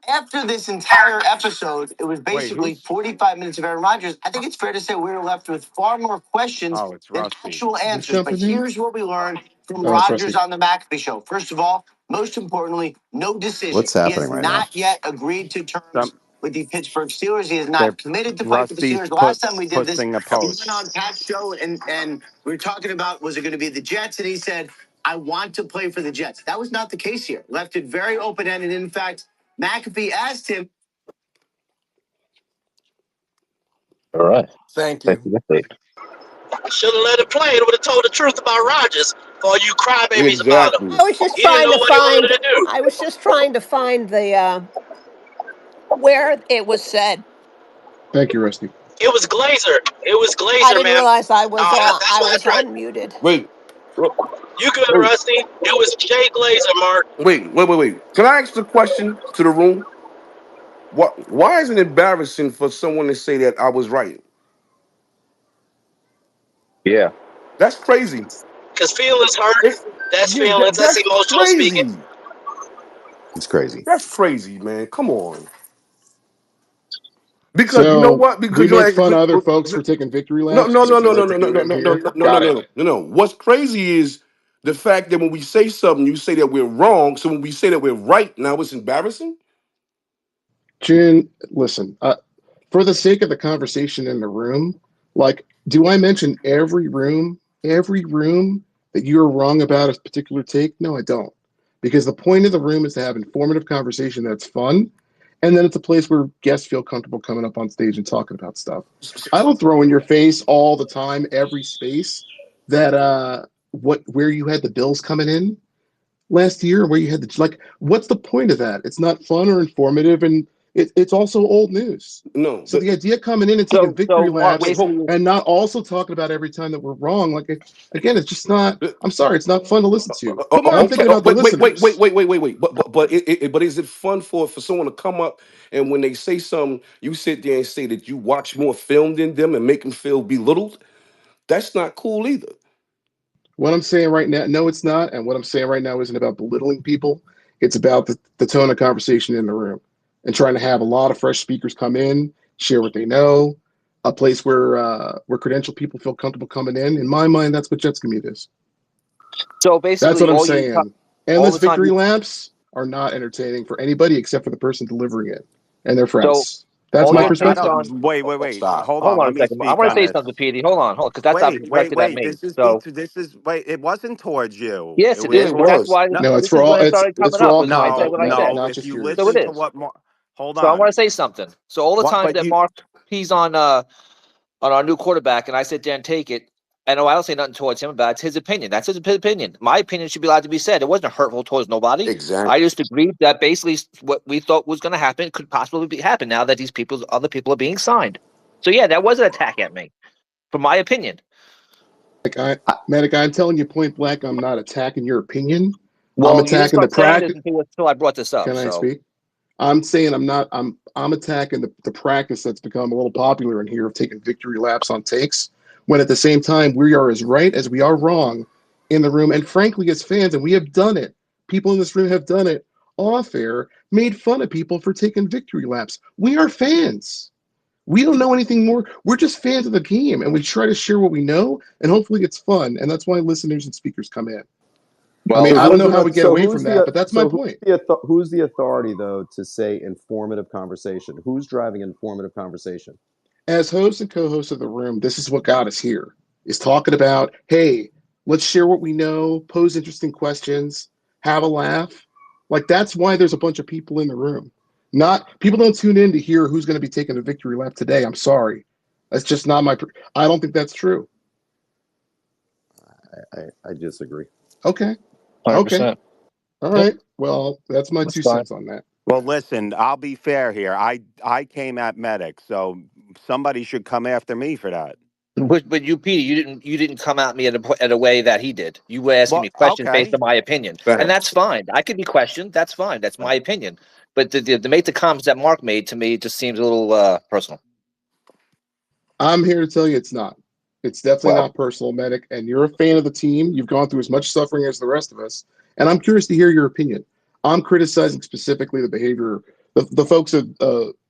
After this entire episode, it was Wait, basically who's? 45 minutes of Aaron Rodgers. I think it's fair to say we were left with far more questions Oh, it's than Rusty. actual Who's answers. But jumping in? here's what we learned from Oh, it's Rodgers Rusty. on the McAfee show. First of all, most importantly, no decision. What's He happening has right now? not yet agreed to terms Some with the Pittsburgh Steelers. He has they're not committed to fight for the Rusty's Steelers. The last time we did this, pushing a he post. went on Pat's show and we were talking about was it going to be the Jets, and he said, "I want to play for the Jets." That was not the case here. Left it very open ended. In fact, McAfee asked him. All right. Thank Thank you. you. That's Should have let it play. It would have told the truth about Rodgers for all you crybabies about him. Exactly. I was just He didn't trying know to what he wanted find. to do. I was just trying to find the where it was said. Thank you, Rusty. It was Glazer. It was I Glazer, didn't ma'am. realize I was That's I why I was tried. unmuted. Wait. You good, Wait. Rusty? It was Jay Glazer, Mark. Wait. Can I ask the question to the room? Why is it embarrassing for someone to say that I was right? Yeah. That's crazy. Because feelings hurt. It, That's yeah, feelings. That's that's emotional speaking. crazy. It's crazy. That's crazy, man. Come on. Because you know So what? we Because you're make like, fun of other folks for taking victory no, laps. no, Is no, what you no, no, like no, to no, do no, in no, no, here? no, no, no, Got it. no. What's crazy is the fact that when we say something, you say that we're wrong. So when we say that we're right, now it's embarrassing. June, listen. For the sake of the conversation in the room, like, do I mention every room that you're wrong about a particular take? No, I don't. Because the point of the room is to have informative conversation that's fun, and then it's a place where guests feel comfortable coming up on stage and talking about stuff. I don't throw in your face all the time, every space that where you had the bills coming in last year, where you had the like. What's the point of that? It's not fun or informative, and it's also old news. No, So the idea coming in and taking So victory Mark, laps wait, hold. basically, and not also talking about every time that we're wrong, like again, it's just not. I'm sorry, it's not fun to listen to. And I'm Okay. thinking about the listeners. Wait. But is it fun for someone to come up and when they say something, you sit there and say that you watch more film than them and make them feel belittled? That's not cool either. What I'm saying right now, no, it's not. And what I'm saying right now isn't about belittling people. It's about the tone of conversation in the room and trying to have a lot of fresh speakers come in, share what they know, a place where credentialed people feel comfortable coming in. In my mind, that's what Jets Commute is. so That's basically, what I'm saying. all Endless the time victory you, laps are not entertaining for anybody except for the person delivering it and their so friends. That's all my your Well, I takes perspective. on. don't. Wait. Stop. Hold Hold on. on Let a me second. I speak want to on say this. something, Petey. Hold on, because that's not directed at me. This is So This is wait. It wasn't towards you. yes, It it was Yeah, is. it But that's was. why no, No, it's this for is all. when it started It's coming for up. all Was when I said content, what I Medic, said. not If just you So yours. it listen to is. what, hold So I want on. to say something. So all the What? times But that you. Mark he's on our new quarterback, and I said, Dan, take it. I know I don't say nothing towards him about it. It's his opinion. That's his opinion. My opinion should be allowed to be said. It wasn't hurtful towards nobody. I Exactly. just agreed that basically what we thought was going to happen could possibly happen now that other people are being signed. So yeah, that was an attack at me, from my opinion. Medic, I'm telling you point blank, I'm not attacking your opinion. I'm Well, you didn't attacking the start saying this practice. until I brought this up. Can I So speak? I'm saying I'm not. I'm attacking the practice that's become a little popular in here of taking victory laps on takes. When at the same time we are as right as we are wrong in the room, and frankly, as fans, and we have done it. People in this room have done it off air, made fun of people for taking victory laps. We are fans. We don't know anything more. We're just fans of the game, and we try to share what we know, and hopefully it's fun. And that's why listeners and speakers come in. I mean, well, So I I don't was know who's how gonna. we get away from that, but that's my point. who's the authority though to say informative conversation? Who's driving informative conversation? As host and co-host of the room, this is what got us here. Is talking about, hey, let's share what we know, pose interesting questions, have a laugh. Like that's why there's a bunch of people in the room. Not people don't tune in to hear who's going to be taking a victory lap today. I'm sorry. That's just not my. I don't think that's true. I disagree. Okay. 100%. Okay. All Yep, right. Well, that's my that's two fine. cents on that. Well, listen. I'll be fair here. I came at Medic, so somebody should come after me for that. But you, Peter, you didn't come at me in a way that he did. You were asking Well, me questions based okay. on my opinion, and that's Facts. fine. I could be questioned. That's fine. That's my opinion. But to make the comments that Mark made to me just seems a little personal. I'm here to tell you it's not. It's definitely Well, not personal, Medic. And you're a fan of the team. You've gone through as much suffering as the rest of us. And I'm curious to hear your opinion. I'm criticizing specifically the behavior, the folks of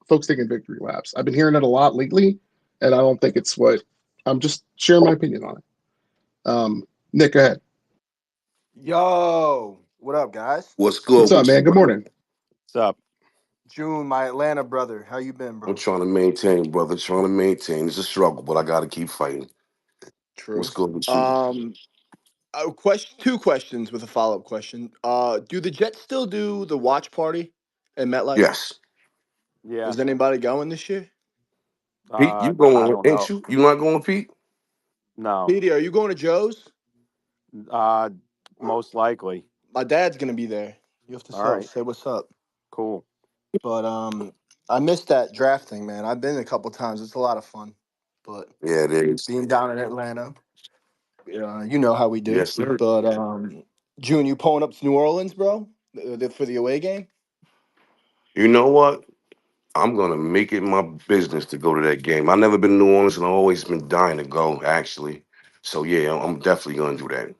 folks taking victory laps. I've been hearing it a lot lately, and I don't think it's what I'm just sharing my opinion on it. Nick, go ahead. Yo, what up, guys? what's What's good up, with you, man? Good brother? morning. What's up? June, my Atlanta brother. How you been, I'm bro? trying to maintain, brother. Trying to maintain. It's a struggle, but I got to keep fighting. What's True. good with you? Um, two questions with a follow-up question. Do the Jets still do the watch party at MetLife? Yes. Yeah. Is anybody going this year? Pete, you I going, don't ain't know. you? You not going, Pete? No. Petey, are you going to Joe's? Uh, Most likely. My dad's gonna be there. You have to All right. say what's up. Cool. But I missed that drafting, man. I've been a couple times. It's a lot of fun. But Yeah, it is. being down in Atlanta, you know how we do. Yes, sir. But June, you pulling up to New Orleans, bro, for the away game? You know what? I'm gonna make it my business to go to that game. I've never been to New Orleans, and I've always been dying to go. Actually, so yeah, I'm definitely gonna do that.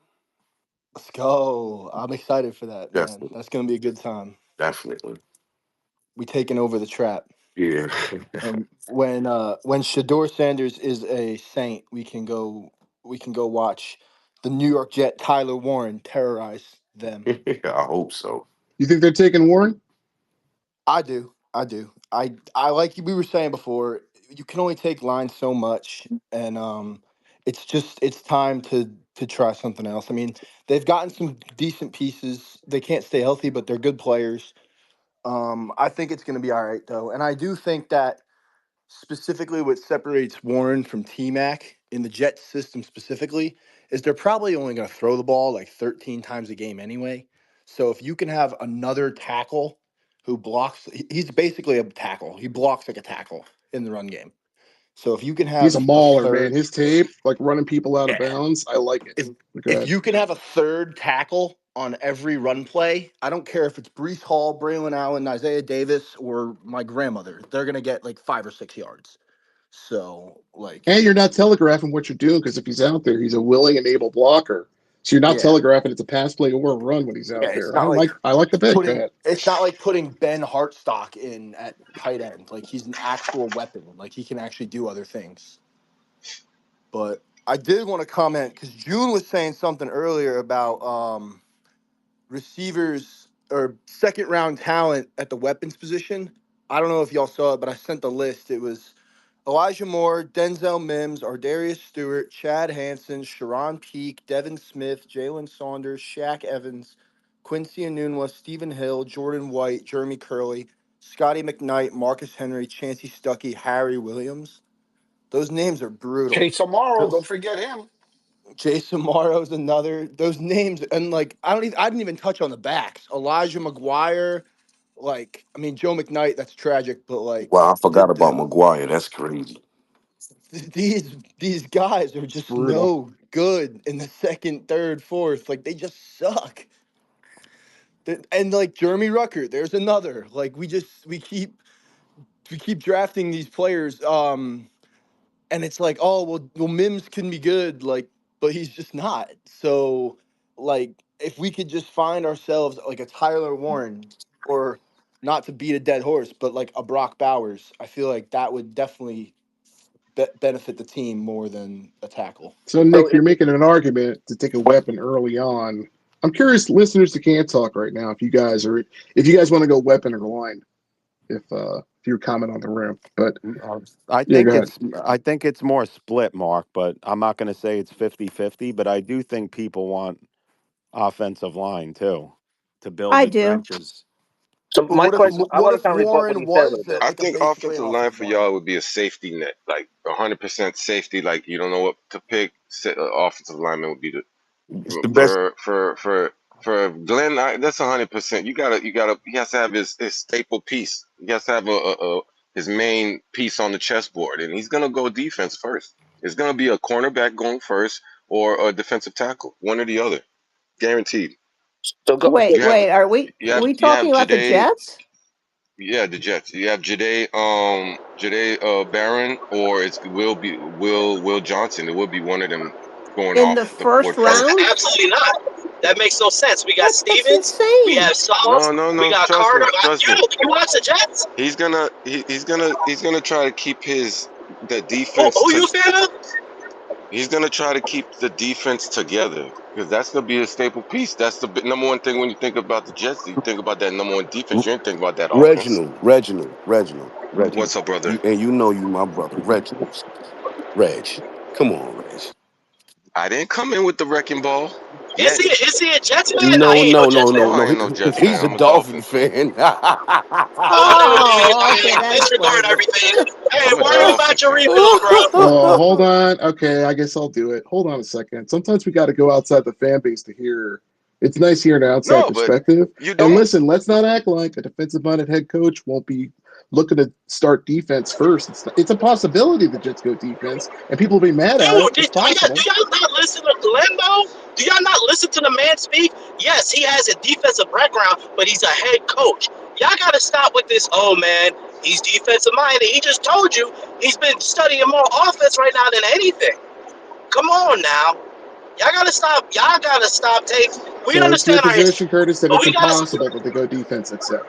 Let's go. I'm excited for that, man. Definitely, That's gonna be a good time. definitely. We taking over the trap. Yeah. And when Shador Sanders is a Saint, we can go watch the New York Jet Tyler Warren terrorize them. I hope so. You think they're taking Warren? I do. I do. I like we were saying before, you can only take line so much, and it's time to try something else. I mean, they've gotten some decent pieces. They can't stay healthy, but they're good players. I think it's going to be all right though, and I do think that specifically what separates Warren from T Mac in the Jets system specifically is they're probably only going to throw the ball like 13 times a game anyway. So if you can have another tackle who blocks, he's basically a tackle. He blocks like a tackle in the run game. So if you can He's a have a mauler, man. third, His tape, like running people out of yeah, bounds, I like it. if Go if ahead. you can have a third tackle on every run play, I don't care if it's Brees Hall, Braylon Allen, Isaiah Davis, or my grandmother, they're gonna get like 5 or 6 yards. So like, And you're not telegraphing what you're doing because if he's out there, he's a willing and able blocker. So you're not yeah, telegraphing it's a pass play or a run when he's yeah, out it's there. not like I like the pick. Go putting ahead. it's not like putting Ben Hartstock in at tight end. Like he's an actual weapon. Like he can actually do other things. But I did want to comment because June was saying something earlier about receivers or second round talent at the weapons position. I don't know if y'all saw it, but I sent the list. It was Elijah Moore, Denzel Mims, Ardarius Stewart, Chad Hansen, Sharon Peake, Devin Smith, Jalen Saunders, Shaq Evans, Quincy Anunwa, Stephen Hill, Jordan White, Jeremy Curley, Scotty McKnight, Marcus Henry, Chancey Stuckey, Harry Williams. Those names are brutal. Chase tomorrow. Those Don't forget him. Jason Morrow's another. Those names and like I didn't even touch on the backs. Elijah McGuire, like I mean Joe McKnight. That's tragic, but like Wow, I forgot the about McGuire. That's crazy. these guys are It's just brutal. no good in the second, third, fourth. Like they just suck. And like Jeremy Rucker, there's another. Like we keep drafting these players. And it's like, oh well, Mims can be good, like, but he's just not. So, like, if we could just find ourselves like a Tyler Warren, or not to beat a dead horse, but like a Brock Bowers, I feel like that would definitely benefit the team more than a tackle. So, So Nick, if you're making an argument to take a weapon early on. I'm curious, listeners that can't talk right now, if you guys want to go weapon or line, if you comment on the room. But I yeah, go think ahead. it's more split, Mark, but I'm not going to say it's 50-50, but I do think people want offensive line too to build I the do. trenches. so But my question, I what want to if kind of rebut what Warren he said a little was bit. I like a think basically an offensive line offensive for y'all lineman? would be a safety net, like 100% safety. Like you don't know what to pick. Offensive lineman would be the It's the best. for Glenn. That's 100%. You gotta. He has to have his staple piece. He has to have his main piece on the chessboard, and he's gonna go defense first. It's gonna be a cornerback going first or a defensive tackle, one or the other, guaranteed. So go. Wait, You have wait. Are we you have talking about the Jade, Jets? yeah, the Jets. You have Jade Barron, or Will Johnson. It will be one of them going In the off the first board That's first. round? absolutely not. That makes no sense. We got That's Stevens, we insane. have Sauce, No, no, we no. got Trust Carter. me, trust me. You watch the Jets? He's gonna try to keep the defense Who to you a fan of? he's gonna try to keep the defense together because that's gonna be a staple piece. That's the number one thing when you think about the Jets. You think about that number one defense. You ain't think about that offense. Reginald. What's up, brother? You know you my brother, Reginald. Reg, come on, Reg. I didn't come in with the wrecking ball Is yet. he is he a Jets fan? No, No, he ain't no no, no, Jets no, fan. No, I no. ain't no Jets fan. He's a I'm a Dolphin Dolphins fan. fan. Never mind. Oh, okay, Hey, that disregard explains it. everything. Hey, I'm a worry Dolphin about your fan. rebuild, bro. Oh, hold on. Okay, I guess I'll do it. Hold on a second. Sometimes we got to go outside the fan base to hear. It's nice hearing an outside No, but perspective. you And don't. listen, let's not act like a defensive-minded head coach won't be looking to start defense first. It's a possibility the Jets go defense, and people will be mad at it. Dude, It's do possible. y'all not listen to Glenn though? Do y'all not listen to the man speak? Yes, he has a defensive background, but he's a head coach. Y'all gotta stop with this. Oh man, he's defensive minded. He just told you he's been studying more offense right now than anything. Come on now. Y'all gotta stop. Y'all gotta stop taking. We So it's your understand our history, position, Curtis, that but it's we gotta impossible that they go defense at 7.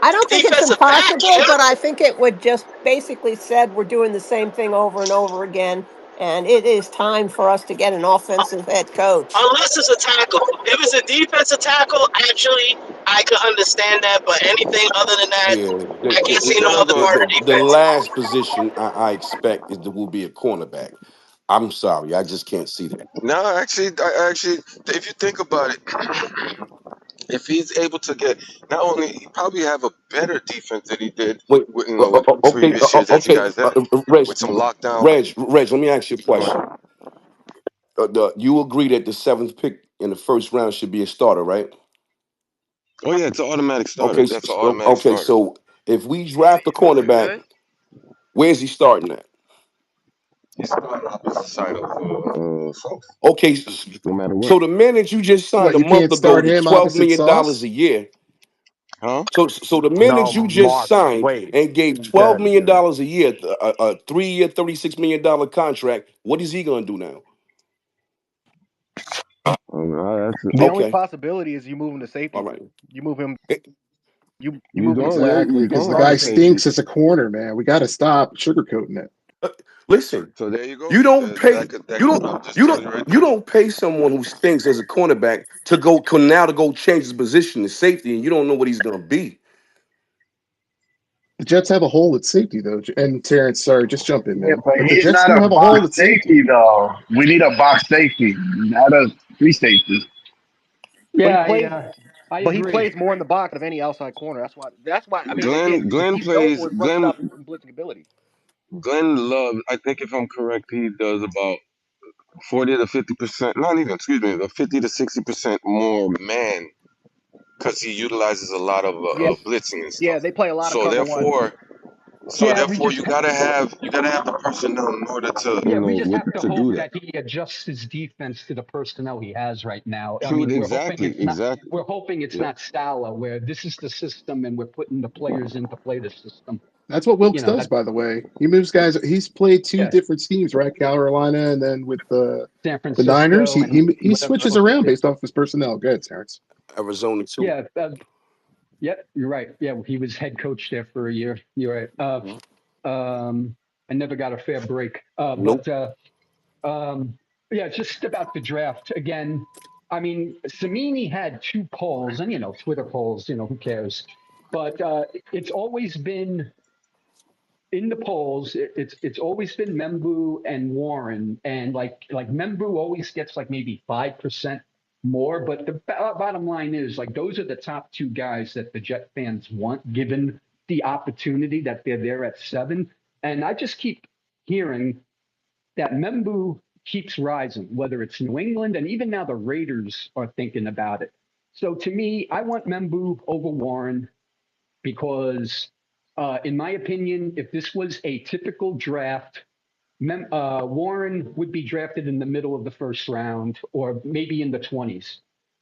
I don't think it's defensive back, impossible, yeah. but I think it would just basically said we're doing the same thing over and over again, and it is time for us to get an offensive head coach. Unless it's a tackle. If it's a defensive tackle, actually, I could understand that. But anything other than that, Yeah, I can't He's see no gonna other go. part of the defense. last position I expect is there will be a cornerback. I'm sorry, I just can't see that. No, actually, if you think about it, if he's able to get not only he probably have a better defense than he did Wait, with with okay, previous years that you okay, guys had Reg, with some lockdown. Reg, let me ask you a Go ahead. question. You agree that the seventh pick in the first round should be a starter, right? Oh yeah, it's an automatic starter. Okay, That's an automatic okay, starter. so if we draft a cornerback, where's he starting at? He's starting on the side of Folks, Okay, no matter what. so the man that you just signed What, a you month can't ago start to him $12 opposite million Sauce? a year. Huh? So the man No, that you just Mark. signed Wait. and gave $12 Good, million good. a year, a 3-year, $36 million contract, what is he gonna do now? The only Okay, possibility is you move him to all safety. right. You move him. Eh, You move him to safety Exactly, and because the run guy the safety. stinks as a corner, man. We got to stop sugarcoating it. Listen, So there you go. you don't pay That could probably just you turn don't it right you there. don't pay someone who stinks as a cornerback to go change his position to safety, and you don't know what he's gonna be. The Jets have a hole at safety, though. And Terrence, sorry, just jump in, Yeah, man. but But the he's Jets not do a have a hole box at safety. safety though. We need a box safety, not a free safety. But he Yeah, plays. yeah, I But he agree. plays more in the box of any outside corner. That's why. I mean, again, Glenn he's known plays for his run stopping and blitzing ability. Glenn Love. I think if I'm correct, he does about 40 to 50%. Not even. Excuse me, the 50 to 60% more man because he utilizes a lot of Yeah, blitzing and yeah, stuff. they play a lot of So cover one. therefore, so Yeah, we therefore, just you gotta have the personnel in order to Yeah, we just have to to hope do that. that he adjusts his defense to the personnel he has right now. I True, mean, exactly, exactly. we're hoping it's Yep. not Salah, where this is the system and we're putting the players in to play the system. That's what You Wilkes know, does, that by the way. He moves guys. He's played two yeah, different schemes, right? Carolina, and then with San the Niners, Francisco he and he, he whatever switches else. around based off his personnel. Good, Terrence. Arizona too. Yeah, yeah, you're right. Yeah, he was head coach there for a year. You're right. I never got a fair break. Nope. Um, yeah, just about the draft again. I mean, Samini had two polls, and Twitter polls. Who cares? But it's always been in the polls. It's always been Membu and Warren, and like Membu always gets like maybe 5% more. But the bottom line is like those are the top two guys that the Jet fans want, given the opportunity that they're there at 7. And I just keep hearing that Membu keeps rising, whether it's New England and even now the Raiders are thinking about it. So to me, I want Membu over Warren because In my opinion, if this was a typical draft, Warren would be drafted in the middle of the first round or maybe in the 20s.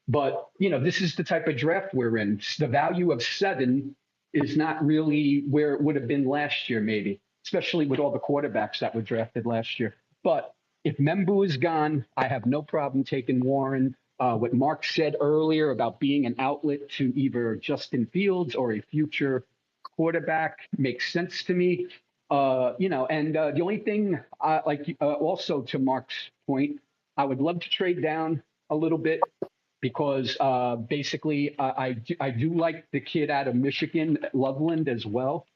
But, this is the type of draft we're in. The value of 7 is not really where it would have been last year, maybe, especially with all the quarterbacks that were drafted last year. But if Membu is gone, I have no problem taking Warren. What Mark said earlier about being an outlet to either Justin Fields or a future quarterback makes sense to me. And the only thing, also to Mark's point, I would love to trade down a little bit because basically I do like the kid out of Michigan, Loveland, as well.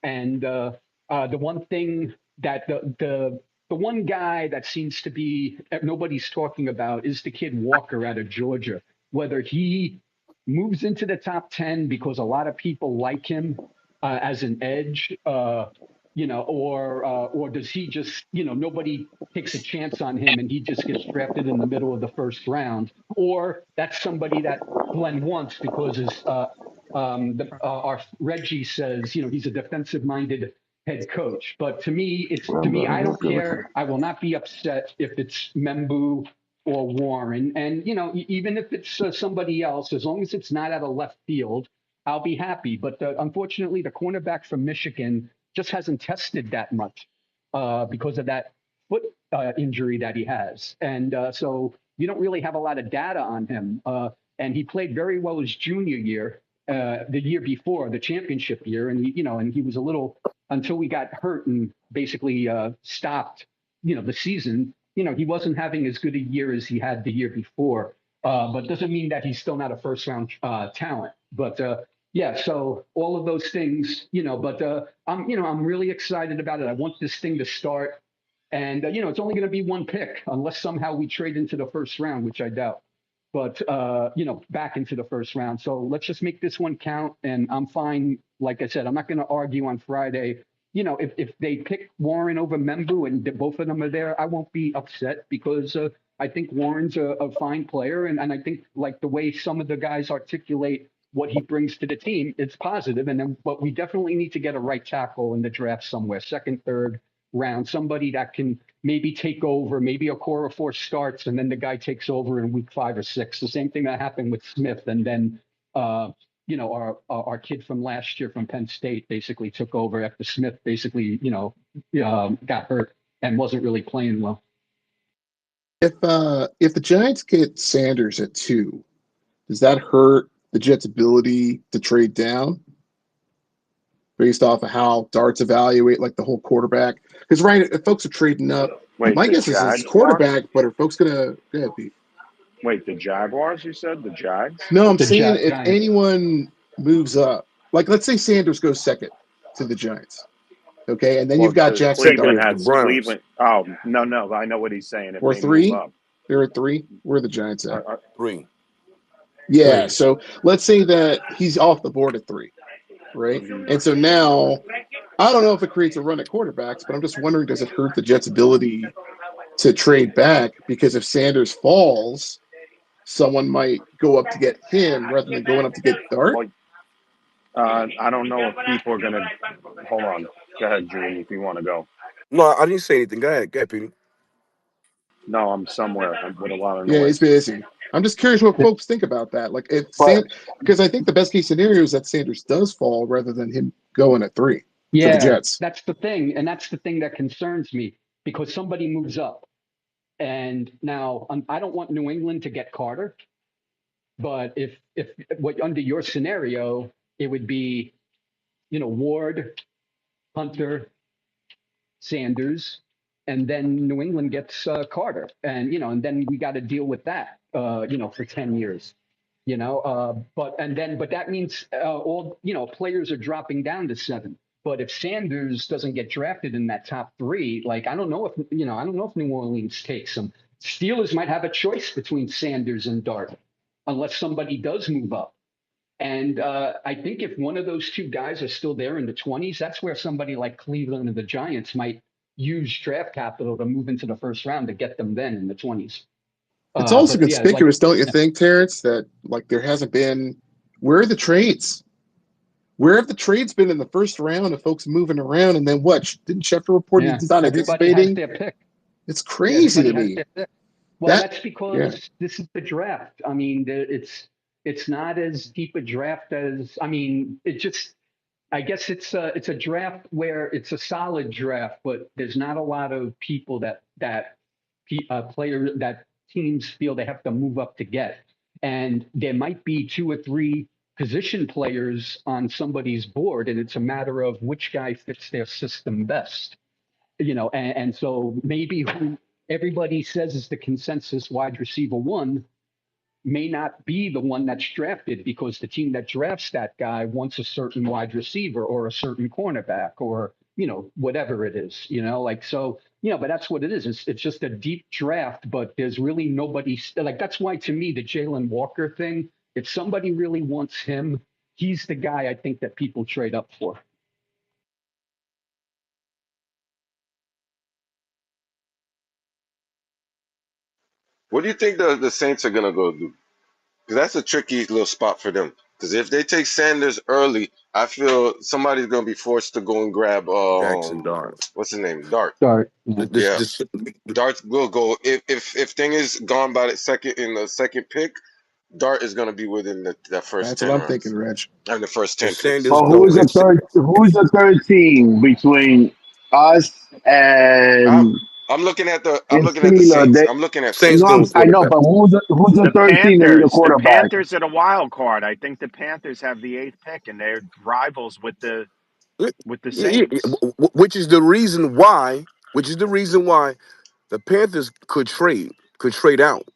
And the one thing that the one guy that seems to be nobody's talking about is the kid Walker out of Georgia. Whether he moves into the top 10 because a lot of people like him as an edge, or does he just, nobody takes a chance on him and he just gets drafted in the middle of the first round, or that's somebody that Glenn wants because our Reggie says, he's a defensive-minded head coach. But to me, I don't care. I will not be upset if it's Membu or Warren. And, even if it's somebody else, as long as it's not out of left field, I'll be happy. But unfortunately, the cornerback from Michigan just hasn't tested that much because of that foot injury that he has. And so you don't really have a lot of data on him. And he played very well his junior year, the year before, the championship year. And, and he was a little, until we got hurt and basically stopped, the season, he wasn't having as good a year as he had the year before. But doesn't mean that he's still not a first round talent. But yeah, so all of those things, but I'm really excited about it. I want this thing to start. And, it's only going to be one pick unless somehow we trade into the first round, which I doubt. But, back into the first round. So let's just make this one count. And I'm fine. Like I said, I'm not going to argue on Friday. If they pick Warren over Membu and both of them are there, I won't be upset because I think Warren's a fine player. And I think like the way some of the guys articulate what he brings to the team, it's positive. And then, but we definitely need to get a right tackle in the draft somewhere, second, third round, somebody that can maybe take over, maybe Okorafor starts and then the guy takes over in week 5 or 6. The same thing that happened with Smith. And then, our kid from last year from Penn State basically took over after Smith basically, got hurt and wasn't really playing well. If the Giants get Sanders at 2, does that hurt the Jets' ability to trade down based off of how darts evaluate like the whole quarterback? Because if folks are trading up, Wait, my the guess is it's Jaguars? quarterback, but are folks gonna go ahead, Pete? Wait, the Jaguars? You said the Jags? No, I'm The saying if Giants. anyone moves up, like let's say Sanders goes second to the Giants, okay, and then you've got Jackson Cleveland Dart the has Browns. Cleveland. Oh no, I know what he's saying. If or they move 3. up, They're at 3. Where are the Giants at? 3. Yeah, 3. so let's say that he's off the board at 3, right? And so now I don't know if it creates a run at quarterbacks, but I'm just wondering, does it hurt the Jets' ability to trade back? Because if Sanders falls, someone might go up to get him rather than going up to get Dart. I don't know if people are gonna. Hold on. Go ahead, Drew, if you want to go. No, I didn't say anything. Go ahead, Peter. No, I'm somewhere with a lot of Yeah, he's noise. busy. I'm just curious what folks think about that. Like if because I think the best case scenario is that Sanders does fall rather than him going at 3 for the Yeah, Jets. that's the thing. And that's the thing that concerns me because somebody moves up. And now I don't want New England to get Carter. But if what under your scenario, it would be, Ward, Hunter, Sanders, and then New England gets Carter, and and then we got to deal with that, for 10 years, but that means all players are dropping down to 7. But if Sanders doesn't get drafted in that top 3, like I don't know if New Orleans takes him. Steelers might have a choice between Sanders and Dart, unless somebody does move up. And I think if one of those 2 guys are still there in the 20s, that's where somebody like Cleveland or the Giants might use draft capital to move into the first round to get them then in the 20s. It's also But yeah, conspicuous, don't you think, Terrence, that like there hasn't been – where are the trades? Where have the trades been in the first round of folks moving around? And then what? Didn't Schefter report Yeah, he's not everybody has anticipating? their pick. It's Yeah, crazy everybody to has me. their pick. Well, That that's yeah. because this is the draft. I mean, it's not as deep a draft as I mean. It just I guess it's a draft where it's a solid draft, but there's not a lot of people player that teams feel they have to move up to get, and there might be two or three position players on somebody's board, and it's a matter of which guy fits their system best. And so maybe who everybody says is the consensus wide receiver one may not be the one that's drafted because the team that drafts that guy wants a certain wide receiver or a certain cornerback or whatever it is, like so, but that's what it is. It's just a deep draft, but there's really nobody like that's why to me the Jalen Walker thing, if somebody really wants him, he's the guy I think that people trade up for. What do you think the Saints are gonna go do? Because that's a tricky little spot for them. Because if they take Sanders early, I feel somebody's gonna be forced to go and grab Jackson Dart. what's his name? Dart. Start. This Yeah. this Dart will go if thing is gone by the second pick, Dart is gonna be within that first That's 10 what I'm rounds. thinking, Reg. And the first if 10 picks. Sanders So go, if who's the third team between us I'm and I'm looking at the Steelers? Saints. I'm looking at Saints No, Saints. going I know, quarterback. but who's the The third team that need a The quarterback? Panthers are the wild card. I think the Panthers have the 8th pick, and they're rivals with the Saints. Which is the reason why. Which is the reason why the Panthers could trade out.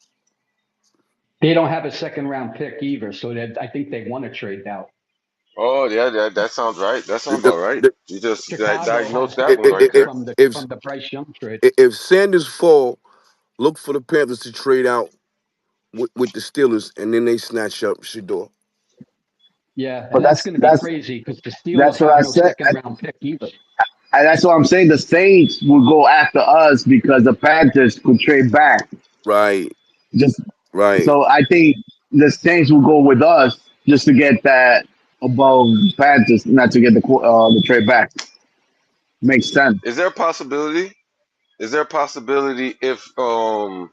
They don't have a second round pick either, so that I think they want to trade out. Oh yeah, that sounds right. That sounds The, about right. the, You just Chicago diagnosed has that that one right pick there. from the if from the Bryce Young trade. if Sanders fall, look for the Panthers to trade out with the Steelers, and then they snatch up Shador. Yeah, But and that's going to be crazy because the Steelers that's what have I no said. second round pick either. And that's what I'm saying. The Saints will go after us because the Panthers could trade back. Right, Just right. so I think the Saints will go with us just to get that above Panthers, not to get the trade back. Makes sense. Is there a possibility? Is there a possibility if Sanders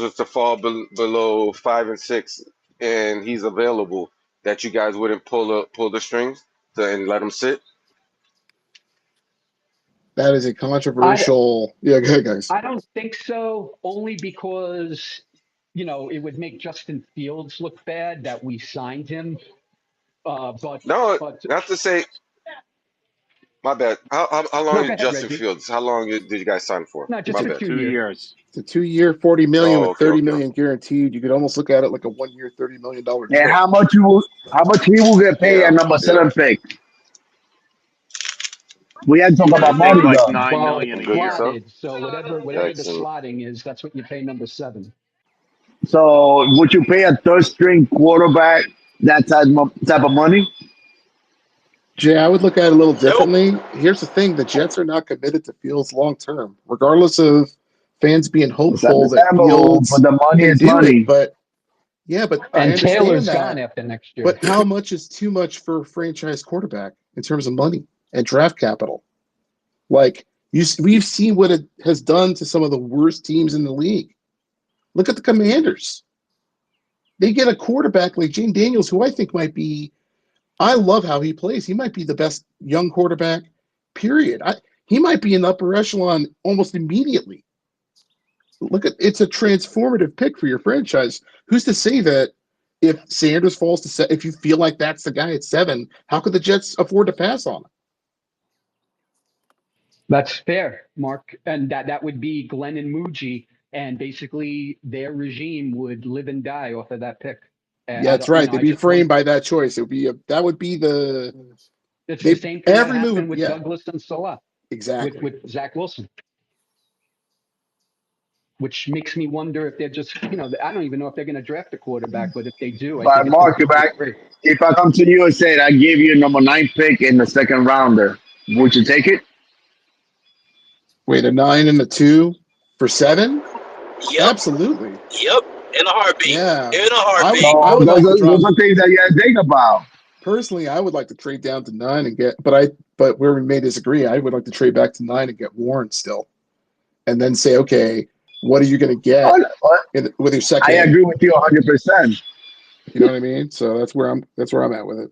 was to fall below 5 and 6 and he's available that you guys wouldn't pull the strings and let him sit? That is a I controversial. Yeah, go ahead, guys. I don't think so, only because it would make Justin Fields look bad that we signed him. But No, but not to say. My bad. How no, long go is ahead, Justin Reggie. Fields? How long did you guys sign for? No, just My It's a, for bad. 2 years. 2 years. it's a 2 year, 40 million Oh, with okay, 30 million okay. guaranteed. You could almost look at it like a 1 year, $30 million And deal. how much he will get paid at Yeah, number yeah. 7 pick? We had to talk I about think money like though. 9 million Well, a it's Good year. yourself. slotted, so whatever the Excellent. slotting is, that's what you pay number 7. So would you pay a third string quarterback that type of money? Jay, I would look at it a little Nope. differently. Here's the thing: the Jets are not committed to Fields long term, regardless of fans being It's hopeful that understandable, but Fields the money can is do it. money. But yeah, but I And understand Taylor's gone that. after next But year. how much is too much for a franchise quarterback in terms of money and draft capital? Like we've seen what it has done to some of the worst teams in the league. Look at the Commanders. They get a quarterback like Jane Daniels, who I think might be. I love how he plays. He might be the best young quarterback. Period. He might be in the upper echelon almost immediately. Look at it's a transformative pick for your franchise. Who's to say that if Sanders falls to if you feel like that's the guy at 7, how could the Jets afford to pass on him? That's fair, Mark. And that would be Glenn and Muji, and basically their regime would live and die off of that pick. And Yeah, I that's don't, right. They'd I be just framed want. by that choice. It would be that would be the It's the they same thing that every move. happened with Yeah, Douglas and Salah exactly. with Zach Wilson, which makes me wonder if they're just, I don't even know if they're going to draft a quarterback, but if they do, I But think it's going Mark, to be for free. if I come to you and said I give you number 9 pick in the second rounder, would you take it? Wait, a 9 and a 2 for 7? Yep. Absolutely. Yep. In a heartbeat. Yeah. In a I would heartbeat. I So would like to those drop are things that you got to think about. Personally, I would like to trade down to 9 and get, but where we may disagree, I would like to trade back to 9 and get Warren still, and then say, okay, what are you going to get with your I second? agree with you 100%. You know what I mean? So that's where I'm at with it.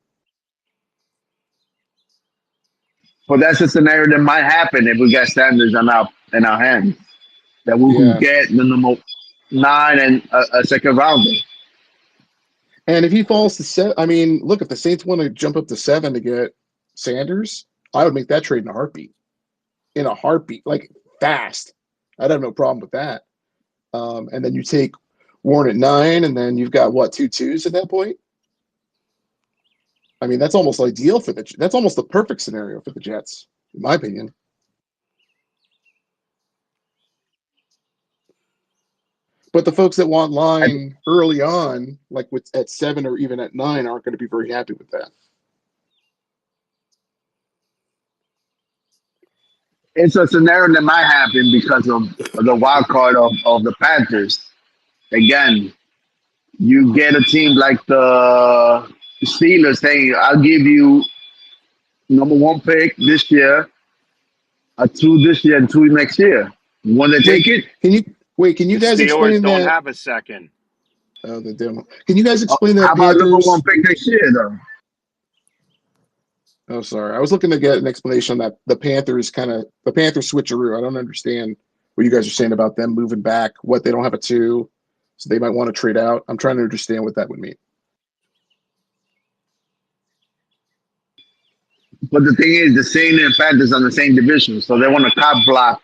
But that's a scenario that might happen if we get Sanders in our hands. That we can Yeah. get the number 9 and a second rounder. And if he falls to 7, I mean, look, if the Saints want to jump up to 7 to get Sanders, I would make that trade in a heartbeat. In a heartbeat, like fast. I'd have no problem with that. And then you take Warren at 9, and then you've got what, 2 2s at that point? I mean, that's almost ideal for that's almost the perfect scenario for the Jets, in my opinion. But the folks that want line early on, like at 7 or even at 9, aren't going to be very happy with that. It's a scenario that might happen because of the wild card of the Panthers. Again, you get a team like the Steelers saying, I'll give you number 1 pick this year, a 2 this year, and 2 next year. You want to take it? Can you The guys Steelers explain don't that? have a second. Oh, the demo. Can you guys explain How that about number 1 Panthers? pick next year, though? Oh, sorry. I was looking to get an explanation on that. The Panthers switcheroo. I don't understand what you guys are saying about them moving back, what they don't have a 2, so they might want to trade out. I'm trying to understand what that would mean. But the thing is, the Saints and Panthers are in the same division, so they want to cop block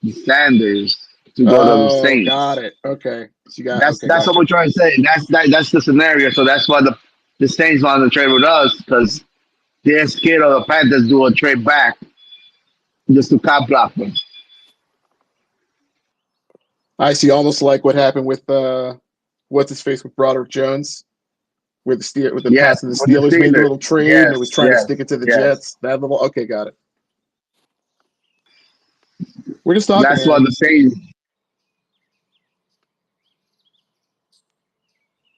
the Sanders to go to the Oh, Saints. got it. Okay. So That's what gotcha. we're trying to say. That's the scenario. So that's why the Saints want to trade with us because they're scared of the Panthers do a trade back just to cop block them. I see, almost like what happened with what's his face with Broderick Jones, where the Yes, the with the Steelers made the Steelers. little trade and it was Yes, trying to stick it to the yes. Jets. That little okay, got it. We're just talking, That's what Aaron. the Saints.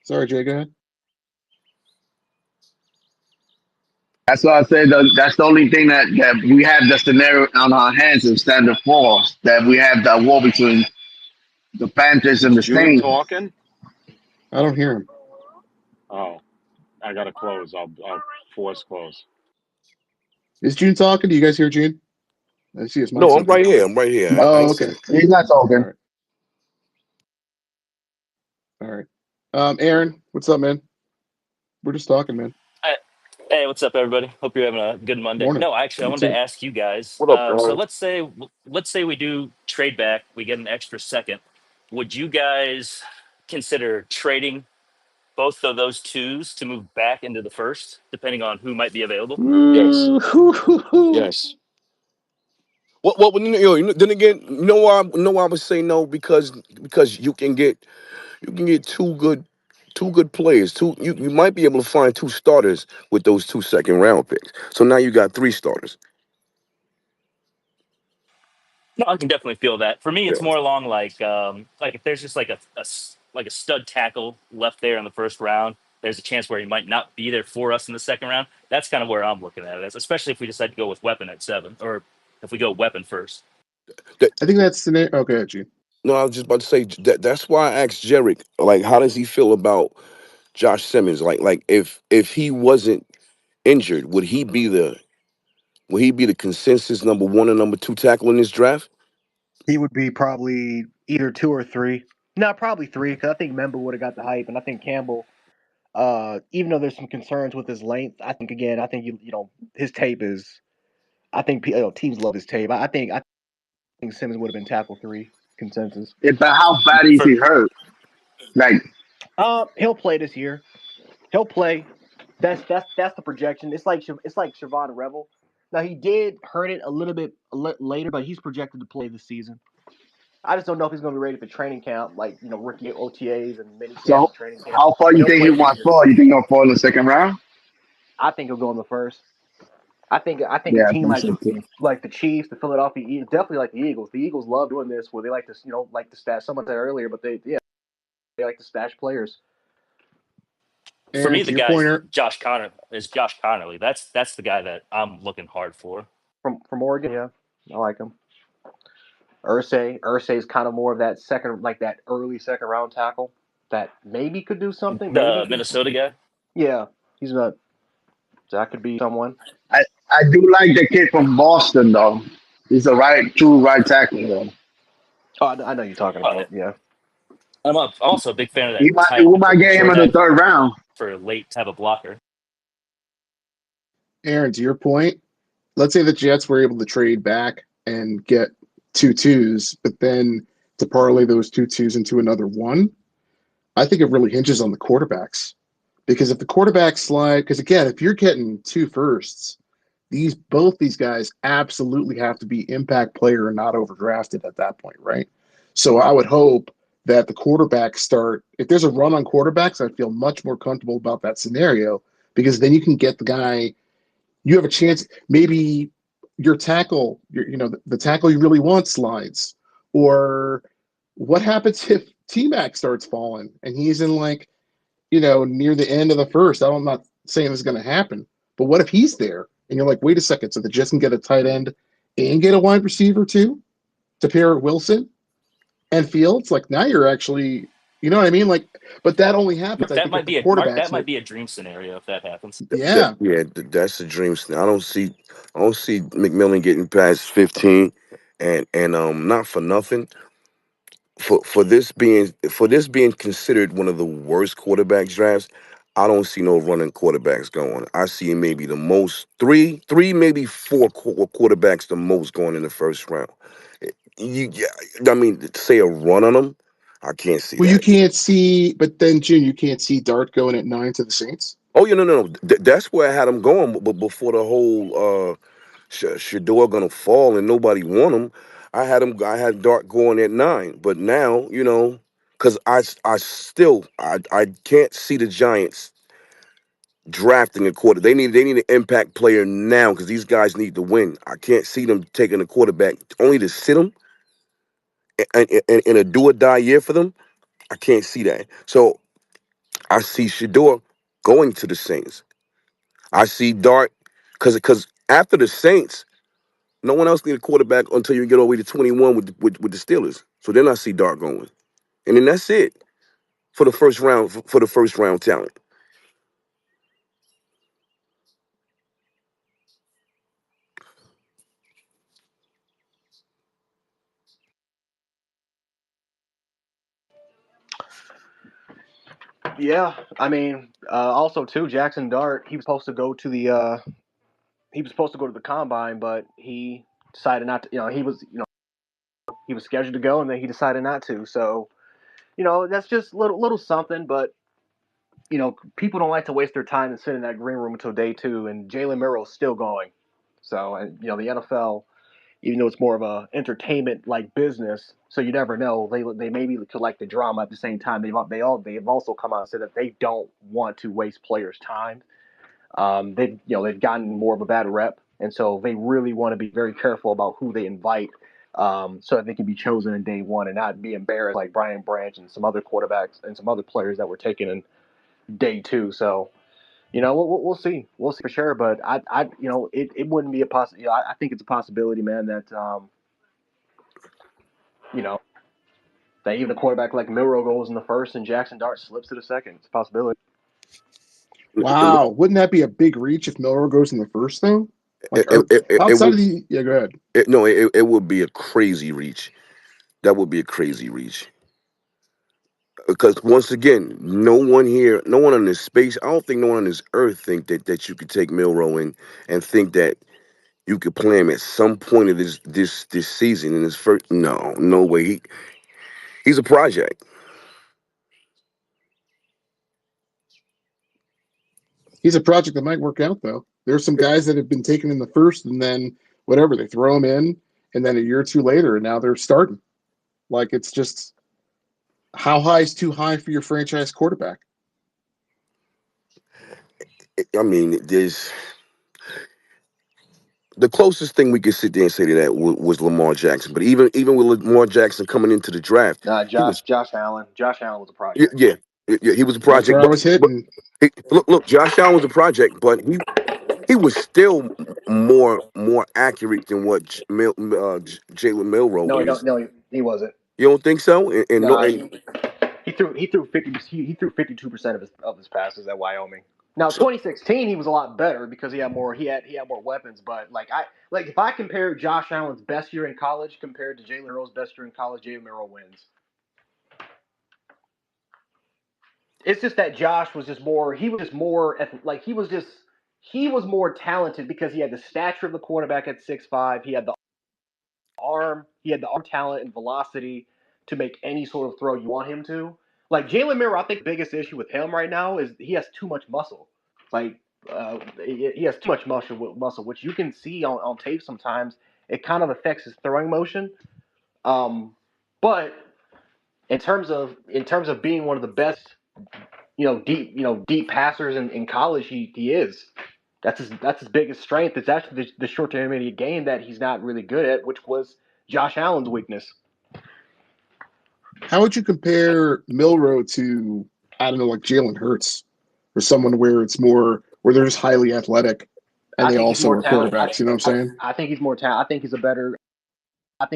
Sorry, Jay, go ahead. That's why I said that's the only thing that we have the scenario on our hands of standard force that we have that war between the Panthers and Is the June Saints. talking? I don't hear him. Oh, I gotta close. I'll force close. Is June talking? Do you guys hear June? I see his No, mic's I'm open. right here. I'm right here. I Oh, ain't okay. saying. He's not All talking. right. All right. Aaron, what's up, man? We're just talking, man. Hey, hey, what's up, everybody? Hope you're having a good Monday. Morning. No, actually, I You wanted to too. ask you guys. What up, So Aaron? let's say we do trade back, we get an extra second. Would you guys consider trading both of those twos to move back into the first, depending on who might be available? Yes. Ooh. Yes. What? Then again, why I would say no because you can get two good players. You might be able to find 2 starters with those 2 second round picks. So now you got 3 starters. No, I can definitely feel that. For me, Yeah. it's more along like if there's just like like a stud tackle left there in the first round, there's a chance where he might not be there for us in the second round. That's kind of where I'm looking at it, especially if we decide to go with weapon at 7, or if we go weapon first. That, I think that's the name. Okay, Gene. no, I was just about to say that's why I asked Jarek, like, how does he feel about Josh Simmons? Like if he wasn't injured, would he be the consensus number 1 and number 2 tackle in this draft? He would be probably either 2 or 3. No, probably 3 because I think Memba would have got the hype, and I think Campbell. Even though there's some concerns with his length, I think his tape is. I think teams love his tape. I think Simmons would have been tackle 3 consensus. But how bad is For he hurt? Like, He'll play this year. He'll play. That's the projection. It's like Siobhan Revel. Now he did hurt it a little bit later, but he's projected to play this season. I just don't know if he's going to be ready for training camp, like rookie OTAs and mini camp so and training camp. how far But you he'll think he play this wants to year. fall? You think he'll fall in the second round? I think he'll go in the first. I think a Yeah, I team think like so too. the Chiefs, the Philadelphia Eagles, definitely like the Eagles. The Eagles love doing this where they like to like to stash. Someone said earlier, but they like to stash players. For Aaron, me, to the your guy is pointer, Josh Connerly. That's the guy that I'm looking hard for. From Oregon. Yeah, I like him. Ursay is kind of more of that second, like that early second round tackle that maybe could do something. The Maybe. Minnesota guy. Yeah, he's not. That could be someone. I do like the kid from Boston though. He's a true right tackle though. Oh, I know you're talking Oh, yeah. about. Yeah. I'm also a big fan of He that might tight we end might from get him in the Detroit third round. for late to have a blocker. Aaron, to your point, let's say the Jets were able to trade back and get two twos, but then to parlay those two twos into another one, I think it really hinges on the quarterbacks. Because if the quarterbacks slide, because again, if you're getting two firsts, both these guys absolutely have to be impact player and not overdrafted at that point, right? So I would hope that the quarterbacks start. If there's a run on quarterbacks, I feel much more comfortable about that scenario because then you can get the guy. You have a chance. Maybe your tackle, the tackle you really want slides, or what happens if T Mac starts falling and he's in like near the end of the first. I'm not saying this is going to happen, but what if he's there and you're like, wait a second, so the Jets can get a tight end and get a wide receiver too to pair with Wilson and Fields? Like now you're actually, you know what I mean? Like, but that only happens, Mark, I that think, if might the be a Mark. quarterbacks That are, might be a dream scenario if that happens. yeah. That's a dream. I don't see McMillan getting past 15, and not for nothing. For this being considered one of the worst quarterback drafts, I don't see no running quarterbacks going. I see maybe the most three, maybe four quarterbacks the most going in the first round. Yeah, I mean, say a run on them, I can't see Well, you that. can't see, but then June, you can't see Dart going at 9 to the Saints. Oh yeah, no. That's where I had him going, but before the whole Shador gonna fall and nobody want him. I had Dart going at 9, but now because I can't see the Giants drafting a quarter. They need an impact player now because these guys need to win. I can't see them taking a quarterback only to sit them in a do or die year for them. I can't see that. So I see Shador going to the Saints. I see Dart because after the Saints. No one else need a quarterback until you get all the way to 21 with the Steelers. So then I see Dart going, and then that's it for the first round for the first round talent. Yeah, I mean, also too, Jackson Dart. He was supposed to go to the combine, but he decided not to. He was scheduled to go, and then he decided not to. So that's just little something. But people don't like to waste their time and sit in that green room until day two, and Jalen Murray's still going. So, and the NFL, even though it's more of a entertainment like business, so you never know. They maybe could like the drama at the same time. They've also come out and said that they don't want to waste players' time. They've gotten more of a bad rep, and so they really want to be very careful about who they invite, so that they can be chosen in day one and not be embarrassed like Brian Branch and some other quarterbacks and some other players that were taken in day two. So we'll see. We'll see for sure. But it wouldn't be a possibility. I think it's a possibility, man, that you know, that even a quarterback like Milrow goes in the first and Jackson Dart slips to the second. It's a possibility. Wow, wouldn't that be a big reach if Miller goes in the first though? It, Like, it, it, it outside would of the yeah, go ahead. no, it would be a crazy reach. That would be a crazy reach. Because once again, no one on this space, I don't think no one on this earth think that you could take Milrow and think that you could play him at some point of this season in his first. No way. He's a project. He's a project that might work out though. There's some guys that have been taken in the first and then whatever they throw them in, and then a year or two later, and now they're starting. Like it's just how high is too high for your franchise quarterback? I mean, there's the closest thing we could sit there and say to that was Lamar Jackson. But even with Lamar Jackson coming into the draft, he was Josh Allen. Josh Allen was a yeah, project. yeah, Yeah, he was a That's project, where I was but hitting. look, Josh Allen was a project, but he was still more accurate than what Jalen Milrow No, he is. don't. No, he wasn't. You don't think so? And no, Nah, and he threw 50. He threw 52% of his passes at Wyoming. Now so 2016 he was a lot better because he had more weapons. But if I compare Josh Allen's best year in college compared to Jalen Milrow's best year in college, Jalen Milrow wins. It's just that Josh was just more. He was just more like he was more talented because he had the stature of the quarterback at 6'5". He had the arm talent and velocity to make any sort of throw you want him to. Like Jalen Mirror, I think the biggest issue with him right now is he has too much muscle. Like he has too much muscle, which you can see on tape sometimes. It kind of affects his throwing motion. But in terms of being one of the best, deep passers in college, he is. That's his biggest strength. It's actually the short to intermediate game that he's not really good at, which was Josh Allen's weakness. How would you compare Milrow to, I don't know, like Jalen Hurts or someone where it's more where they're just highly athletic and I they think he's also more are talented. quarterbacks? You know what I'm saying? I think he's more talented. I think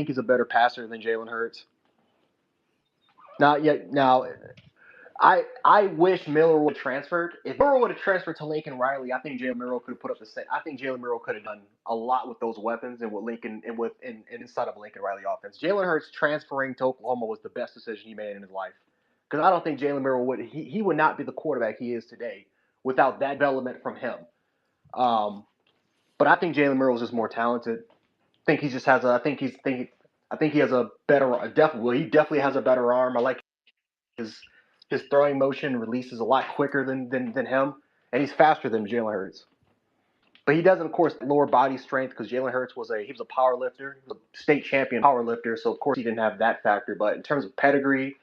he's a better passer than Jalen Hurts. Not yet. Now, I wish Miller would have transferred. If Miller would have transferred to Lincoln Riley, I think Jalen Miller could have put up the same. I think Jalen Miller could have done a lot with those weapons and with Lincoln and inside of Lincoln Riley offense. Jalen Hurts transferring to Oklahoma was the best decision he made in his life because I don't think Jalen Miller he would not be the quarterback he is today without that development from him. But I think Jalen Miller was just more talented. I think he just has a. I think he has a better. He definitely has a better arm. I like his his throwing motion releases a lot quicker than him, and he's faster than Jalen Hurts. But he doesn't, of course, lower body strength because Jalen Hurts was a power lifter, he was a state champion power lifter. So of course he didn't have that factor. But in terms of pedigree,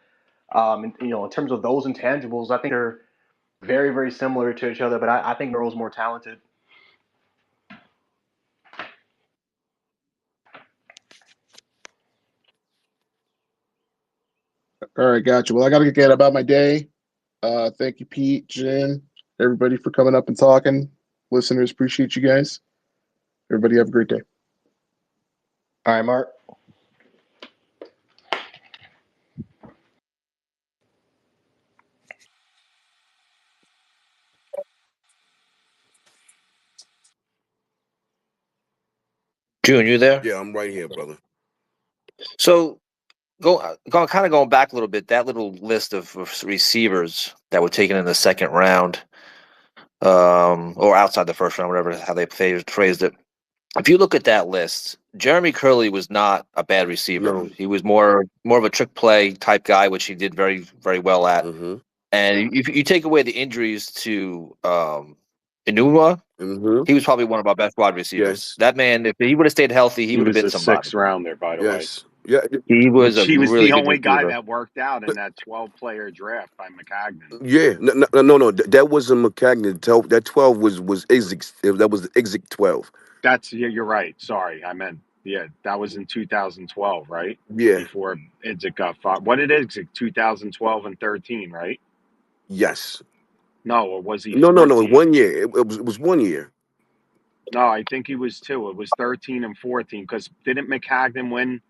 in terms of those intangibles, I think they're very very similar to each other. But I think Merle's more talented. All right, gotcha. Well, I got to get about my day. Thank you, Pete, Jen, everybody for coming up and talking. Listeners, appreciate you guys. Everybody have a great day. All right, Mark. June, you there? yeah, I'm right here, brother. So going back a little bit, that little list of receivers that were taken in the second round, or outside the first round, whatever how they phrased it. If you look at that list, Jeremy Curley was not a bad receiver. No. He was more of a trick play type guy, which he did very very well at. Mm-hmm. And if you take away the injuries to Inuma, Mm-hmm. he was probably one of our best wide receivers. Yes. That man, if he would have stayed healthy, he would have was been a somebody. sixth rounder, by the way. Yes. Yeah. He was Which a he was really the good only guy receiver. that worked out in that 12-player draft by McCagnon. Yeah. No. That wasn't McCagnon. That 12 was Isaac. That was Isaac 12. You're right. Sorry, I meant that was in 2012, right? Yeah. Before Idzik got fired. What did Idzik 2012 and 13, right? Yes. No, or was he No. 14? 1 year. It was 1 year. No, I think he was 2. It was 13 and 14 because didn't McCagnon win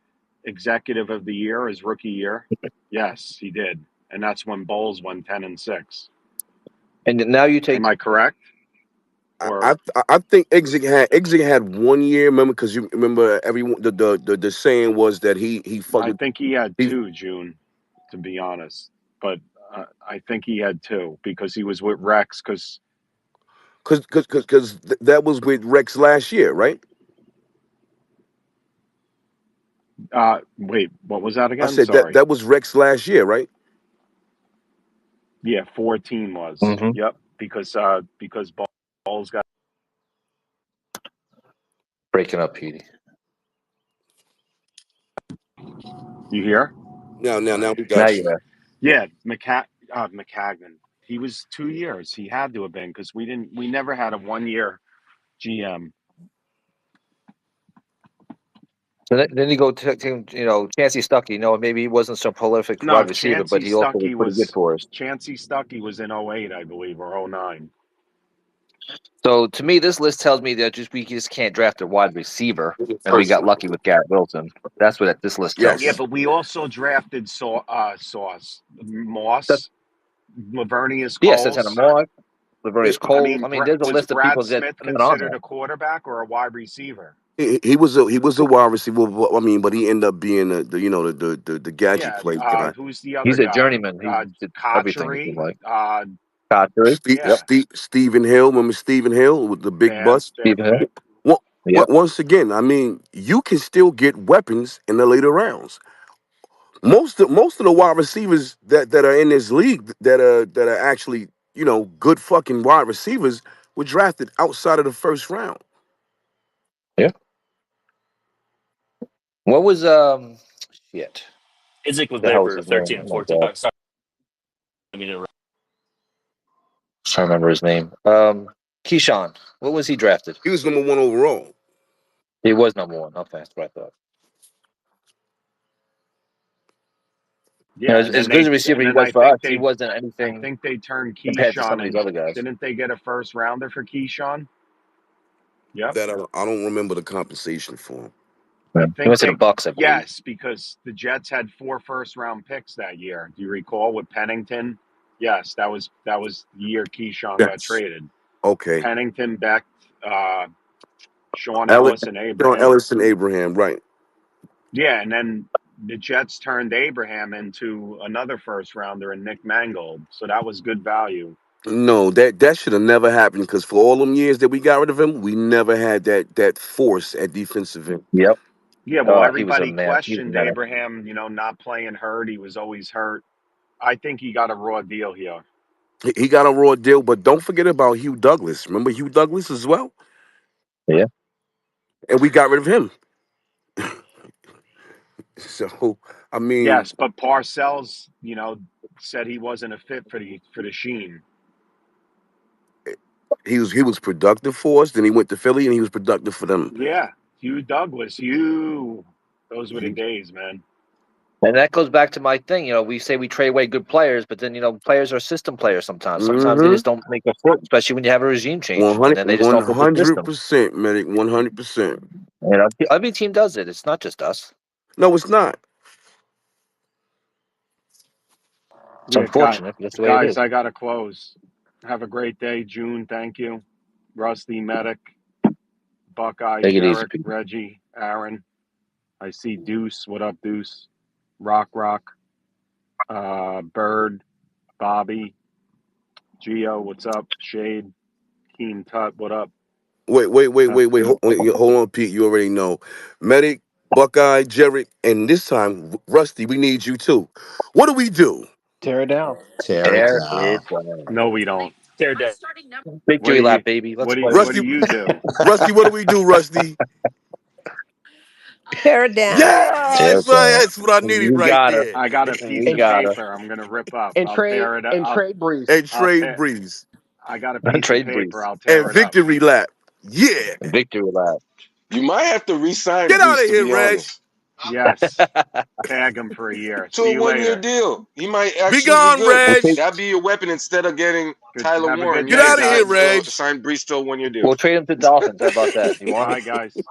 Executive of the Year his rookie year? Yes, he did, and that's when Bowles won 10 and 6. And now you take. Am I correct? Or I think Exig had 1 year. Remember, because you remember everyone. The saying was that he fucked I with think he had he 2, June, to be honest. But I think he had 2 because he was with Rex. Because that was with Rex last year, right? wait, what was that I again? said Sorry. that was Rex last year, right? Yeah, 14 was. Mm-hmm. Yep, because Bowles got. Breaking up, Petey. You hear? Now we Now got you you. are. Yeah, McCagnon. He was 2 years. He had to have been because we never had a 1 year GM. So then you go to Chancey Stuckey. Maybe he wasn't so prolific No, wide receiver, but Chancey he also was Stuckey pretty good was for us. Chancey Stuckey was in '08, I believe, or '09. So to me, this list tells me that we just can't draft a wide receiver, and we got lucky with Garrett Wilson. That's what this list tells Yeah, me. but we also drafted Moss, Lavernius Yes, that's Hannah Coles. Moore, Laverius I Cole. mean, I mean, there's a was list of people Brad that Smith aren't on considered there. a quarterback or a wide receiver? He was a wide receiver. But he ended up being the gadget Yeah. play guy. Who's the other He's a guy? journeyman. He did everything. It seemed Kotchery. like Cotchery. Yep. Yeah. Stephen Hill. Remember Stephen Hill with the big bust? Fair Stephen Hill. pick. Yep. Once again, I mean, you can still get weapons in the later rounds. Most of the wide receivers that are in this league that are actually good fucking wide receivers were drafted outside of the first round. Yeah. What was shit? Isaac was The there hell was for his name? 13 and Oh my 14. god. I'm sorry. I mean, I'm trying to remember his name. Keyshawn. What was he drafted? He was number 1 overall. He was number 1. Okay, that's what I thought. Yeah, As good as a receiver he was I for think us, he wasn't I anything think they turned compared to some Keyshawn of these and other guys. didn't they get a first rounder for Keyshawn? Yep. That I don't remember the compensation for him. Yeah. I He think went to the Bucks, I believe. yes, because the Jets had 4 first-round picks that year. Do you recall with Pennington? Yes, that was the year Keyshawn got Yes. traded. Okay. Pennington, Beck, Sean Ellis, Ellis, and Abraham. Ellis and Abraham, right? Yeah, and then the Jets turned Abraham into another first-rounder and Nick Mangold, so that was good value. No, that should have never happened because for all them years that we got rid of him, we never had that force at defensive end. Yep. Yeah, well, He was a everybody man. He was a questioned menace. Abraham, not playing hurt. He was always hurt. I think he got a raw deal here. He got a raw deal, but don't forget about Hugh Douglas. Remember Hugh Douglas as well? Yeah. And we got rid of him. So I mean, Yes, but Parcells, said he wasn't a fit for the Sheen. he was productive for us. Then he went to Philly and he was productive for them. Yeah, Hugh Douglas, those were the days, man. And that goes back to my thing. We say we trade away good players, but then players are system players sometimes. Sometimes they just don't make a fit, especially when you have a regime change, and then they just don't fit the system. 100%, Medic, 100%. Every team does it. It's not just us. No, it's not. It's unfortunate, but that's the way it Guys, is. I gotta close. Have a great day, June. Thank you, Rusty, Medic, Buckeye, Take it easy, Jarek, people. Reggie, Aaron. I see Deuce. What up, Deuce? Rock, Bird, Bobby, Geo. What's up? Shade, Keem Tut. What up? Wait. Hold on, Pete. You already know. Medic, Buckeye, Jarek, and this time, Rusty, we need you too. What do we do? Tear it down. Tear it Tear down. it down. No, we don't. they're dead. Victory lap, baby. Let's play. What Rusty, do you do? Rusty, what do we do, Rusty? Tear it down. Tear Yes, it down. that's what I needed We right got her. there. I got a piece We of got her. paper. I'm gonna rip up. And I'll trade tear it up. Breeze. And I'll trade tear. Breeze. I got a piece of Trade paper. Breeze. I'll tear And it up. victory lap. Yeah. Victory lap. You might have to re-sign Get out Brees, of to here, be Reg. honest. Yes. Tag him for a year. To See a you one-year later. deal. He might Be actually be gone, good. Reg. That'd be your weapon instead of getting Tyler Have a Warren. good You Get day, could out of here, guys. sign Reg. Brees to a one-year deal. We'll trade him to Dolphins. How about that? You want Bye, him? guys.